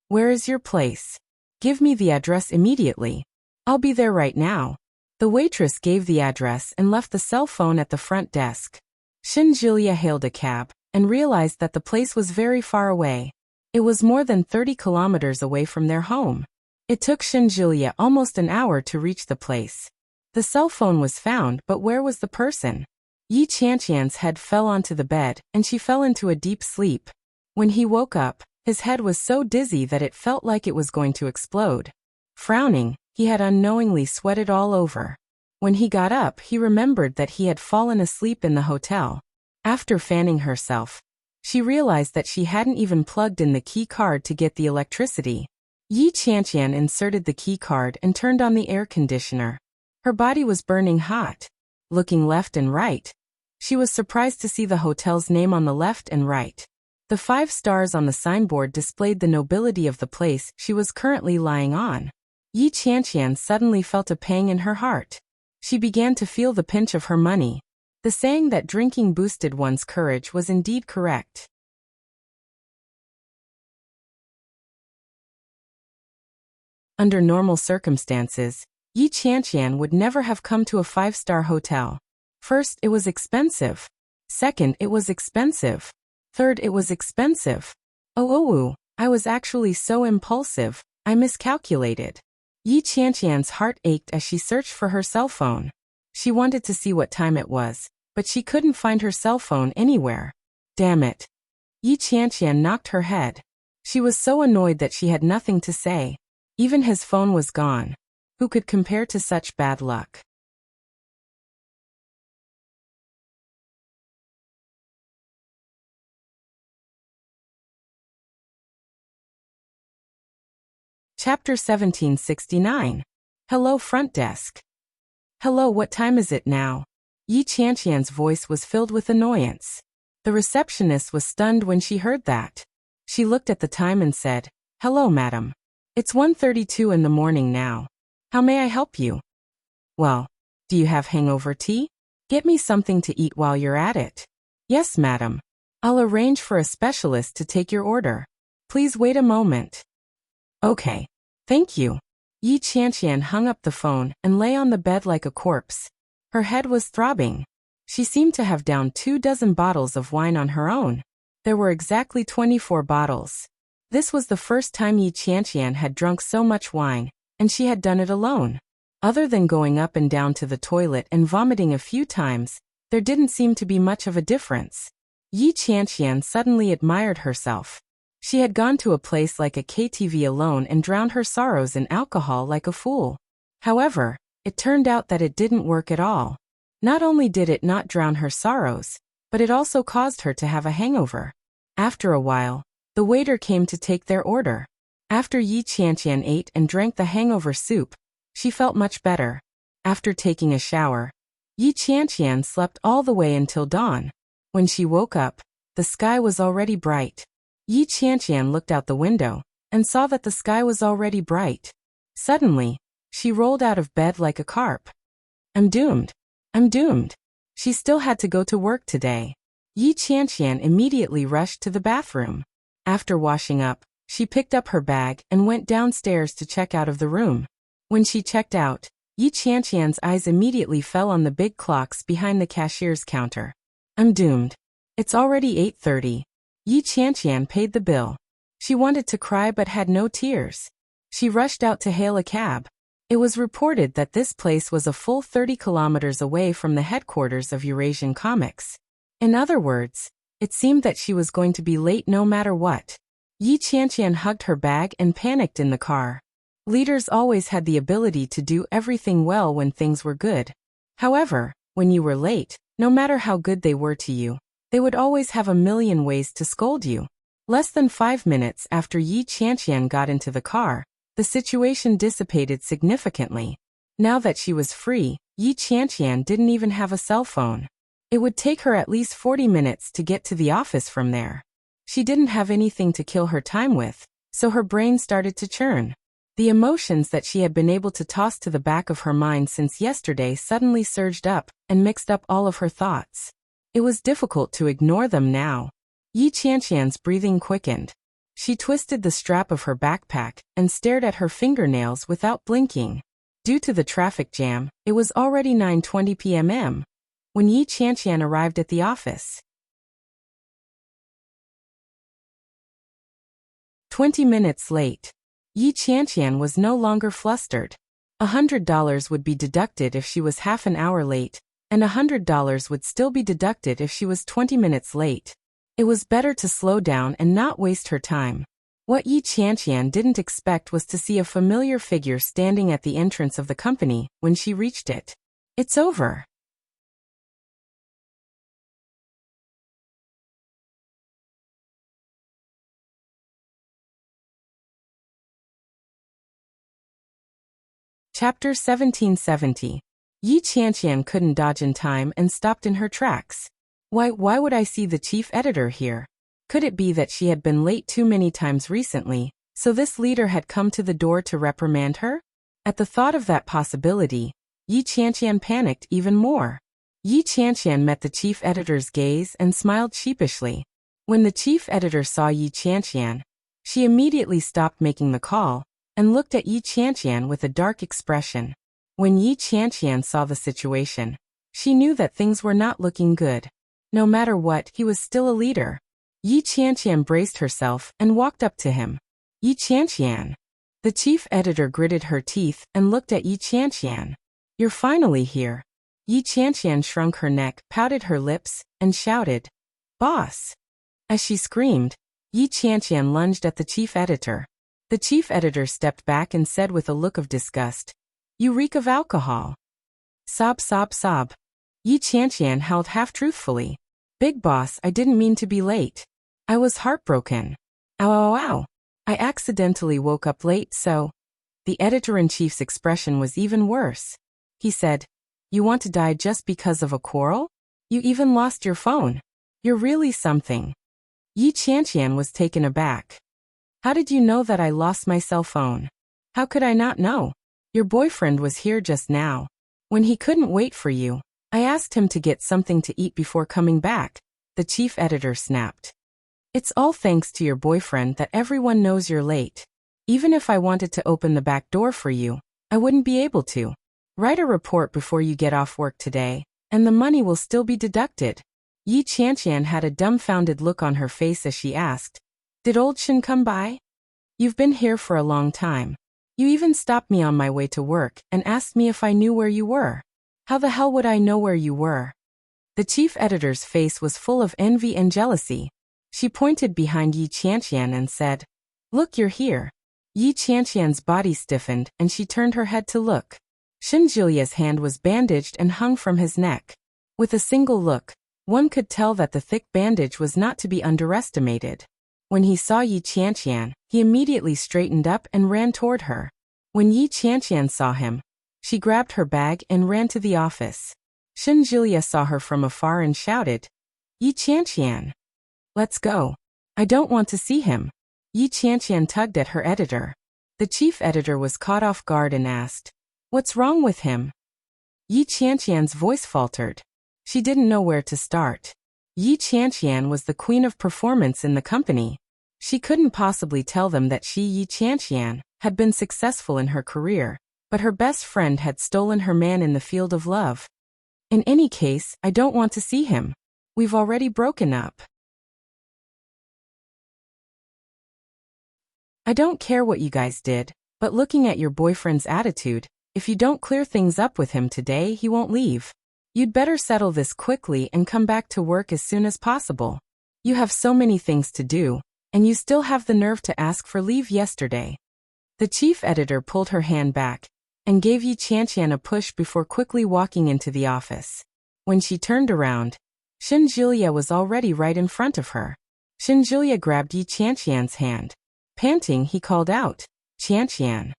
Where is your place? Give me the address immediately. I'll be there right now. The waitress gave the address and left the cell phone at the front desk. Shinjulia hailed a cab and realized that the place was very far away. It was more than 30 kilometers away from their home. It took Shinjulia almost an hour to reach the place. The cell phone was found, but where was the person? Yi Qianqian's head fell onto the bed, and she fell into a deep sleep. When he woke up, his head was so dizzy that it felt like it was going to explode. Frowning, he had unknowingly sweated all over. When he got up, he remembered that he had fallen asleep in the hotel. After fanning herself, she realized that she hadn't even plugged in the key card to get the electricity. Yi Qianqian inserted the key card and turned on the air conditioner. Her body was burning hot. Looking left and right, she was surprised to see the hotel's name on the left and right. The 5 stars on the signboard displayed the nobility of the place she was currently lying on. Yi Qianqian suddenly felt a pang in her heart. She began to feel the pinch of her money. The saying that drinking boosted one's courage was indeed correct. Under normal circumstances, Yi Qianqian would never have come to a 5-star hotel. First, it was expensive. Second, it was expensive. Third, it was expensive. I was actually so impulsive, I miscalculated. Yi Qianqian's heart ached as she searched for her cell phone. She wanted to see what time it was, but she couldn't find her cell phone anywhere. Damn it. Yi Qianqian knocked her head. She was so annoyed that she had nothing to say. Even his phone was gone. Who could compare to such bad luck? Chapter 1769. Hello, front desk. Hello, what time is it now? Yi Qianqian's voice was filled with annoyance. The receptionist was stunned when she heard that. She looked at the time and said, "Hello, madam. It's 1:32 in the morning now. How may I help you?" "Well, do you have hangover tea? Get me something to eat while you're at it." "Yes, madam. I'll arrange for a specialist to take your order. Please wait a moment." "Okay. Thank you." Yi Qianqian hung up the phone and lay on the bed like a corpse. Her head was throbbing. She seemed to have downed 24 bottles of wine on her own. There were exactly 24 bottles. This was the first time Yi Qianqian had drunk so much wine, and she had done it alone. Other than going up and down to the toilet and vomiting a few times, there didn't seem to be much of a difference. Yi Qianqian suddenly admired herself. She had gone to a place like a KTV alone and drowned her sorrows in alcohol like a fool. However, it turned out that it didn't work at all. Not only did it not drown her sorrows, but it also caused her to have a hangover. After a while, the waiter came to take their order. After Yi Qianqian ate and drank the hangover soup, she felt much better. After taking a shower, Yi Qianqian slept all the way until dawn. When she woke up, the sky was already bright. Yi Qianqian looked out the window and saw that the sky was already bright. Suddenly, she rolled out of bed like a carp. I'm doomed. I'm doomed. She still had to go to work today. Yi Qianqian immediately rushed to the bathroom. After washing up, she picked up her bag and went downstairs to check out of the room. When she checked out, Yi Qianqian's eyes immediately fell on the big clocks behind the cashier's counter. I'm doomed. It's already 8:30. Yi Qianqian paid the bill. She wanted to cry but had no tears. She rushed out to hail a cab. It was reported that this place was a full 30 kilometers away from the headquarters of Eurasian Comics. In other words, it seemed that she was going to be late no matter what. Yi Qianqian hugged her bag and panicked in the car. Leaders always had the ability to do everything well when things were good. However, when you were late, no matter how good they were to you, they would always have a million ways to scold you. Less than 5 minutes after Yi Qianqian got into the car, the situation dissipated significantly. Now that she was free, Yi Qianqian didn't even have a cell phone. It would take her at least 40 minutes to get to the office from there. She didn't have anything to kill her time with, so her brain started to churn. The emotions that she had been able to toss to the back of her mind since yesterday suddenly surged up and mixed up all of her thoughts. It was difficult to ignore them now. Yi Qianqian's breathing quickened. She twisted the strap of her backpack and stared at her fingernails without blinking. Due to the traffic jam, it was already 9:20 p.m. when Yi Qianqian arrived at the office. 20 minutes late. Yi Qianqian was no longer flustered. $100 would be deducted if she was half an hour late, and $100 would still be deducted if she was 20 minutes late. It was better to slow down and not waste her time. What Yi Qianqian didn't expect was to see a familiar figure standing at the entrance of the company when she reached it. It's over. Chapter 1770. Yi Qianqian couldn't dodge in time and stopped in her tracks. Why would I see the chief editor here? Could it be that she had been late too many times recently, so this leader had come to the door to reprimand her? At the thought of that possibility, Yi Qianqian panicked even more. Yi Qianqian met the chief editor's gaze and smiled sheepishly. When the chief editor saw Yi Qianqian, she immediately stopped making the call and looked at Yi Qianqian with a dark expression. When Yi Qianqian saw the situation, she knew that things were not looking good. No matter what, he was still a leader. Yi Qianqian braced herself and walked up to him. Yi Qianqian. The chief editor gritted her teeth and looked at Yi Qianqian. You're finally here. Yi Qianqian shrunk her neck, pouted her lips, and shouted, Boss! As she screamed, Yi Qianqian lunged at the chief editor. The chief editor stepped back and said with a look of disgust, You reek of alcohol. Sob, sob, sob. Yi Qianqian howled half-truthfully. Big boss, I didn't mean to be late. I was heartbroken. Ow, ow, ow. I accidentally woke up late, so... The editor-in-chief's expression was even worse. He said, You want to die just because of a quarrel? You even lost your phone. You're really something. Yi Qianqian was taken aback. How did you know that I lost my cell phone? How could I not know? Your boyfriend was here just now. When he couldn't wait for you, I asked him to get something to eat before coming back, the chief editor snapped. It's all thanks to your boyfriend that everyone knows you're late. Even if I wanted to open the back door for you, I wouldn't be able to. Write a report before you get off work today, and the money will still be deducted. Yi Qianqian had a dumbfounded look on her face as she asked, Did old Shin come by? You've been here for a long time. You even stopped me on my way to work and asked me if I knew where you were. How the hell would I know where you were? The chief editor's face was full of envy and jealousy. She pointed behind Yi Qianqian and said, Look, you're here. Yi Qianqian's body stiffened and she turned her head to look. Shinjilia's hand was bandaged and hung from his neck. With a single look, one could tell that the thick bandage was not to be underestimated. When he saw Yi Qianqian, he immediately straightened up and ran toward her. When Yi Qianqian saw him, she grabbed her bag and ran to the office. Shinjilia saw her from afar and shouted, Yi Qianqian. Let's go. I don't want to see him. Yi Qianqian tugged at her editor. The chief editor was caught off guard and asked, What's wrong with him? Yi Qianqian's voice faltered. She didn't know where to start. Yi Qianqian was the queen of performance in the company. She couldn't possibly tell them that she, Yi Qianqian, had been successful in her career, but her best friend had stolen her man in the field of love. In any case, I don't want to see him. We've already broken up. I don't care what you guys did, but looking at your boyfriend's attitude, if you don't clear things up with him today, he won't leave. You'd better settle this quickly and come back to work as soon as possible. You have so many things to do, and you still have the nerve to ask for leave yesterday. The chief editor pulled her hand back and gave Yi Qianqian a push before quickly walking into the office. When she turned around, Shinjilia was already right in front of her. Shinjilia grabbed Yi Qianqian's hand. Panting, he called out, Qianqian.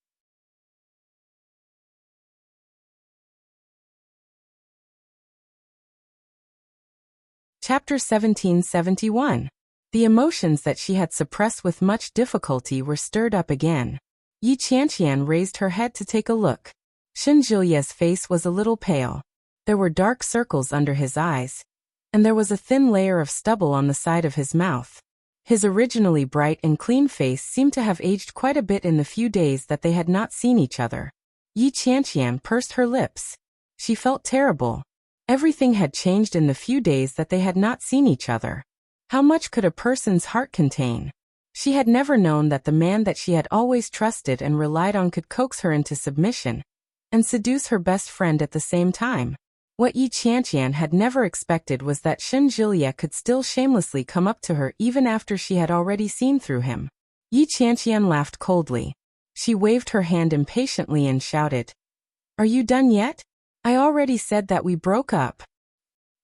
Chapter 1771. The emotions that she had suppressed with much difficulty were stirred up again. Yi Qianqian raised her head to take a look. Xinjilia's face was a little pale. There were dark circles under his eyes, and there was a thin layer of stubble on the side of his mouth. His originally bright and clean face seemed to have aged quite a bit in the few days that they had not seen each other. Yi Qianqian pursed her lips. She felt terrible. Everything had changed in the few days that they had not seen each other. How much could a person's heart contain? She had never known that the man that she had always trusted and relied on could coax her into submission and seduce her best friend at the same time. What Yi Qianqian had never expected was that Xinjilia could still shamelessly come up to her even after she had already seen through him. Yi Qianqian laughed coldly. She waved her hand impatiently and shouted, "Are you done yet? I already said that we broke up."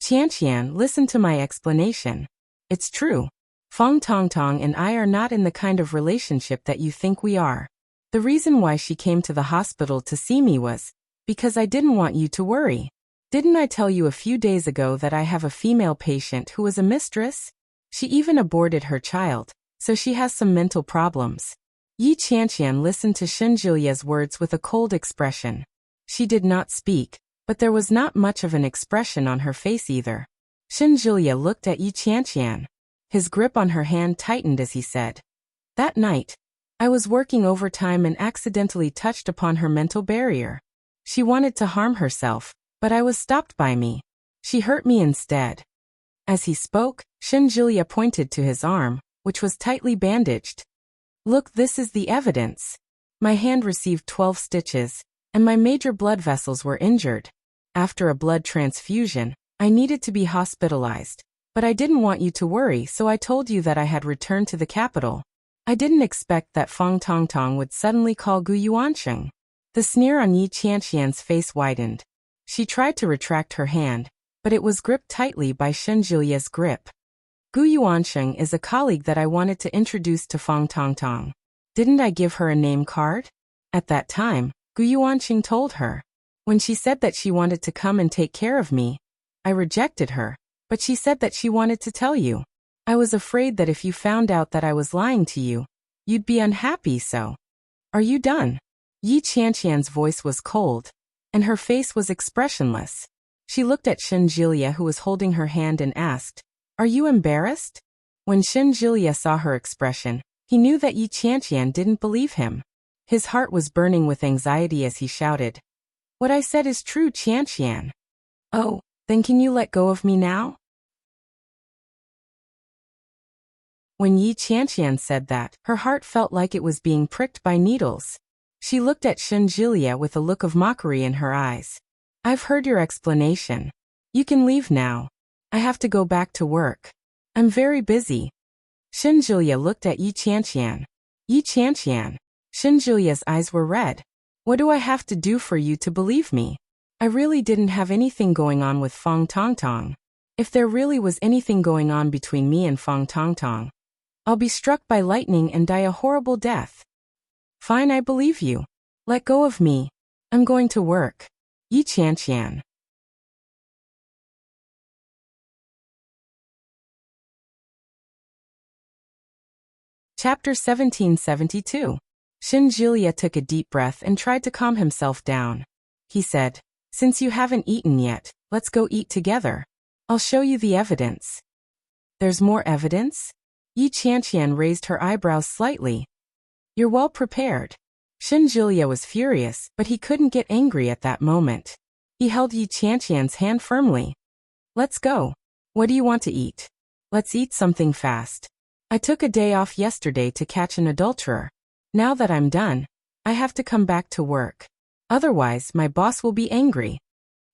Qianqian, listen to my explanation. It's true. Fang Tongtong and I are not in the kind of relationship that you think we are. The reason why she came to the hospital to see me was because I didn't want you to worry. Didn't I tell you a few days ago that I have a female patient who is a mistress? She even aborted her child, so she has some mental problems. Yi Qianqian listened to Xinjilia's words with a cold expression. She did not speak, but there was not much of an expression on her face either. Xinjilia looked at Yi Qianqian. His grip on her hand tightened as he said, "That night, I was working overtime and accidentally touched upon her mental barrier. She wanted to harm herself, but I was stopped by me. She hurt me instead." As he spoke, Xinjilia pointed to his arm, which was tightly bandaged. "Look, this is the evidence. My hand received 12 stitches, and my major blood vessels were injured. After a blood transfusion, I needed to be hospitalized, but I didn't want you to worry, so I told you that I had returned to the capital. I didn't expect that Fang Tongtong would suddenly call Gu Yuansheng." The sneer on Yi Qianqian's face widened. She tried to retract her hand, but it was gripped tightly by Xinjilia's grip. "Gu Yuansheng is a colleague that I wanted to introduce to Fang Tongtong. Didn't I give her a name card?" At that time, Gu Yuansheng told her. When she said that she wanted to come and take care of me, I rejected her, but she said that she wanted to tell you. I was afraid that if you found out that I was lying to you, you'd be unhappy, so. Are you done? Yi Qianqian's voice was cold, and her face was expressionless. She looked at Xinjilia, who was holding her hand, and asked, "Are you embarrassed?" When Xinjilia saw her expression, he knew that Yi Qianqian didn't believe him. His heart was burning with anxiety as he shouted, "What I said is true, Qianqian." "Oh, then can you let go of me now?" When Yi Qianqian said that, her heart felt like it was being pricked by needles. She looked at Xinjilia with a look of mockery in her eyes. "I've heard your explanation. You can leave now. I have to go back to work. I'm very busy." Xinjilia looked at Yi Qianqian. "Yi Qianqian." Xinjilia's eyes were red. "What do I have to do for you to believe me? I really didn't have anything going on with Fang Tongtong. If there really was anything going on between me and Fang Tongtong, I'll be struck by lightning and die a horrible death." "Fine, I believe you. Let go of me. I'm going to work." Yi Qianqian. Chapter 1772. Xinjilia took a deep breath and tried to calm himself down. He said, "Since you haven't eaten yet, let's go eat together. I'll show you the evidence." "There's more evidence?" Yi Qianqian raised her eyebrows slightly. "You're well prepared." Xinjilia was furious, but he couldn't get angry at that moment. He held Yi Qianqian's hand firmly. "Let's go. What do you want to eat? Let's eat something fast. I took a day off yesterday to catch an adulterer. Now that I'm done, I have to come back to work. Otherwise, my boss will be angry."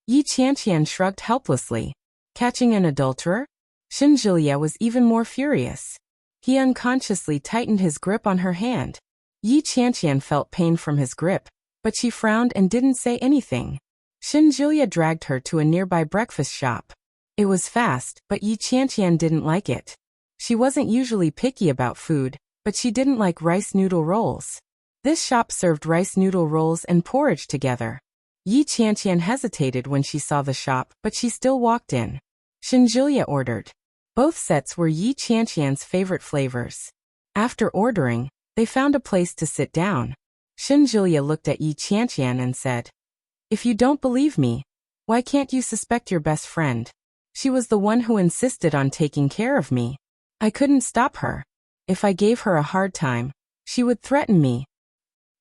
Yi Qianqian shrugged helplessly. Catching an adulterer? Xinjilia was even more furious. He unconsciously tightened his grip on her hand. Yi Qianqian felt pain from his grip, but she frowned and didn't say anything. Xinjilia dragged her to a nearby breakfast shop. It was fast, but Yi Qianqian didn't like it. She wasn't usually picky about food, but she didn't like rice noodle rolls. This shop served rice noodle rolls and porridge together. Yi Qianqian hesitated when she saw the shop, but she still walked in. Xinjilia ordered, Both sets were Yi Qianqian's favorite flavors. After ordering, they found a place to sit down. Xinjilia looked at Yi Qianqian and said, "If you don't believe me, why can't you suspect your best friend? She was the one who insisted on taking care of me. I couldn't stop her. If I gave her a hard time, she would threaten me.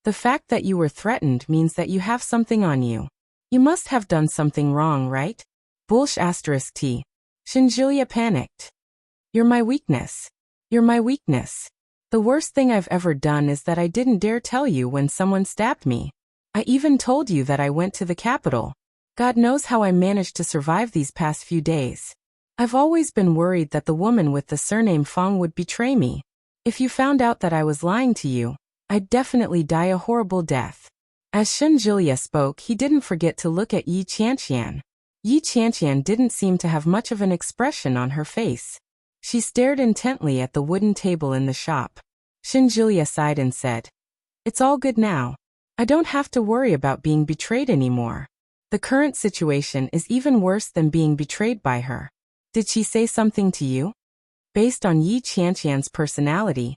The fact that you were threatened means that you have something on you. You must have done something wrong, right?" T. Xinjilia panicked. "You're my weakness. You're my weakness. The worst thing I've ever done is that I didn't dare tell you when someone stabbed me. I even told you that I went to the capital. God knows how I managed to survive these past few days. I've always been worried that the woman with the surname Fong would betray me. If you found out that I was lying to you, I'd definitely die a horrible death." As Xinjilia spoke, he didn't forget to look at Yi Qianqian. Yi Qianqian didn't seem to have much of an expression on her face. She stared intently at the wooden table in the shop. Xinjilia sighed and said, "It's all good now. I don't have to worry about being betrayed anymore. The current situation is even worse than being betrayed by her." "Did she say something to you?" Based on Yi Qianqian's personality,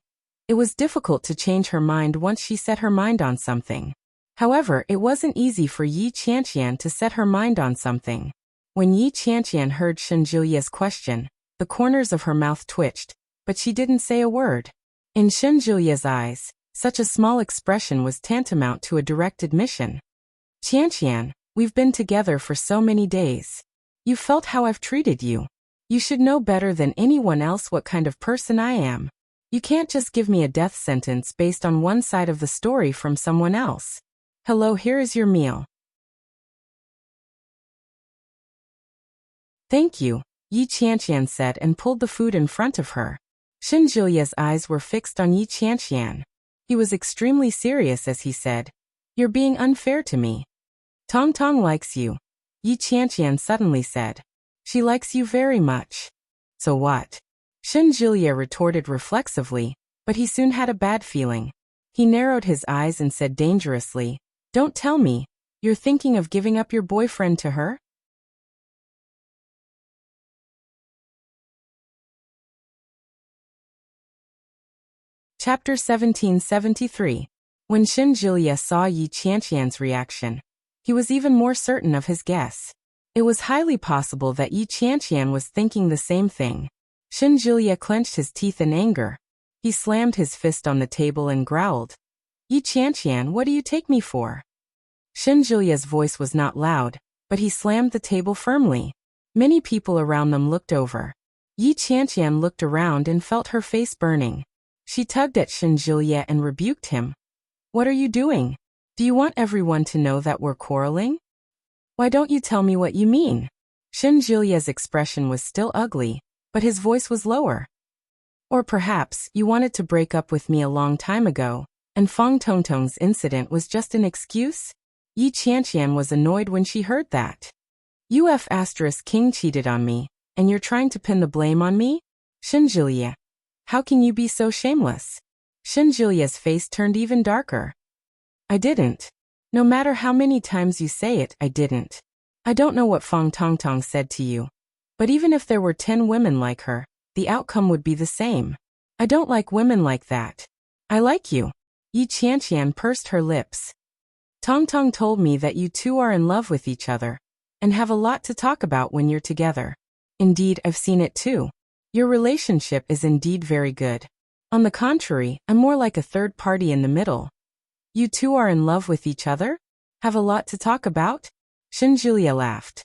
it was difficult to change her mind once she set her mind on something. However, it wasn't easy for Yi Qianqian to set her mind on something. When Yi Qianqian heard Xinjilia's question, the corners of her mouth twitched, but she didn't say a word. In Xinjilia's eyes, such a small expression was tantamount to a direct admission. "Qianqian, we've been together for so many days. You felt how I've treated you. You should know better than anyone else what kind of person I am. You can't just give me a death sentence based on one side of the story from someone else. Hello, here is your meal." "Thank you," Yi Qianqian said and pulled the food in front of her. Xinjilia's eyes were fixed on Yi Qianqian. He was extremely serious as he said, "You're being unfair to me." "Tong Tong likes you," Yi Qianqian suddenly said. "She likes you very much." "So what?" Xinjilia retorted reflexively, but he soon had a bad feeling. He narrowed his eyes and said dangerously, "Don't tell me, you're thinking of giving up your boyfriend to her?" Chapter 1773. When Xinjilia saw Yi Qianqian's reaction, he was even more certain of his guess. It was highly possible that Yi Qianqian was thinking the same thing. Xinjilia clenched his teeth in anger. He slammed his fist on the table and growled, "Yi Qianqian, what do you take me for?" Xinjilia's voice was not loud, but he slammed the table firmly. Many people around them looked over. Yi Qianqian looked around and felt her face burning. She tugged at Xinjilia and rebuked him. "What are you doing? Do you want everyone to know that we're quarreling? Why don't you tell me what you mean?" Xinjilia's expression was still ugly, but his voice was lower. "Or perhaps you wanted to break up with me a long time ago, and Fong Tongtong's incident was just an excuse?" Yi Qianqian was annoyed when she heard that. King cheated on me, and you're trying to pin the blame on me? Xinjilia, how can you be so shameless? Xinjilia's face turned even darker. "I didn't. No matter how many times you say it, I didn't. I don't know what Fong Tongtong said to you, but even if there were 10 women like her, the outcome would be the same. I don't like women like that. I like you." Yi Qianqian pursed her lips. "Tongtong told me that you two are in love with each other, and have a lot to talk about when you're together. Indeed, I've seen it too. Your relationship is indeed very good. On the contrary, I'm more like a third party in the middle." "You two are in love with each other? Have a lot to talk about?" Xinjilia laughed.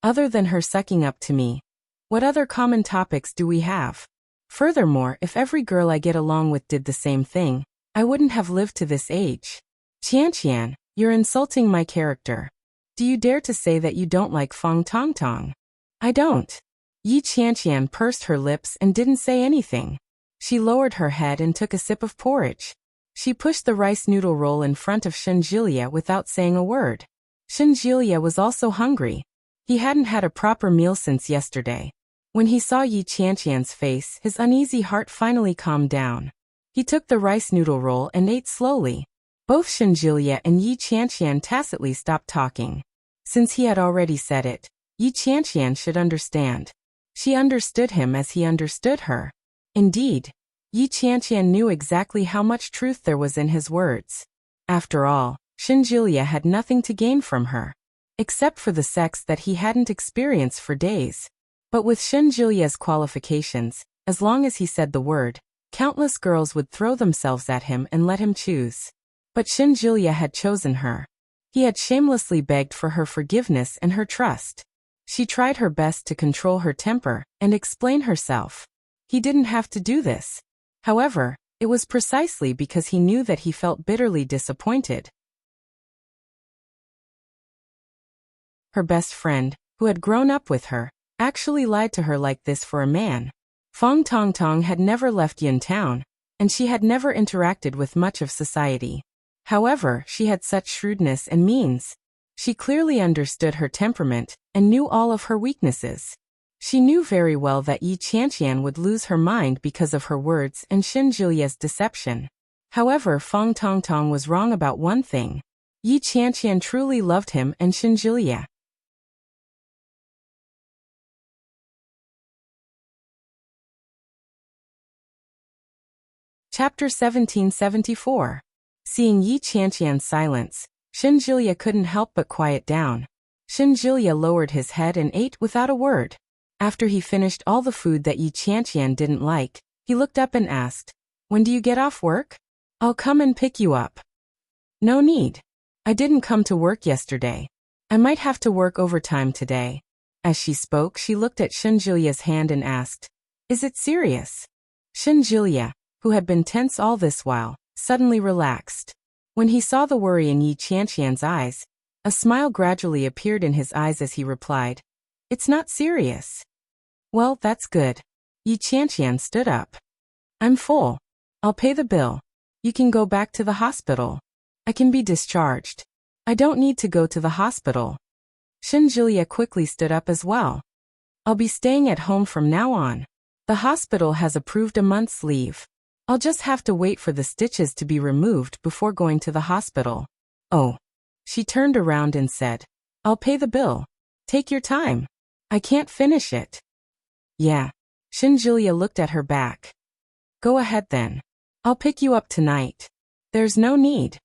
"Other than her sucking up to me, what other common topics do we have? Furthermore, if every girl I get along with did the same thing, I wouldn't have lived to this age. Qianqian, you're insulting my character. Do you dare to say that you don't like Fong Tongtong?" "I don't." Yi Qianqian pursed her lips and didn't say anything. She lowered her head and took a sip of porridge. She pushed the rice noodle roll in front of Xinjilia without saying a word. Xinjilia was also hungry. He hadn't had a proper meal since yesterday. When he saw Yi Qianqian's face, his uneasy heart finally calmed down. He took the rice noodle roll and ate slowly. Both Xinjilia and Yi Qianqian tacitly stopped talking. Since he had already said it, Yi Qianqian should understand. She understood him as he understood her. Indeed, Yi Qianqian knew exactly how much truth there was in his words. After all, Xinjilia had nothing to gain from her, except for the sex that he hadn't experienced for days. But with Xinjilia's qualifications, as long as he said the word, countless girls would throw themselves at him and let him choose. But Xinjilia had chosen her. He had shamelessly begged for her forgiveness and her trust. She tried her best to control her temper and explain herself. He didn't have to do this. However, it was precisely because he knew that he felt bitterly disappointed. Her best friend, who had grown up with her, actually lied to her like this for a man. Feng Tongtong had never left Yin Town, and she had never interacted with much of society. However, she had such shrewdness and means. She clearly understood her temperament and knew all of her weaknesses. She knew very well that Yi Qianqian would lose her mind because of her words and Xinjilia's deception. However, Feng Tongtong was wrong about one thing. Yi Qianqian truly loved him and Xinjilia. Chapter 1774. Seeing Yi Qianqian's silence, Xinjilia couldn't help but quiet down. Xinjilia lowered his head and ate without a word. After he finished all the food that Yi Qianqian didn't like, he looked up and asked, "When do you get off work? I'll come and pick you up." "No need. I didn't come to work yesterday. I might have to work overtime today." As she spoke, she looked at Xinjilia's hand and asked, "Is it serious?" Xinjilia, who had been tense all this while, suddenly relaxed. When he saw the worry in Yi Qianqian's eyes, a smile gradually appeared in his eyes as he replied, "It's not serious." "Well, that's good." Yi Qianqian stood up. "I'm full. I'll pay the bill. You can go back to the hospital. I can be discharged. I don't need to go to the hospital." Xinjilia quickly stood up as well. "I'll be staying at home from now on. The hospital has approved a month's leave. I'll just have to wait for the stitches to be removed before going to the hospital." "Oh." She turned around and said, "I'll pay the bill. Take your time. I can't finish it." "Yeah." Xinjilia looked at her back. "Go ahead then. I'll pick you up tonight." "There's no need."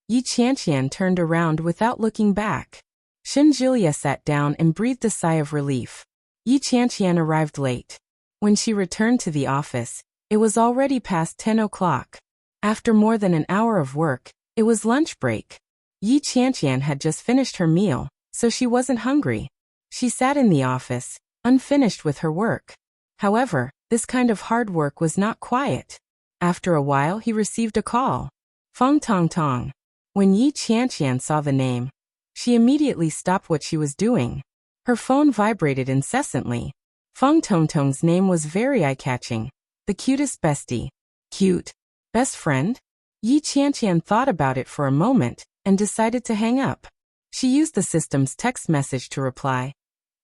Yi Qianqian turned around without looking back. Xinjilia sat down and breathed a sigh of relief. Yi Qianqian arrived late. When she returned to the office, it was already past 10 o'clock. After more than an hour of work, it was lunch break. Yi Qianqian had just finished her meal, so she wasn't hungry. She sat in the office, unfinished with her work. However, this kind of hard work was not quiet. After a while he received a call. Feng Tongtong. When Yi Qianqian saw the name, she immediately stopped what she was doing. Her phone vibrated incessantly. Feng Tongtong's name was very eye-catching. The cutest bestie. Cute. Best friend? Yi Qianqian thought about it for a moment and decided to hang up. She used the system's text message to reply,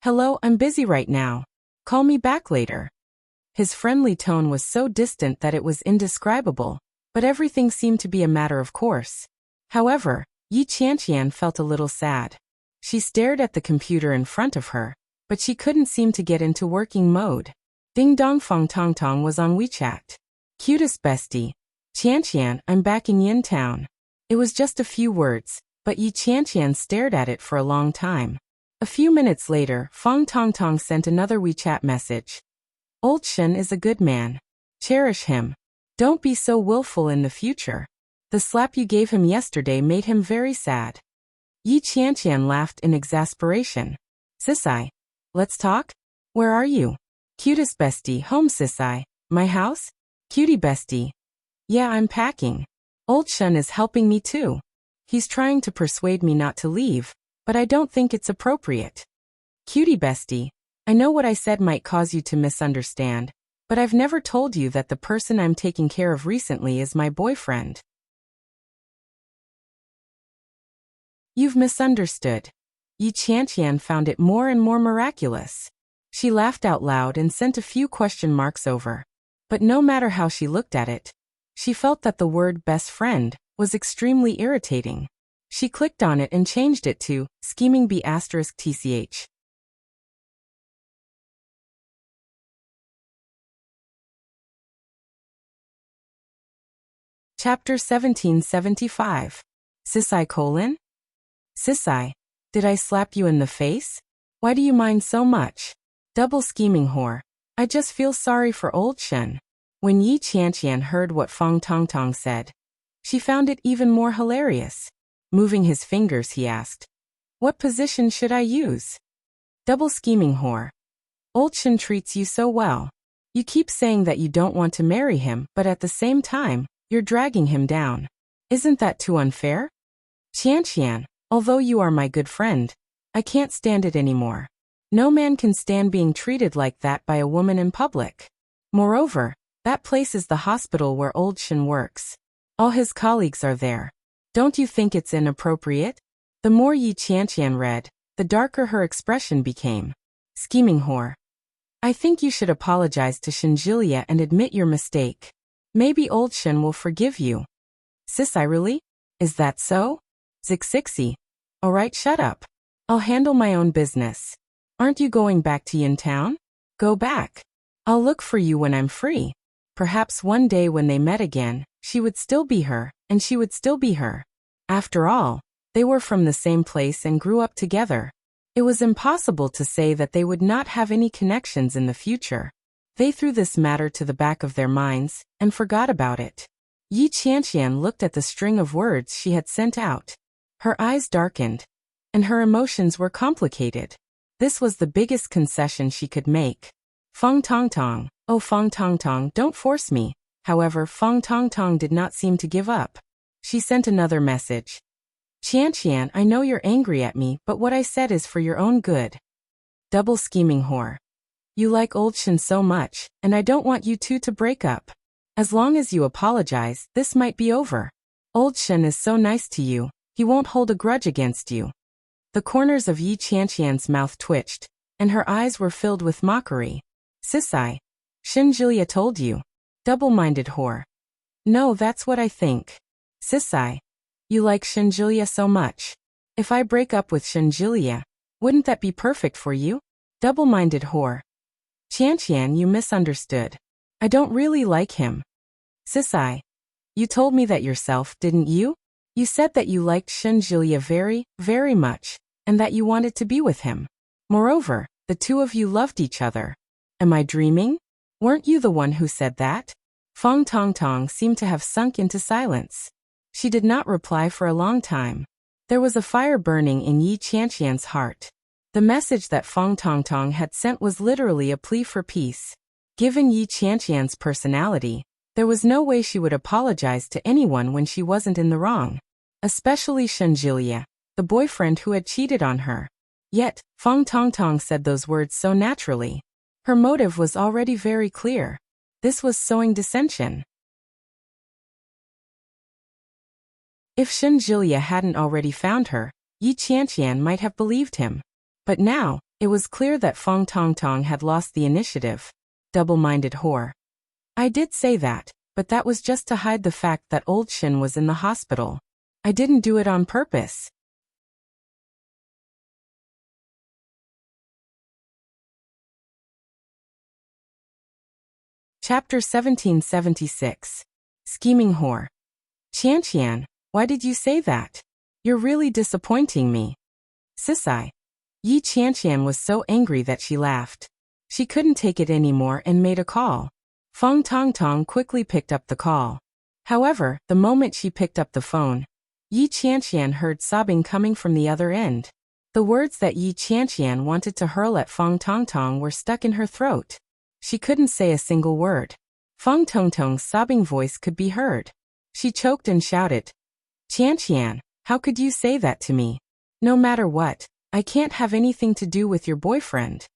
"Hello, I'm busy right now. Call me back later." His friendly tone was so distant that it was indescribable, but everything seemed to be a matter of course. However, Yi Qianqian felt a little sad. She stared at the computer in front of her, but she couldn't seem to get into working mode. Ding dong, Feng Tongtong was on WeChat. "Cutest bestie. Qianqian, I'm back in Yin Town." It was just a few words, but Yi Qianqian stared at it for a long time. A few minutes later, Feng Tongtong sent another WeChat message. "Old Shen is a good man. Cherish him. Don't be so willful in the future. The slap you gave him yesterday made him very sad." Yi Qianqian laughed in exasperation. "Sisai. Let's talk? Where are you?" "Cutest bestie, home Sisai. My house? Cutie bestie. Yeah, I'm packing. Old Shen is helping me too. He's trying to persuade me not to leave, but I don't think it's appropriate. Cutie bestie. I know what I said might cause you to misunderstand, but I've never told you that the person I'm taking care of recently is my boyfriend." "You've misunderstood." Yi Qianqian found it more and more miraculous. She laughed out loud and sent a few question marks over. But no matter how she looked at it, she felt that the word best friend was extremely irritating. She clicked on it and changed it to scheming B***tch. Chapter 1775. Sisai: Sisai, did I slap you in the face? Why do you mind so much? Double scheming whore. I just feel sorry for old Shen. When Yi Qianqian heard what Feng Tongtong said, she found it even more hilarious. Moving his fingers, he asked, what position should I use? Double scheming whore. Old Shen treats you so well. You keep saying that you don't want to marry him, but at the same time, you're dragging him down. Isn't that too unfair? Qianqian, although you are my good friend, I can't stand it anymore. No man can stand being treated like that by a woman in public. Moreover, that place is the hospital where old Shen works. All his colleagues are there. Don't you think it's inappropriate? The more Yi Qianqian read, the darker her expression became. Scheming whore. I think you should apologize to Shenjilia and admit your mistake. Maybe old Shen will forgive you. Sisai: really? Is that so? Zixixi. Alright, shut up. I'll handle my own business. Aren't you going back to Yin Town? Go back. I'll look for you when I'm free. Perhaps one day when they met again, she would still be her, and she would still be her. After all, they were from the same place and grew up together. It was impossible to say that they would not have any connections in the future. They threw this matter to the back of their minds and forgot about it. Yi Qianqian looked at the string of words she had sent out. Her eyes darkened, and her emotions were complicated. This was the biggest concession she could make. Feng Tongtong, oh Feng Tongtong, don't force me. However, Feng Tongtong did not seem to give up. She sent another message. Qianqian, I know you're angry at me, but what I said is for your own good. Double scheming whore. You like old Shen so much, and I don't want you two to break up. As long as you apologize, this might be over. Old Shen is so nice to you, he won't hold a grudge against you. The corners of Yi Qianqian's mouth twitched, and her eyes were filled with mockery. Sisai. Shenjilia told you. Double-minded whore. No, that's what I think. Sisai. You like Shenjilia so much. If I break up with Shenjilia, wouldn't that be perfect for you? Double-minded whore. Qianqian, you misunderstood. I don't really like him. Sisai. You told me that yourself, didn't you? You said that you liked Shenjilia very, very much, and that you wanted to be with him. Moreover, the two of you loved each other. Am I dreaming? Weren't you the one who said that? Feng Tongtong seemed to have sunk into silence. She did not reply for a long time. There was a fire burning in Yi Qianqian's heart. The message that Feng Tongtong had sent was literally a plea for peace. Given Yi Qianqian's personality, there was no way she would apologize to anyone when she wasn't in the wrong. Especially Shenjilia, the boyfriend who had cheated on her. Yet, Feng Tongtong said those words so naturally. Her motive was already very clear. This was sowing dissension. If Shenjilia hadn't already found her, Yi Qianqian might have believed him. But now, it was clear that Feng Tongtong had lost the initiative. Double-minded whore. I did say that, but that was just to hide the fact that old Shen was in the hospital. I didn't do it on purpose. Chapter 1776. Scheming whore. Qianqian, why did you say that? You're really disappointing me. Sisai. Yi Qianqian was so angry that she laughed. She couldn't take it anymore and made a call. Feng Tongtong quickly picked up the call. However, the moment she picked up the phone, Yi Qianqian heard sobbing coming from the other end. The words that Yi Qianqian wanted to hurl at Feng Tongtong were stuck in her throat. She couldn't say a single word. Feng Tongtong's sobbing voice could be heard. She choked and shouted, Qianqian, how could you say that to me? No matter what, I can't have anything to do with your boyfriend.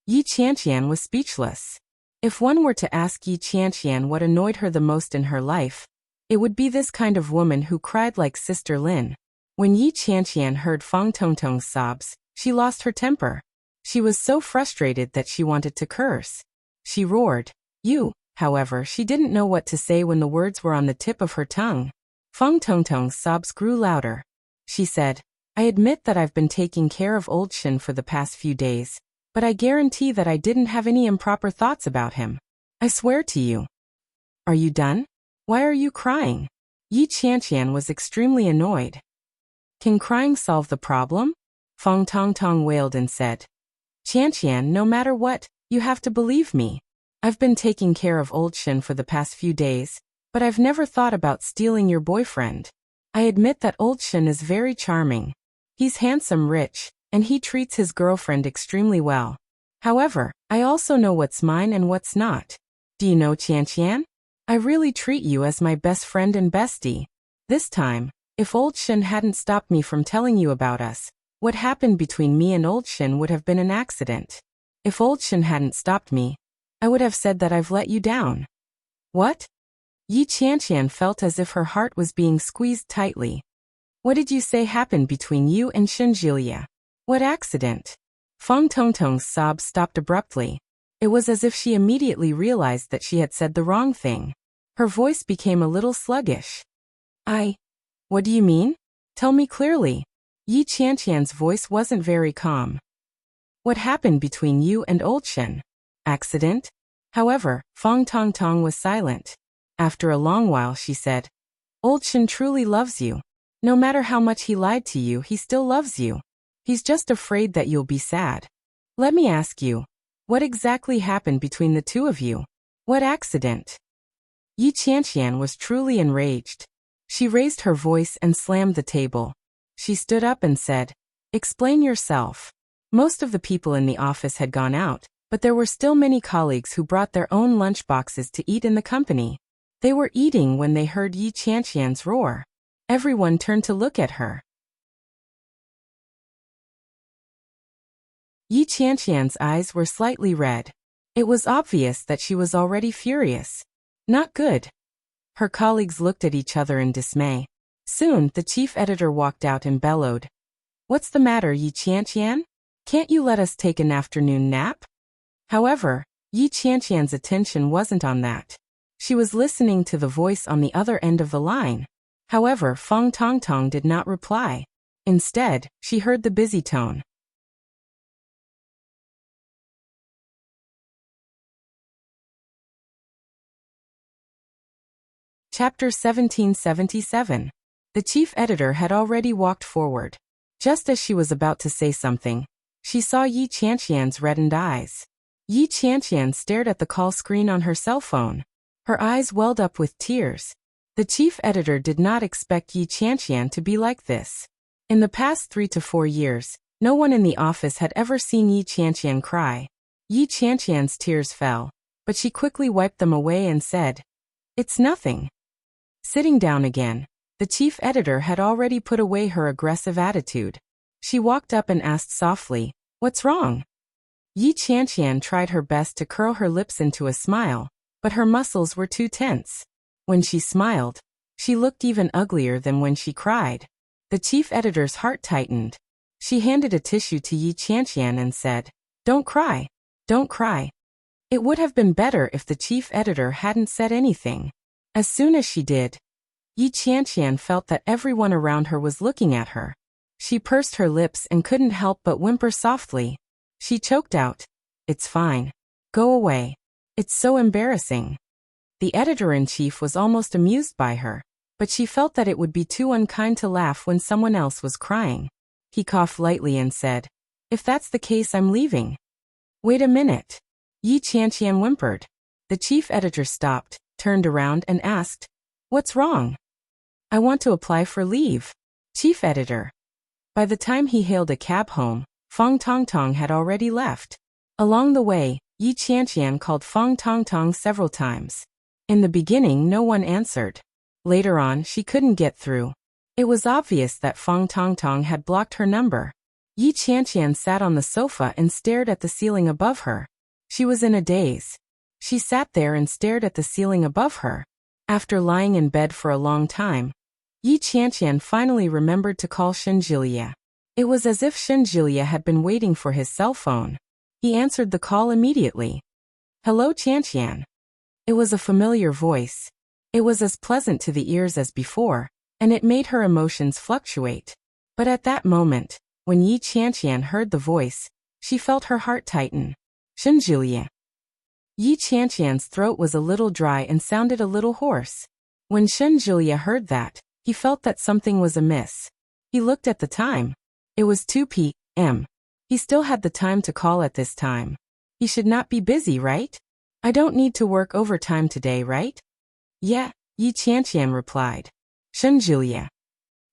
Yi Qianqian was speechless. If one were to ask Yi Qianqian what annoyed her the most in her life, it would be this kind of woman who cried like Sister Lin. When Yi Qianqian heard Feng Tongtong's sobs, she lost her temper. She was so frustrated that she wanted to curse. She roared, You, however, she didn't know what to say when the words were on the tip of her tongue. Feng Tongtong's sobs grew louder. She said, I admit that I've been taking care of old Shen for the past few days, but I guarantee that I didn't have any improper thoughts about him. I swear to you. Are you done? Why are you crying? Yi Qianqian was extremely annoyed. Can crying solve the problem? Feng Tongtong wailed and said. Qianqian, no matter what, you have to believe me. I've been taking care of old Shin for the past few days, but I've never thought about stealing your boyfriend. I admit that old Shin is very charming. He's handsome, rich, and he treats his girlfriend extremely well. However, I also know what's mine and what's not. Do you know, Qianqian? I really treat you as my best friend and bestie. This time, if old Shin hadn't stopped me from telling you about us, what happened between me and old Shin would have been an accident. If old Shin hadn't stopped me, I would have said that I've let you down. What? Yi Qianqian felt as if her heart was being squeezed tightly. What did you say happened between you and Shinjilia? What accident? Feng Tongtong's sobs stopped abruptly. It was as if she immediately realized that she had said the wrong thing. Her voice became a little sluggish. What do you mean? Tell me clearly. Yi Qianqian's voice wasn't very calm. What happened between you and old Shin? Accident? However, Feng Tongtong was silent. After a long while she said, Old Shin truly loves you. No matter how much he lied to you, he still loves you. He's just afraid that you'll be sad. Let me ask you, what exactly happened between the two of you? What accident? Yi Qianqian was truly enraged. She raised her voice and slammed the table. She stood up and said, Explain yourself. Most of the people in the office had gone out, but there were still many colleagues who brought their own lunchboxes to eat in the company. They were eating when they heard Yi Qianqian's roar. Everyone turned to look at her. Yi Qianqian's eyes were slightly red. It was obvious that she was already furious. Not good. Her colleagues looked at each other in dismay. Soon, the chief editor walked out and bellowed. What's the matter, Yi Qianqian? Can't you let us take an afternoon nap? However, Yi Qianqian's attention wasn't on that. She was listening to the voice on the other end of the line. However, Feng Tongtong did not reply. Instead, she heard the busy tone. Chapter 1777. The chief editor had already walked forward. Just as she was about to say something, she saw Yi Qianqian's reddened eyes. Yi Qianqian stared at the call screen on her cell phone. Her eyes welled up with tears. The chief editor did not expect Yi Qianqian to be like this. In the past 3 to 4 years, no one in the office had ever seen Yi Qianqian cry. Yi Qianqian's tears fell, but she quickly wiped them away and said, It's nothing. Sitting down again, the chief editor had already put away her aggressive attitude. She walked up and asked softly, What's wrong? Yi Qianqian tried her best to curl her lips into a smile, but her muscles were too tense. When she smiled, she looked even uglier than when she cried. The chief editor's heart tightened. She handed a tissue to Yi Qianqian and said, Don't cry. Don't cry. It would have been better if the chief editor hadn't said anything. As soon as she did, Yi Qianqian felt that everyone around her was looking at her. She pursed her lips and couldn't help but whimper softly. She choked out, It's fine. Go away. It's so embarrassing. The editor-in-chief was almost amused by her, but she felt that it would be too unkind to laugh when someone else was crying. He coughed lightly and said, If that's the case, I'm leaving. Wait a minute. Yi Qianqian whimpered. The chief editor stopped, turned around and asked, What's wrong? I want to apply for leave. Chief editor. By the time he hailed a cab home, Feng Tongtong had already left. Along the way, Yi Qianqian called Feng Tongtong several times. In the beginning, no one answered. Later on, she couldn't get through. It was obvious that Feng Tongtong had blocked her number. Yi Qianqian sat on the sofa and stared at the ceiling above her. She was in a daze. She sat there and stared at the ceiling above her. After lying in bed for a long time, Yi Qianqian finally remembered to call Shinjilia. It was as if Shinjilia had been waiting for his cell phone. He answered the call immediately. Hello, Qianqian. It was a familiar voice. It was as pleasant to the ears as before, and it made her emotions fluctuate. But at that moment, when Yi Qianqian heard the voice, she felt her heart tighten. Shinjilia. Yi Qianqian's throat was a little dry and sounded a little hoarse. When Shenjulia heard that, he felt that something was amiss. He looked at the time. It was 2 p.m. He still had the time to call at this time. He should not be busy, right? I don't need to work overtime today, right? Yeah, Yi Qianqian replied. Shenjulia.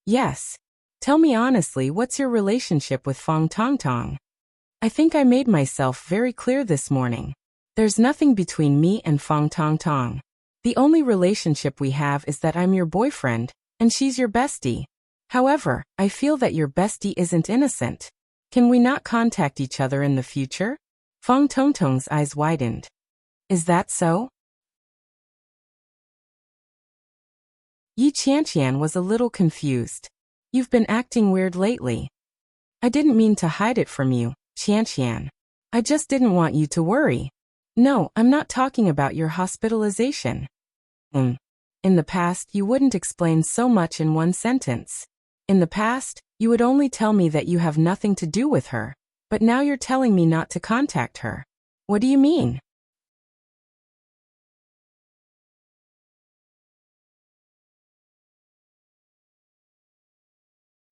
Yes. Tell me honestly, what's your relationship with Feng Tongtong? I think I made myself very clear this morning. There's nothing between me and Feng Tongtong. The only relationship we have is that I'm your boyfriend, and she's your bestie. However, I feel that your bestie isn't innocent. Can we not contact each other in the future? Feng Tongtong's eyes widened. Is that so? Yi Qianqian was a little confused. You've been acting weird lately. I didn't mean to hide it from you, Qianqian. I just didn't want you to worry. No, I'm not talking about your hospitalization. In the past, you wouldn't explain so much in one sentence. In the past, you would only tell me that you have nothing to do with her, but now you're telling me not to contact her. What do you mean?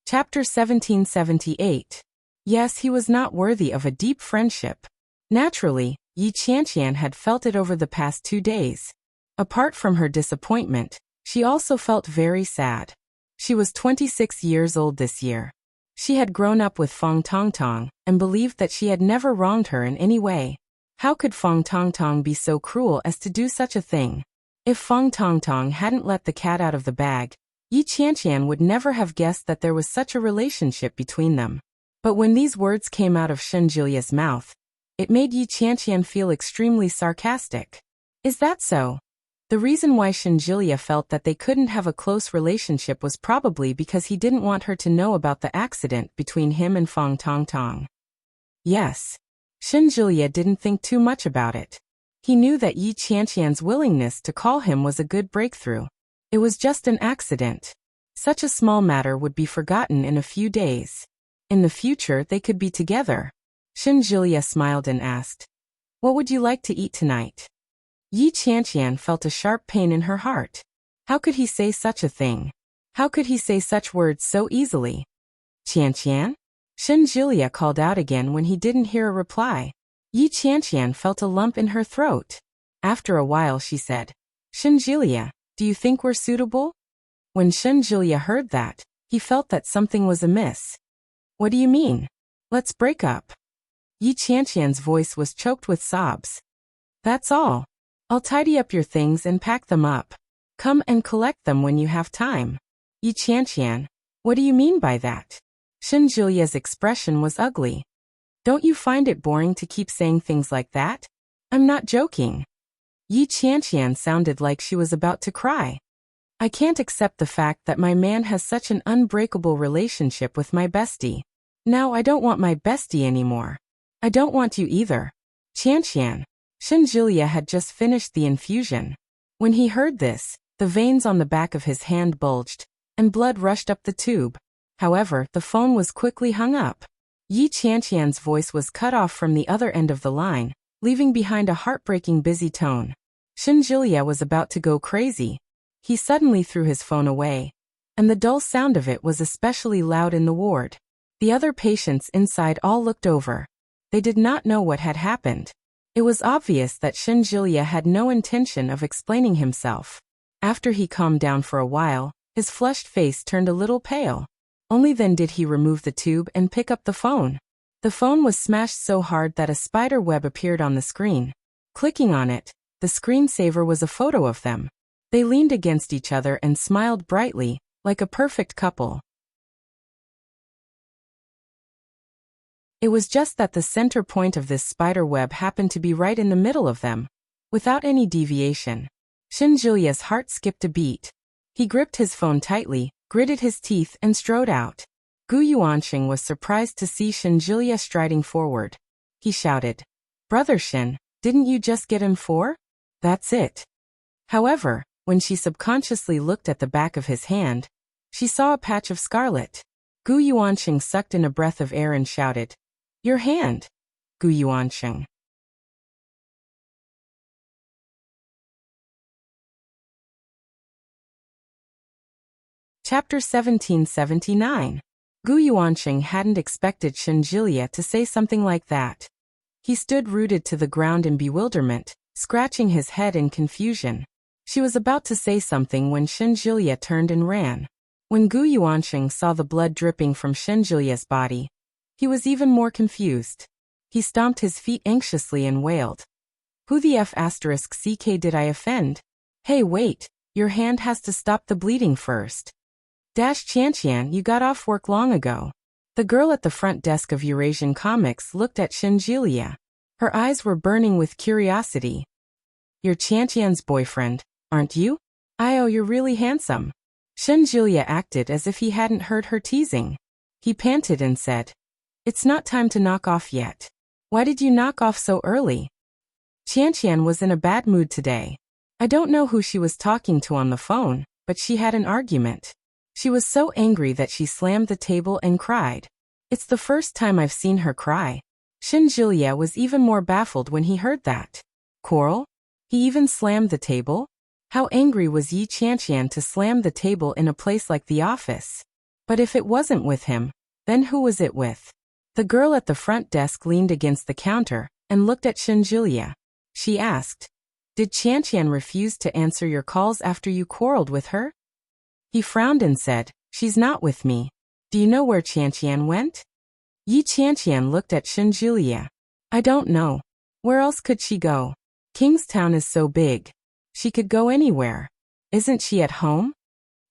Chapter 1778. Yes, he was not worthy of a deep friendship. Naturally, Yi Qianqian had felt it over the past 2 days. Apart from her disappointment, she also felt very sad. She was 26 years old this year. She had grown up with Feng Tongtong and believed that she had never wronged her in any way. How could Feng Tongtong be so cruel as to do such a thing? If Feng Tongtong hadn't let the cat out of the bag, Yi Qianqian would never have guessed that there was such a relationship between them. But when these words came out of Shenjulia's mouth, it made Yi Qianqian feel extremely sarcastic. Is that so? The reason why Shenjulia felt that they couldn't have a close relationship was probably because he didn't want her to know about the accident between him and Feng Tongtong. Yes. Shenjulia didn't think too much about it. He knew that Yi Qianqian's willingness to call him was a good breakthrough. It was just an accident. Such a small matter would be forgotten in a few days. In the future, they could be together. Shenjulia smiled and asked, "What would you like to eat tonight?" Yi Qianqian felt a sharp pain in her heart. How could he say such a thing? How could he say such words so easily? Qianqian? Shenjulia called out again when he didn't hear a reply. Yi Qianqian felt a lump in her throat. After a while she said, "Shenjulia, do you think we're suitable?" When Shenjulia heard that, he felt that something was amiss. What do you mean? Let's break up. Yi Qianqian's voice was choked with sobs. That's all. I'll tidy up your things and pack them up. Come and collect them when you have time. Yi Qianqian, what do you mean by that? Shenjulia's expression was ugly. Don't you find it boring to keep saying things like that? I'm not joking. Yi Qianqian sounded like she was about to cry. I can't accept the fact that my man has such an unbreakable relationship with my bestie. Now I don't want my bestie anymore. I don't want you either. Qianqian. Shenjulia had just finished the infusion. When he heard this, the veins on the back of his hand bulged, and blood rushed up the tube. However, the phone was quickly hung up. Yi Qianqian's voice was cut off from the other end of the line, leaving behind a heartbreaking busy tone. Shenjulia was about to go crazy. He suddenly threw his phone away, and the dull sound of it was especially loud in the ward. The other patients inside all looked over. They did not know what had happened. It was obvious that Shenjulia had no intention of explaining himself. After he calmed down for a while, his flushed face turned a little pale. Only then did he remove the tube and pick up the phone. The phone was smashed so hard that a spider web appeared on the screen. Clicking on it, the screensaver was a photo of them. They leaned against each other and smiled brightly, like a perfect couple. It was just that the center point of this spider web happened to be right in the middle of them, without any deviation. Shenjulia's heart skipped a beat. He gripped his phone tightly, gritted his teeth and strode out. Gu Yuanqing was surprised to see Shenjulia striding forward. He shouted, "Brother Shen, didn't you just get him for?" "That's it." However, when she subconsciously looked at the back of his hand, she saw a patch of scarlet. Gu Yuanqing sucked in a breath of air and shouted, "Your hand, Gu Yuanqing." Chapter 1779. Gu Yuanqing hadn't expected Shenjilia to say something like that. He stood rooted to the ground in bewilderment, scratching his head in confusion. She was about to say something when Shenjilia turned and ran. When Gu Yuanqing saw the blood dripping from Shenjilia's body, he was even more confused. He stomped his feet anxiously and wailed. Who the F***ck did I offend? Hey wait, your hand has to stop the bleeding first. Qianqian, you got off work long ago. The girl at the front desk of Eurasian Comics looked at Shenjilia. Her eyes were burning with curiosity. You're Qianqian's boyfriend, aren't you? Oh, you're really handsome. Shenjilia acted as if he hadn't heard her teasing. He panted and said, It's not time to knock off yet. Why did you knock off so early? Qianqian was in a bad mood today. I don't know who she was talking to on the phone, but she had an argument. She was so angry that she slammed the table and cried. It's the first time I've seen her cry. Shenjilia was even more baffled when he heard that. Quarrel? He even slammed the table? How angry was Yi Qianqian to slam the table in a place like the office? But if it wasn't with him, then who was it with? The girl at the front desk leaned against the counter and looked at Shenjilia. She asked, Did Qianqian refuse to answer your calls after you quarreled with her? He frowned and said, She's not with me. Do you know where Qianqian went? Yi Qianqian looked at Shenjilia. I don't know. Where else could she go? Kingstown is so big. She could go anywhere. Isn't she at home?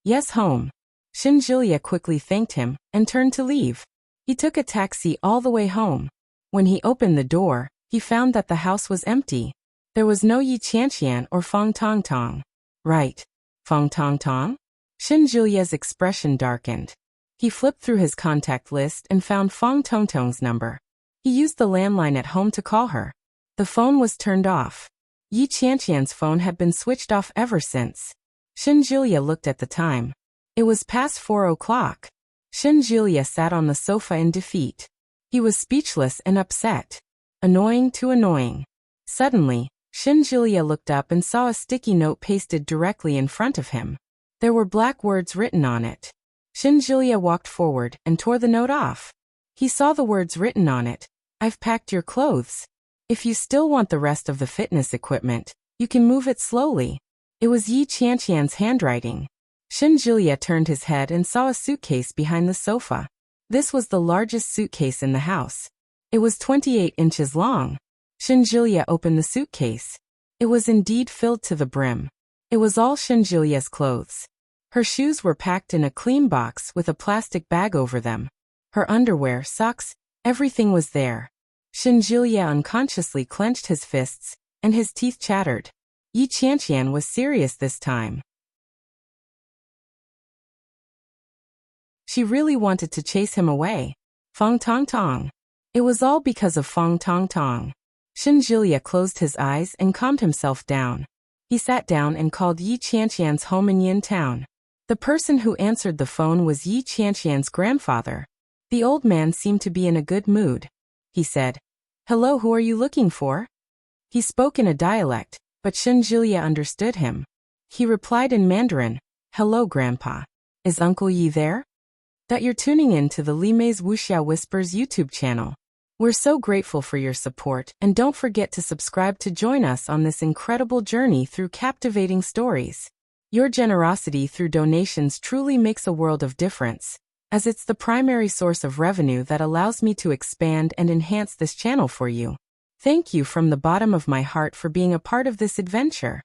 Yes, home. Shenjilia quickly thanked him and turned to leave. He took a taxi all the way home. When he opened the door, he found that the house was empty. There was no Yi Qianqian or Feng Tongtong. Right. Feng Tongtong? Shenjilia's expression darkened. He flipped through his contact list and found Feng Tongtong's number. He used the landline at home to call her. The phone was turned off. Yi Qianqian's phone had been switched off ever since. Shenjilia looked at the time. It was past 4 o'clock. Shenjilia sat on the sofa in defeat. He was speechless and upset. Annoying to annoying. Suddenly, Shenjilia looked up and saw a sticky note pasted directly in front of him. There were black words written on it. Shenjilia walked forward and tore the note off. He saw the words written on it. I've packed your clothes. If you still want the rest of the fitness equipment, you can move it slowly. It was Yi Qianqian's handwriting. Shenjilia turned his head and saw a suitcase behind the sofa. This was the largest suitcase in the house. It was 28 inches long. Shenjilia opened the suitcase. It was indeed filled to the brim. It was all Shenjilia's clothes. Her shoes were packed in a clean box with a plastic bag over them. Her underwear, socks, everything was there. Shenjilia unconsciously clenched his fists, and his teeth chattered. Yi Qianqian was serious this time. She really wanted to chase him away. Feng Tongtong. It was all because of Feng Tongtong. Shenjilia closed his eyes and calmed himself down. He sat down and called Yi Qianqian's home in Yin Town. The person who answered the phone was Yi Qianqian's grandfather. The old man seemed to be in a good mood. He said, Hello, who are you looking for? He spoke in a dialect, but Shenjilia understood him. He replied in Mandarin, Hello, Grandpa. Is Uncle Yi there? That you're tuning in to the Li Mei's Wuxia Whispers YouTube channel. We're so grateful for your support, and don't forget to subscribe to join us on this incredible journey through captivating stories. Your generosity through donations truly makes a world of difference, as it's the primary source of revenue that allows me to expand and enhance this channel for you. Thank you from the bottom of my heart for being a part of this adventure.